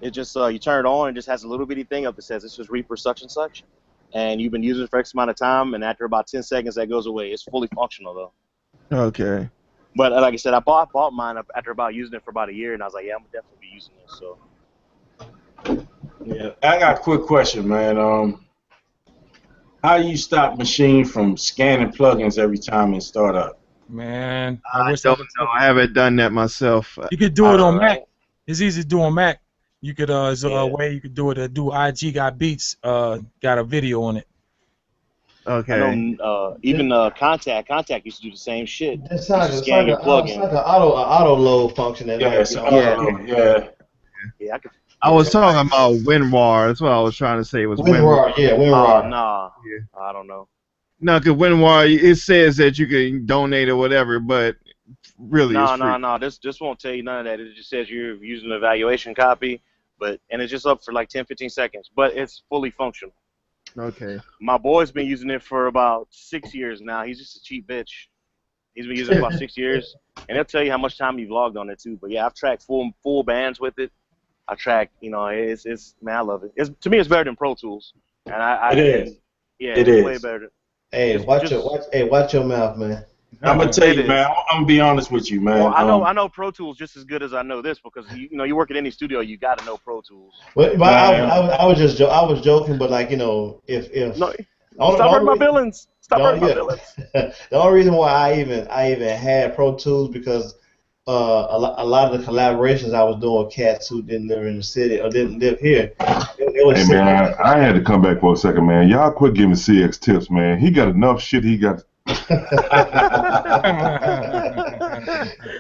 It just you turn it on and just has a little bitty thing up that says this is Reaper such and such, and you've been using it for X amount of time, and after about 10 seconds that goes away. It's fully functional though. Okay. But like I said, I bought mine after about using it for about a year, and I was like, yeah, I'm definitely be using this. So. Yeah, I got a quick question, man. How do you stop machine from scanning plugins every time it start up? Man, I don't know. I haven't done that myself. You could do it on Mac. It's easy to do on Mac. You could there's a way you could do it. Do IG Got Beats got a video on it. Okay. Even Contact used to do the same shit. It's like an auto load function. Yeah. I was talking about WinRAR. That's what I was trying to say. Was WinRAR? Yeah, WinRAR. Nah. I don't know. No, because WinRAR, it says that you can donate or whatever, but really it's free. No. This won't tell you none of that. It just says you're using an evaluation copy, and it's just up for like 10-15 seconds. But it's fully functional. Okay. My boy's been using it for about 6 years now. He's just a cheap bitch. He's been using it for about 6 years, and he'll tell you how much time you've logged on it too. But yeah, I've tracked full bands with it. I track, it's man, I love it. To me, it's better than Pro Tools, and it is. Yeah, it is way better. Hey, watch your mouth, man. I'm gonna tell you, man. I'm gonna be honest with you, man. Well, I know Pro Tools just as good as I know this because you work at any studio, you got to know Pro Tools. But I was joking, but like if no, stop hurting my billings. Stop hurting my billings. The only reason why I even had Pro Tools because a lot of the collaborations I was doing with cats who didn't live in the city or didn't live here. Hey man, I had to come back for a second, man. Y'all quit giving CX tips, man. He got enough shit. He got.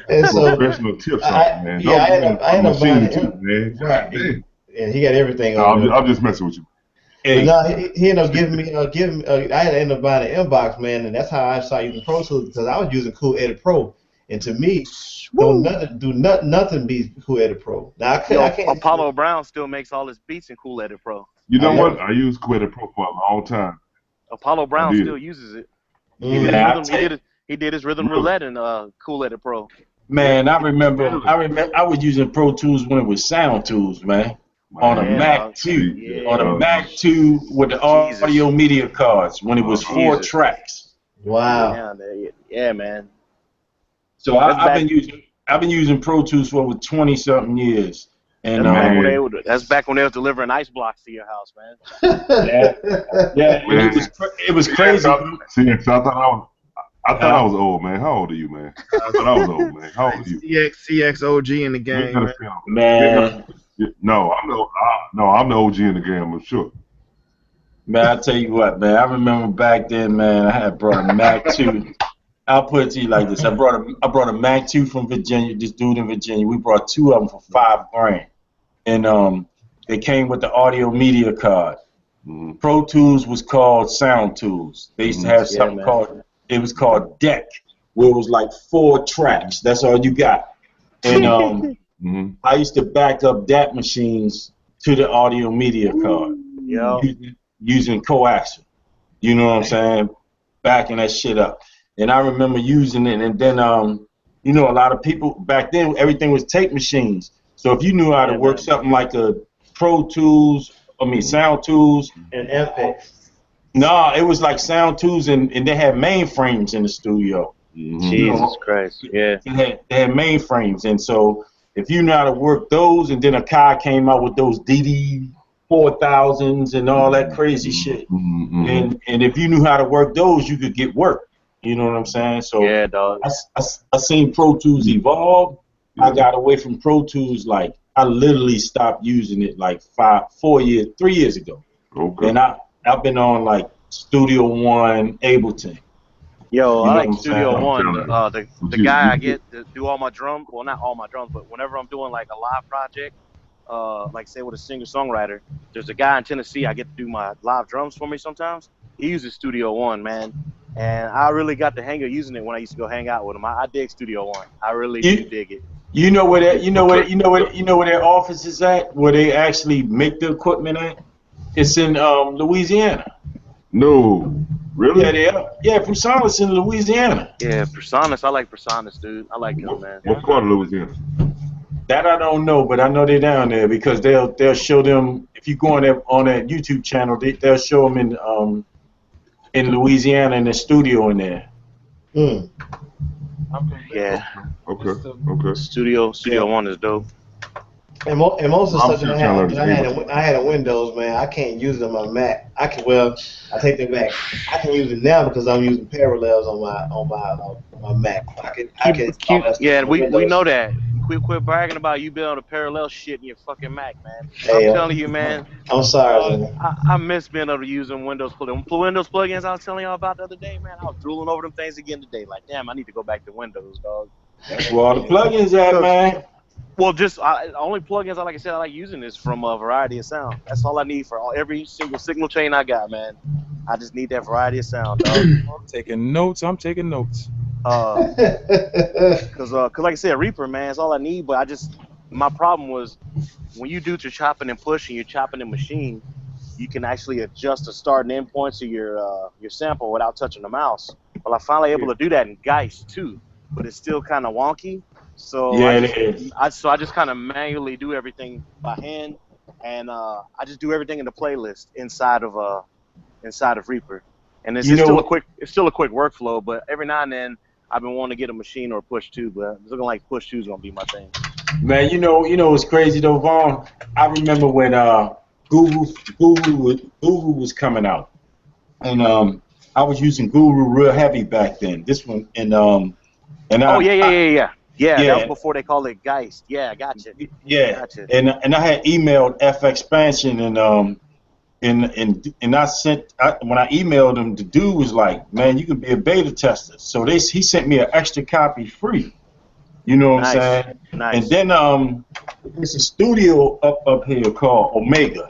And so, professional tips, man. I ended up buying too, man. Right. And he got everything on. I'm just messing with you. Hey. No, he ended up giving me. I had to end up buying an inbox, man, and that's how I started using Pro Tools because I was using Cool Edit Pro. And to me, nothing beats Cool Edit Pro. Now I can't. Apollo Brown still makes all his beats in Cool Edit Pro. You know what? I used Quidit Pro for a long time. Apollo Brown still uses it. He did his rhythm roulette in Cool Edit Pro. Man, I remember I was using Pro Tools when it was Sound Tools, man. On a Mac 2. Yeah. On a Mac 2 with the audio media cards when it was 4 tracks. Wow. Yeah, man. So I've been using Pro Tools for over 20-something years. And that's back when they was delivering ice blocks to your house, man. yeah. It was crazy. See, I thought I was old, man. How old are you, man? I thought I was old, man. How old are you? CX OG in the game, man. No, I'm the OG in the game, I'm sure. Man, I tell you what, man. I remember back then, man. I had brought a Mac 2. I'll put it to you like this: I brought a Mac 2 from Virginia. This dude in Virginia. We brought 2 of them for $5,000, and they came with the audio media card. Pro Tools was called Sound Tools. They used to have something called. It was called Deck, where it was like 4 tracks. That's all you got. And I used to back up DAT machines to the audio media card using coaxial. You know what I'm saying? Backing that shit up. And I remember using it. And then, you know, a lot of people back then, everything was tape machines. So if you knew how to work something like a Pro Tools, Sound Tools. And FX. No, it was like Sound Tools, and they had mainframes in the studio. Jesus Christ, yeah. They had mainframes, and so if you know how to work those, and then Akai came out with those DD4000s and all that crazy shit, and if you knew how to work those, you could get work. You know what I'm saying? So yeah, dog. I seen Pro Tools evolve. I got away from Pro Tools, like I literally stopped using it like 3 years ago. Okay. And I've been on like Studio One, Ableton. Yo, I like Studio One. The guy I get to do all my drums, well, not all my drums, but whenever I'm doing like a live project, like say with a singer-songwriter, there's a guy in Tennessee I get to do my live drums for me sometimes. He uses Studio One, man, and I really got the hang of using it when I used to go hang out with him. I dig Studio One. I really do dig it. You know where their office is at? Where they actually make the equipment at? It's in Louisiana. No, really? Yeah, they are. Yeah, Brutality in Louisiana. Yeah, Personas. I like Personas, dude. I like them, man. What part of Louisiana? That I don't know, but I know they're down there because they'll show them if you go on that YouTube channel. They'll show them in Louisiana in the studio in there. Yeah. Okay. Studio One is dope. And most of the stuff that I had a Windows, man, I can't use it on my Mac. I take that back. I can use it now because I'm using Parallels on my Mac. Yeah, we know that. Quit bragging about you being able to parallel shit in your fucking Mac, man. I'm telling you, man. I'm sorry, man. I miss being able to use them Windows plugins I was telling y'all about the other day, man. I was drooling over them things again today. Like, damn, I need to go back to Windows, dog. That's where all the plugins at, man. Well, only plugins like I said I like using is from a variety of sound. That's all I need for every single signal chain I got, man. I just need that variety of sound, dog. I'm taking notes. Cause like I said, Reaper, man, it's all I need. But my problem was when you do your chopping and pushing, you're chopping the machine, you can actually adjust the start and end points of your sample without touching the mouse. Well, I'm finally able to do that in Geist too, but it's still kind of wonky. So I just kind of manually do everything by hand, and I just do everything in the playlist inside of Reaper, and it's still a quick workflow. But every now and then I've been wanting to get a machine or a push 2, but it's looking like push 2 is gonna be my thing. Man, you know what's crazy though, Vaughn? I remember when Guru was coming out, and I was using Guru real heavy back then. This one Yeah, that was before they called it Geist. Yeah, I got you. Yeah, gotcha. And I had emailed F Expansion and I sent when I emailed him, the dude was like, "Man, you can be a beta tester." So he sent me an extra copy free. You know what I'm saying? Nice. And then there's a studio up here called Omega.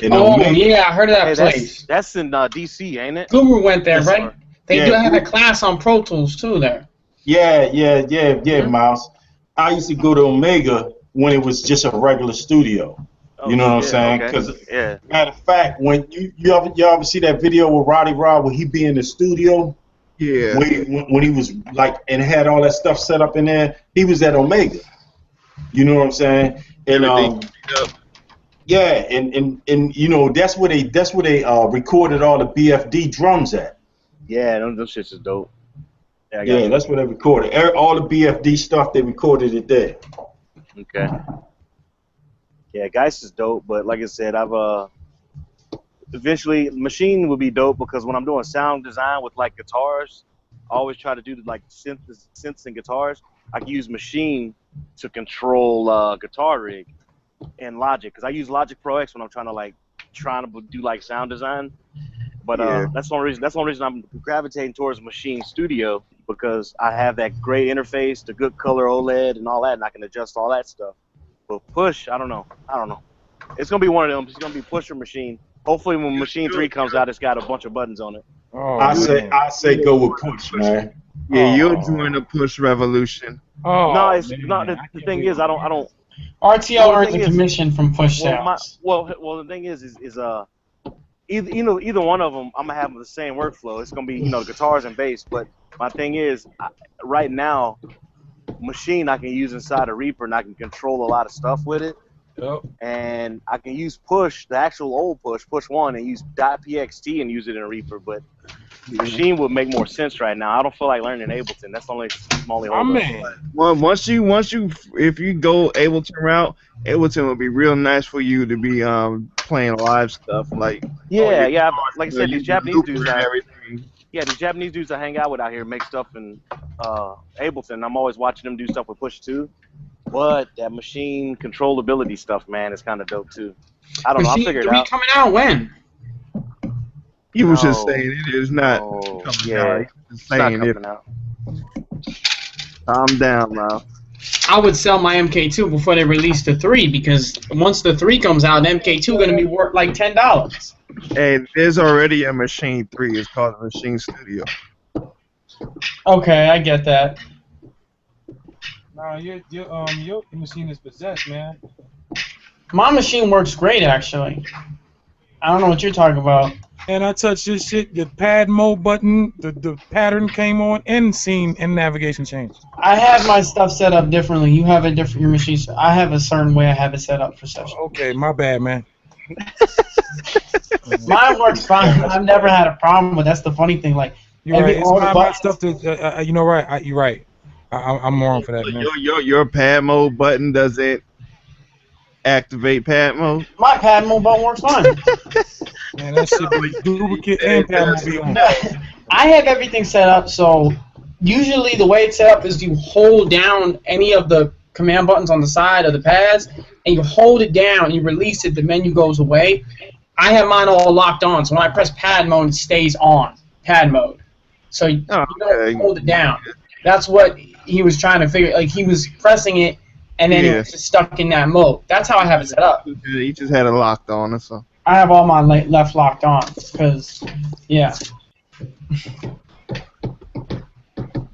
Yeah, I heard of that place. That's in DC, ain't it? Guru went there, right? They do have a class on Pro Tools too there. Yeah, Miles. I used to go to Omega when it was just a regular studio. Oh, you know what I'm shit, saying? okay. Because Yeah. matter of fact, when you ever see that video with Roddy Rod where he be in the studio, Yeah. when he was like and had all that stuff set up in there, he was at Omega. You know what I'm saying? And yeah, and you know that's where they recorded all the BFD drums at. Yeah, them shits is dope. Yeah, Yeah, that's where they recorded all the BFD stuff. They recorded it there. Okay. Yeah, Geist is dope, but like I said, I've eventually Machine would be dope because when I'm doing sound design with like guitars, I always try to do like synths and guitars. I can use Machine to control guitar rig and Logic because I use Logic Pro X when I'm trying to do like sound design. But that's the only reason I'm gravitating towards Machine Studio because I have that great interface, the good color OLED and all that, and I can adjust all that stuff. But Push, I don't know. It's gonna be one of them. It's gonna be Push or Machine. Hopefully, when Machine 3 comes out, it's got a bunch of buttons on it. Oh, I say go with Push, man. Yeah, you'll join the Push revolution. Oh, no, it's not. The thing is, I don't. RTL earns a commission from Push sales. Well, the thing is either one of them, I'm gonna have the same workflow. It's gonna be the guitars and bass. But my thing is, right now, Machine I can use inside a Reaper and I can control a lot of stuff with it. Yep. And I can use Push, the actual old Push 1, and use .pxt and use it in a Reaper. But Machine would make more sense right now. I don't feel like learning Ableton. That's the only hold up. Well, if you go Ableton route, Ableton would be real nice for you to be playing live stuff like. Yeah. Like I said, these Japanese dudes. Everything. Yeah, these Japanese dudes I hang out with out here make stuff in Ableton. I'm always watching them do stuff with Push 2. But that Machine controllability stuff, man, is kind of dope too. I don't know. I'll figure it out. Coming out when? He was just saying it is not coming out. He was just saying it. Calm down, now. I would sell my MK2 before they release the 3 because once the 3 comes out, the MK2 going to be worth like $10. And there's already a Machine 3. It's called Machine Studio. Okay, I get that. Nah, your machine is possessed, man. My machine works great, actually. I don't know what you're talking about. And I touched this shit, the pad mode button, the pattern came on, and scene and navigation changed. I have my stuff set up differently. You have your machine. I have a certain way I have it set up for session. Okay, my bad, man. Mine works fine. I've never had a problem with. That's the funny thing. Like, you're right. It's my stuff to. You know, right? You're right. I'm wrong for that, man. Your pad mode button doesn't activate pad mode. My pad mode button works fine. Man, that shit be duplicate and pad mode be on. I have everything set up so usually the way it's set up is you hold down any of the command buttons on the side of the pads and you hold it down, you release it, the menu goes away. I have mine all locked on, so when I press pad mode, it stays on pad mode. So you don't hold it down. That's what he was trying to figure. Like, he was pressing it, and then it was just stuck in that mode. That's how I have it set up. He just had it locked on, so. I have all my left locked on, because, yeah.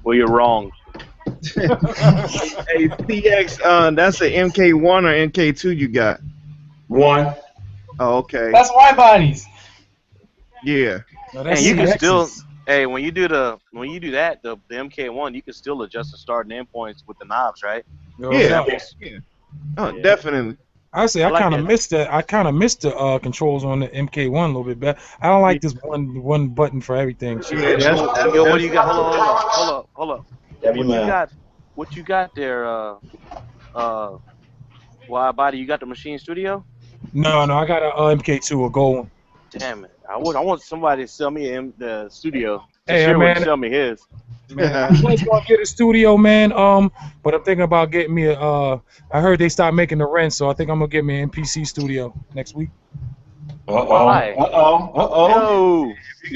Well, you're wrong. Hey, CX, that's an MK1 or MK2 you got? 1. Oh, okay. That's wide bodies. Yeah. No, and you can still, hey, when you do that, the MK1, you can still adjust the start and end points with the knobs, right? Yeah. Oh, definitely. I say I kind of missed that. I kind of missed the controls on the MK1 a little bit better. I don't like this one button for everything. What do you got? Hold up. What you got there? Wide body. You got the Machine Studio? No, I got a MK2, a gold one. Damn it! I want somebody to sell me the studio. Hey, man, sell me his. Man, I was gonna get a studio, man. But I'm thinking about getting me a. I heard they stopped making the rent, so I think I'm gonna get me an MPC studio next week. If you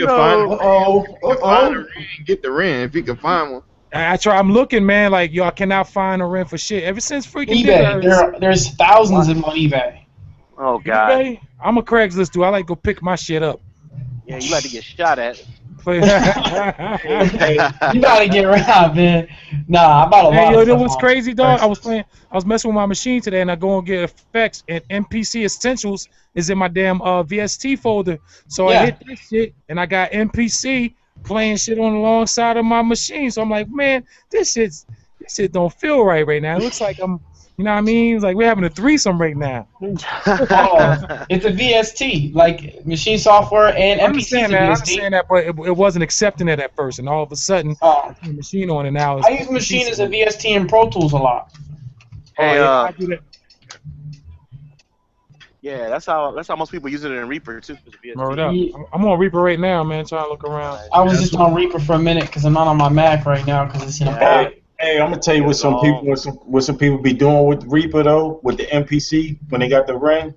can find a rent, get the rent if you can find one. I'm looking, man. Like, yo, I cannot find a rent for shit ever since freaking eBay. There's thousands of them on eBay. Oh God. eBay? I'm a Craigslist dude. I like to go pick my shit up. Yeah, you like to get shot at. Play. Hey, you gotta get around, man. Nah, I bought a lot Hey, of yo, you know stuff what's on crazy, dog? Reparations. I was messing with my machine today, and I go and get effects, and MPC Essentials is in my damn VST folder. So I Yeah. hit that shit, and I got MPC playing shit on the long side of my machine. So I'm like, man, this shit don't feel right now. It looks like I'm, you know what I mean? It's like we're having a threesome right now. Oh, it's a VST, like machine software and MPC is a I VST. understand that, but it wasn't accepting it at first, and all of a sudden, I turned the machine on, and now it's I use machine as a VST in Pro Tools a lot. Hey, I do that. yeah, that's how most people use it in Reaper too. Word up. I'm on Reaper right now, man, trying to look around. I was just on Reaper for a minute because I'm not on my Mac right now because it's in a pod. Hey, I'm gonna tell you what some people be doing with Reaper though, with the MPC when they got the ring.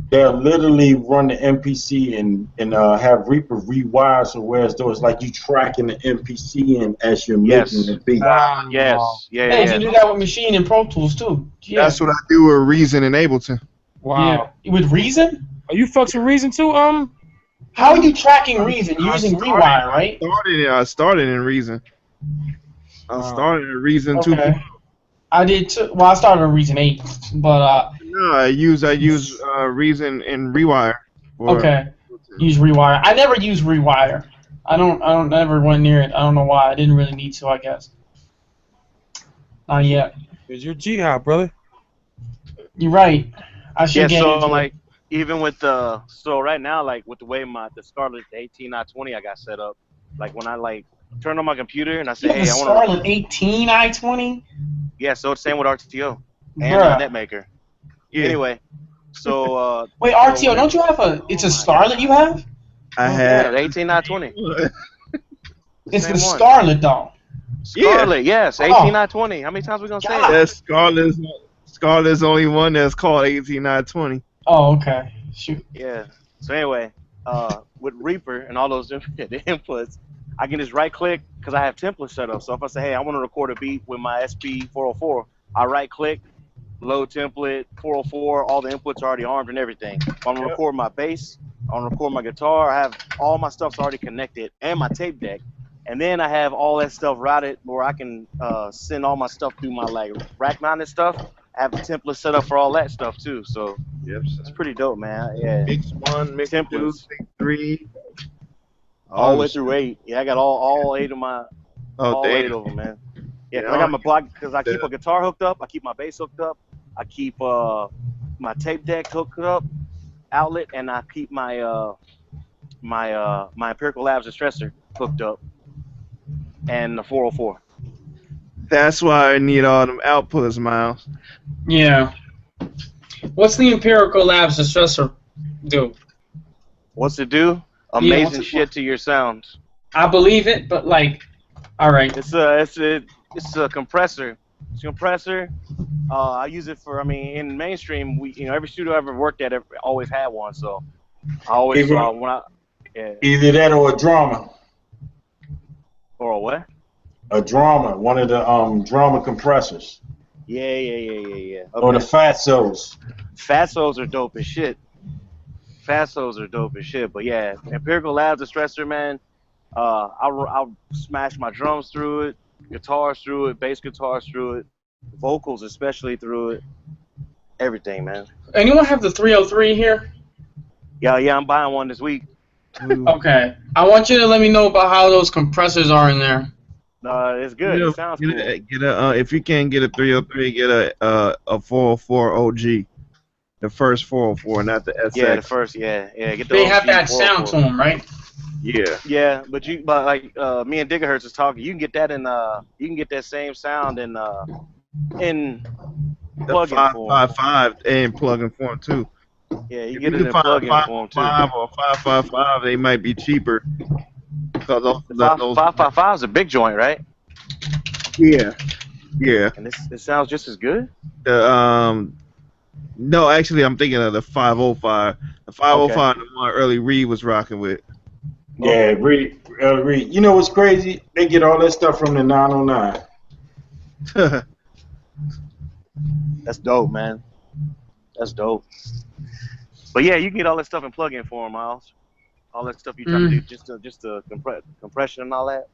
They'll literally run the MPC and have Reaper rewire so whereas though it's like you tracking the MPC in as you're making the beat. Yes. Yeah. Hey, you can do that with machine and Pro Tools too. Yeah. That's what I do with Reason and Ableton. Wow. Yeah. With Reason? Are you fucks with Reason too? How are you tracking Reason? Using Rewire, right? I started in Reason. I started in Reason 2.0. I did too. Well, I started in Reason 8, but no, I use Reason and Rewire. Okay. Use Rewire. I never use Rewire. I don't never went near it. I don't know why. I didn't really need to, I guess. Not yet. Cause you're jihad, brother. You're right. I should get into like even with so right now, like with the way the Scarlett 18i20 I got set up, like when I turn on my computer and I say, hey, I want to Scarlett 18i20. Yeah, so it's same with RTO and NetMaker. Yeah. Anyway, so wait, RTO, don't you have it's a Scarlett you have? I have 18i20. It's the Scarlett though. Scarlett, yes, 18i20. How many times we gonna say that? Scarlett's only one that's called 18i20. Oh, okay. Shoot. Yeah. So anyway, with Reaper and all those different inputs, I can just right click because I have templates set up. So if I say, hey, I want to record a beat with my SP404, I right click, load template, 404, all the inputs are already armed and everything. If I'm gonna record my bass, I want to record my guitar, I have all my stuff's already connected and my tape deck. And then I have all that stuff routed where I can send all my stuff through my rack mounted stuff. I have a template set up for all that stuff too. So it's pretty dope, man. Yeah. Mix 1, Mix 2, Mix 3. All the way through 8. Yeah, I got all 8 of my all 8 of them, man. Yeah, I got my block because I keep a guitar hooked up, I keep my bass hooked up, I keep my tape deck hooked up, outlet, and I keep my my Empirical Labs Distressor hooked up, and the 404. That's why I need all them outputs, Miles. Yeah. What's the Empirical Labs Distressor do? What's it do? Amazing shit to your sounds. I believe it, but all right. It's a compressor. It's a compressor. I use it for. I mean, in mainstream, every studio I ever worked at always had one. So I always either that or a drama. Or a what? A drama, one of the drama compressors. Yeah. Okay. Or the Fatsos. Fatsos are dope as shit. But yeah, Empirical Labs Distressor, man. I'll smash my drums through it, guitars through it, bass guitars through it, vocals especially through it. Everything, man. Anyone have the 303 here? Yeah, I'm buying one this week. Okay. I want you to let me know about how those compressors are in there. It's good. It sounds cool. If you can't get a 303, get a 404 OG. The first 404, not the SX. Yeah, the first, yeah. Get the they OG have that sound to them, right? Yeah. Yeah, but like me and Gigahertz was talking, you can get that you can get that same sound in plug-in form. 555 and plug-in form too. Yeah, you get it in plug-in form too. 5 or 555, they might be cheaper. Because those 555 is a big joint, right? Yeah. Yeah. And this sounds just as good? No, actually, I'm thinking of the 505. The 505, the one early Reed was rocking with. Yeah, Reed. You know what's crazy? They get all that stuff from the 909. That's dope, man. That's dope. But yeah, you can get all that stuff in plug-in form, Miles. all that stuff you trying to do, just to compression and all that?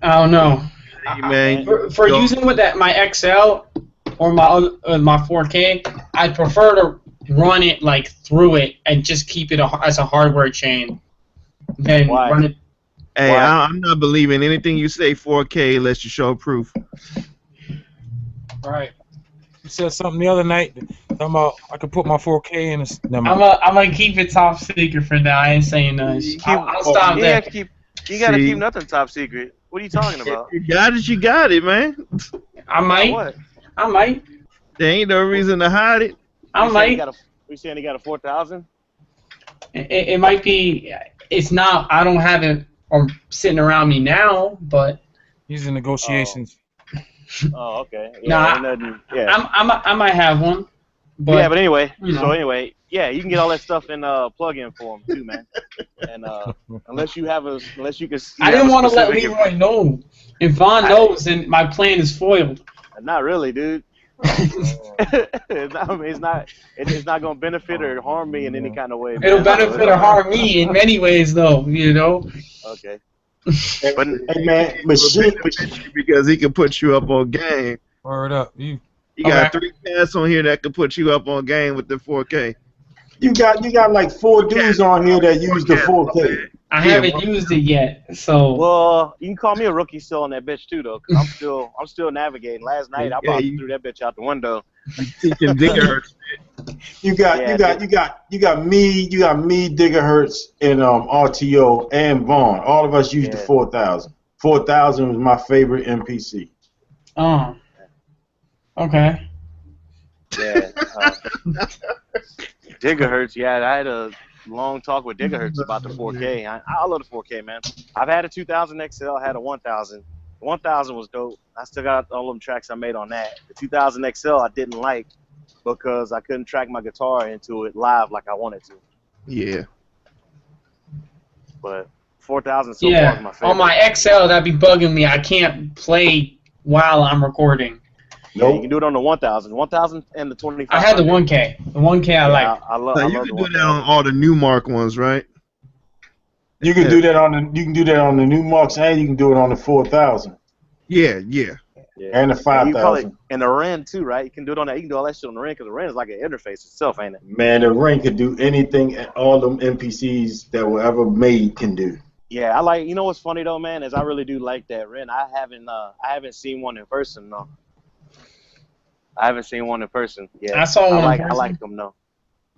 I don't know. Hey, man, For using with my XL or my 4K, I prefer to run it like through it and just keep it as a hardware chain. Then run it. Hey, I'm not believing anything you say 4K unless you show proof. Right. You said something the other night about I could put my 4K in. I'm gonna keep it top secret for now. I ain't saying nothing. I'll stop there. You gotta keep nothing top secret. What are you talking about? You got it, man. I might. What? I might. There ain't no reason to hide it. I might. You saying he got a 4,000? It might be. It's not. I don't have it sitting around me now, but he's in negotiations. Oh, okay. Yeah, I might have one. But, but anyway, yeah, you can get all that stuff in plug-in form too, man. And unless you can. I didn't want to let Leroy know. If Vaughn knows, then my plan is foiled. Not really, dude. It's not going to benefit or harm me in any kind of way. It'll benefit or harm me in many ways, though. You know. Okay. But hey, man, because he can put you up on game. Word up, you got 3 cats on here that can put you up on game with the 4K. You got like 4 dudes on here that use the 4K. I haven't used it yet, so. Well, you can call me a rookie still on that bitch too, though. Cause I'm still navigating. Last night I about threw that bitch out the window. Teaching gigahertz. You got me, gigahertz, and RTO and Vaughn. All of us use the 4,000. 4,000 was my favorite MPC. Oh. Okay. Yeah. Gigahertz. Yeah, I had a long talk with Gigahertz about the 4K. I love the 4K, man. I've had a 2000 XL, I had a 1000. The 1000 was dope. I still got all them tracks I made on that. The 2000 XL I didn't like because I couldn't track my guitar into it live like I wanted to. Yeah. But 4000 so far is my favorite. On my XL, that'd be bugging me. I can't play while I'm recording. Yeah, you can do it on the 1000. 1000 and the 2500. I had the 1K. The 1K I like. I love you can do that on all the new Mark ones, right? You can do that on the new Marks, and you can do it on the 4000. Yeah. And the 5000. And the Ren too, right? You can do it on that. You can do all that shit on the Ren because the Ren is like an interface itself, ain't it? Man, the Ren could do anything all them NPCs that were ever made can do. Yeah, I like. You know what's funny though, man, is I really do like that Ren. I haven't seen one in person though. I haven't seen one in person. Yeah, I saw one. I like them though.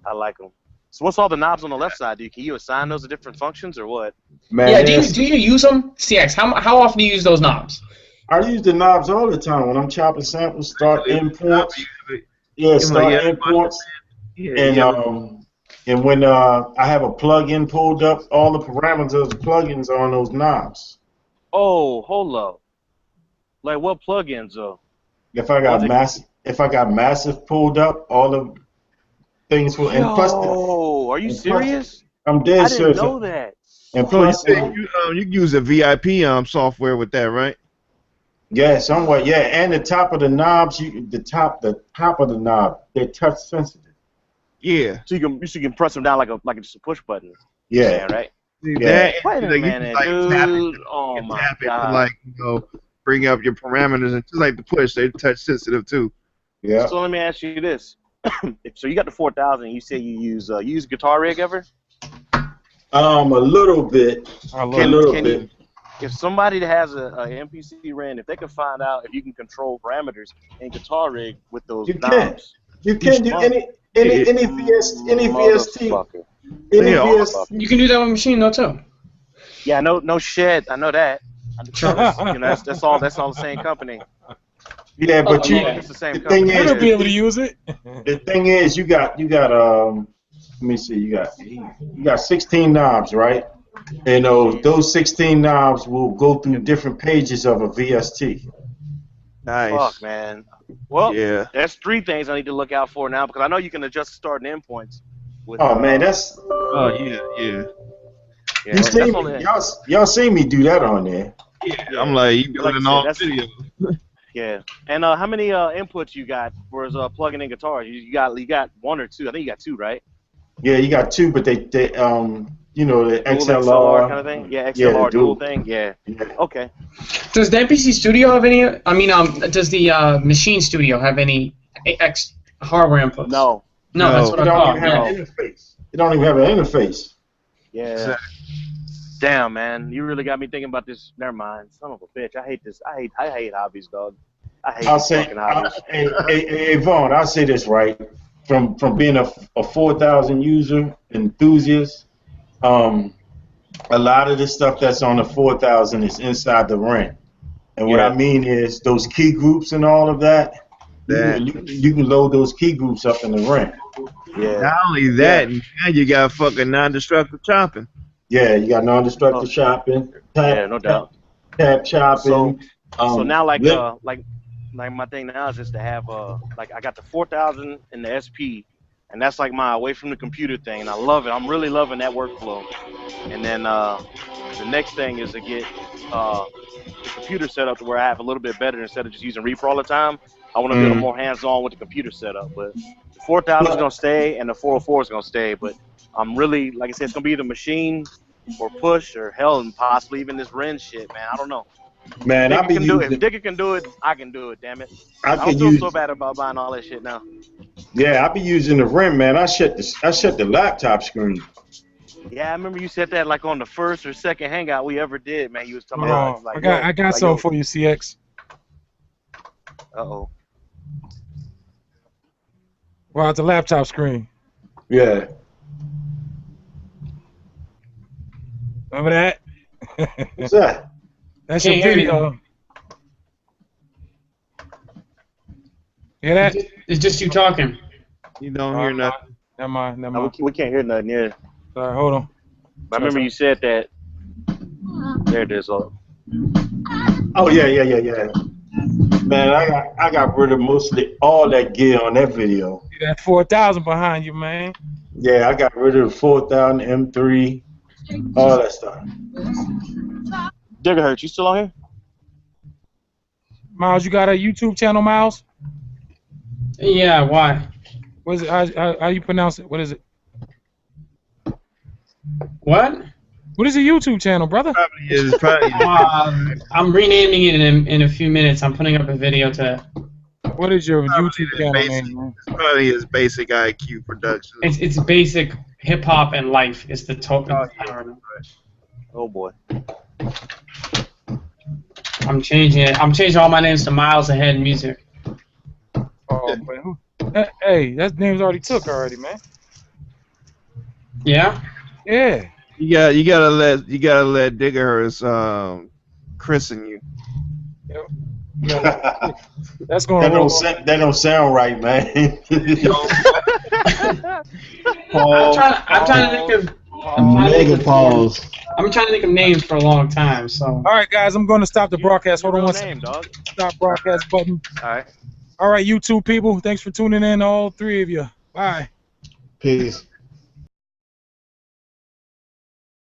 I like them. So what's all the knobs on the left side? Can you assign those to different functions or what? Man, yeah, do you use them? CX, how often do you use those knobs? I use the knobs all the time when I'm chopping samples, start imports. Yeah, start imports. And when I have a plug-in pulled up, all the parameters of the plugins are on those knobs. Oh, hold up. Like what plugins though? If I got massive pulled up, all the things will. And plus, are you serious? I'm dead serious. I didn't know that. And plus, you can use a VIP software with that, right? Yeah, somewhat. Yeah, and the top of the knobs, the top of the knob, they're touch sensitive. Yeah. So you can press them down like it's a push button. Yeah. Right. Yeah. Wait a minute, dude. Oh my god. Like bring up your parameters and just like the push, they're touch sensitive too. Yeah. So let me ask you this. So you got the 4000. You say you use Guitar Rig ever? A little bit. A little bit. If somebody that has a MPC Ren, if they can find out if you can control parameters in Guitar Rig with those knobs, you can do any VST. You can do that with machine though too. Yeah, no shit. I know that. That's all the same company. Yeah, but it's the same company. You're gonna be able to use it. The thing is, you got let me see, you got 16 knobs, right? And those 16 knobs will go through different pages of a VST. Nice. Fuck, man. Well, yeah. That's 3 things I need to look out for now because I know you can adjust start and end points. Man, that's. Oh yeah. You see me, y'all see me do that on there. Yeah, I'm like, you doing all videos. Yeah. And how many inputs you got for plugging in guitars? You got 1 or 2. I think you got 2, right? Yeah, you got two, but they you know, the Dual XLR kind of thing. Yeah, XLR dual thing. Yeah. Okay. Does the MPC Studio have any? I mean, does the Machine Studio have any hardware inputs? No. No, that's what I thought. It don't even have an interface. It don't even have an interface. Yeah. Exactly. Damn, man, you really got me thinking about this. Never mind. Son of a bitch. I hate this. I hate hobbies, dog. I hate these fucking hobbies. Hey, Vaughn, I'll say this right. From being a 4,000 user enthusiast, a lot of the stuff that's on the 4,000 is inside the rent. And what I mean is those key groups and all of that, you can load those key groups up in the rent. Yeah. Not only that, now you got fucking non-destructive chopping. Yeah, you got non-destructive chopping. No doubt. Tab chopping. So now, like my thing now is just to have like I got the 4,000 and the SP, and that's like my away from the computer thing, and I love it. I'm really loving that workflow. And then the next thing is to get the computer set up to where I have a little bit better instead of just using Reaper all the time. I want to be a little more hands-on with the computer setup. But the 4,000 is gonna stay, and the 404 is gonna stay. But I'm really, like I said, it's gonna be either machine or push or hell, and possibly even this Ren shit, man. I don't know. Man, if Digger can do it, I can do it. Damn it! I don't feel so bad about buying all that shit now. Yeah, I be using the Ren, man. I shut the laptop screen. Yeah, I remember you said that like on the first or second hangout we ever did, man. You was talking about like I got something for you, CX. Uh-oh. Well, it's a laptop screen. Yeah. Remember that? What's that? That's your video. Hear that? It's just you talking. You don't hear nothing. Never mind. No, we can't hear nothing yet. Sorry, hold on. But I remember you said that. There it is. Oh yeah. Man, I got rid of mostly all that gear on that video. See that 4,000 behind you, man. Yeah, I got rid of the 4,000 M3, all that stuff. Diggerhurst, you still on here? Miles, you got a YouTube channel, Miles? Yeah, why? What is it? How you pronounce it? What is it? What? What is a YouTube channel, brother? I'm renaming it in a few minutes. I'm putting up a video to. What is your YouTube channel name? It's probably his Basic IQ production. It's basic hip hop and life. It's the total. Oh boy. I'm changing it. I'm changing all my names to Miles Ahead Music. Oh man. Hey, that name's already took already, man. Yeah. Yeah. You gotta let Diggerhurst christen you. Yep. That's going that don't sound right, man. I'm trying to think of. I'm trying to think of names for a long time. So. All right, guys, I'm going to stop the broadcast. Hold on one second. Stop broadcast button. All right. All right, YouTube people. Thanks for tuning in, all three of you. Bye. Peace.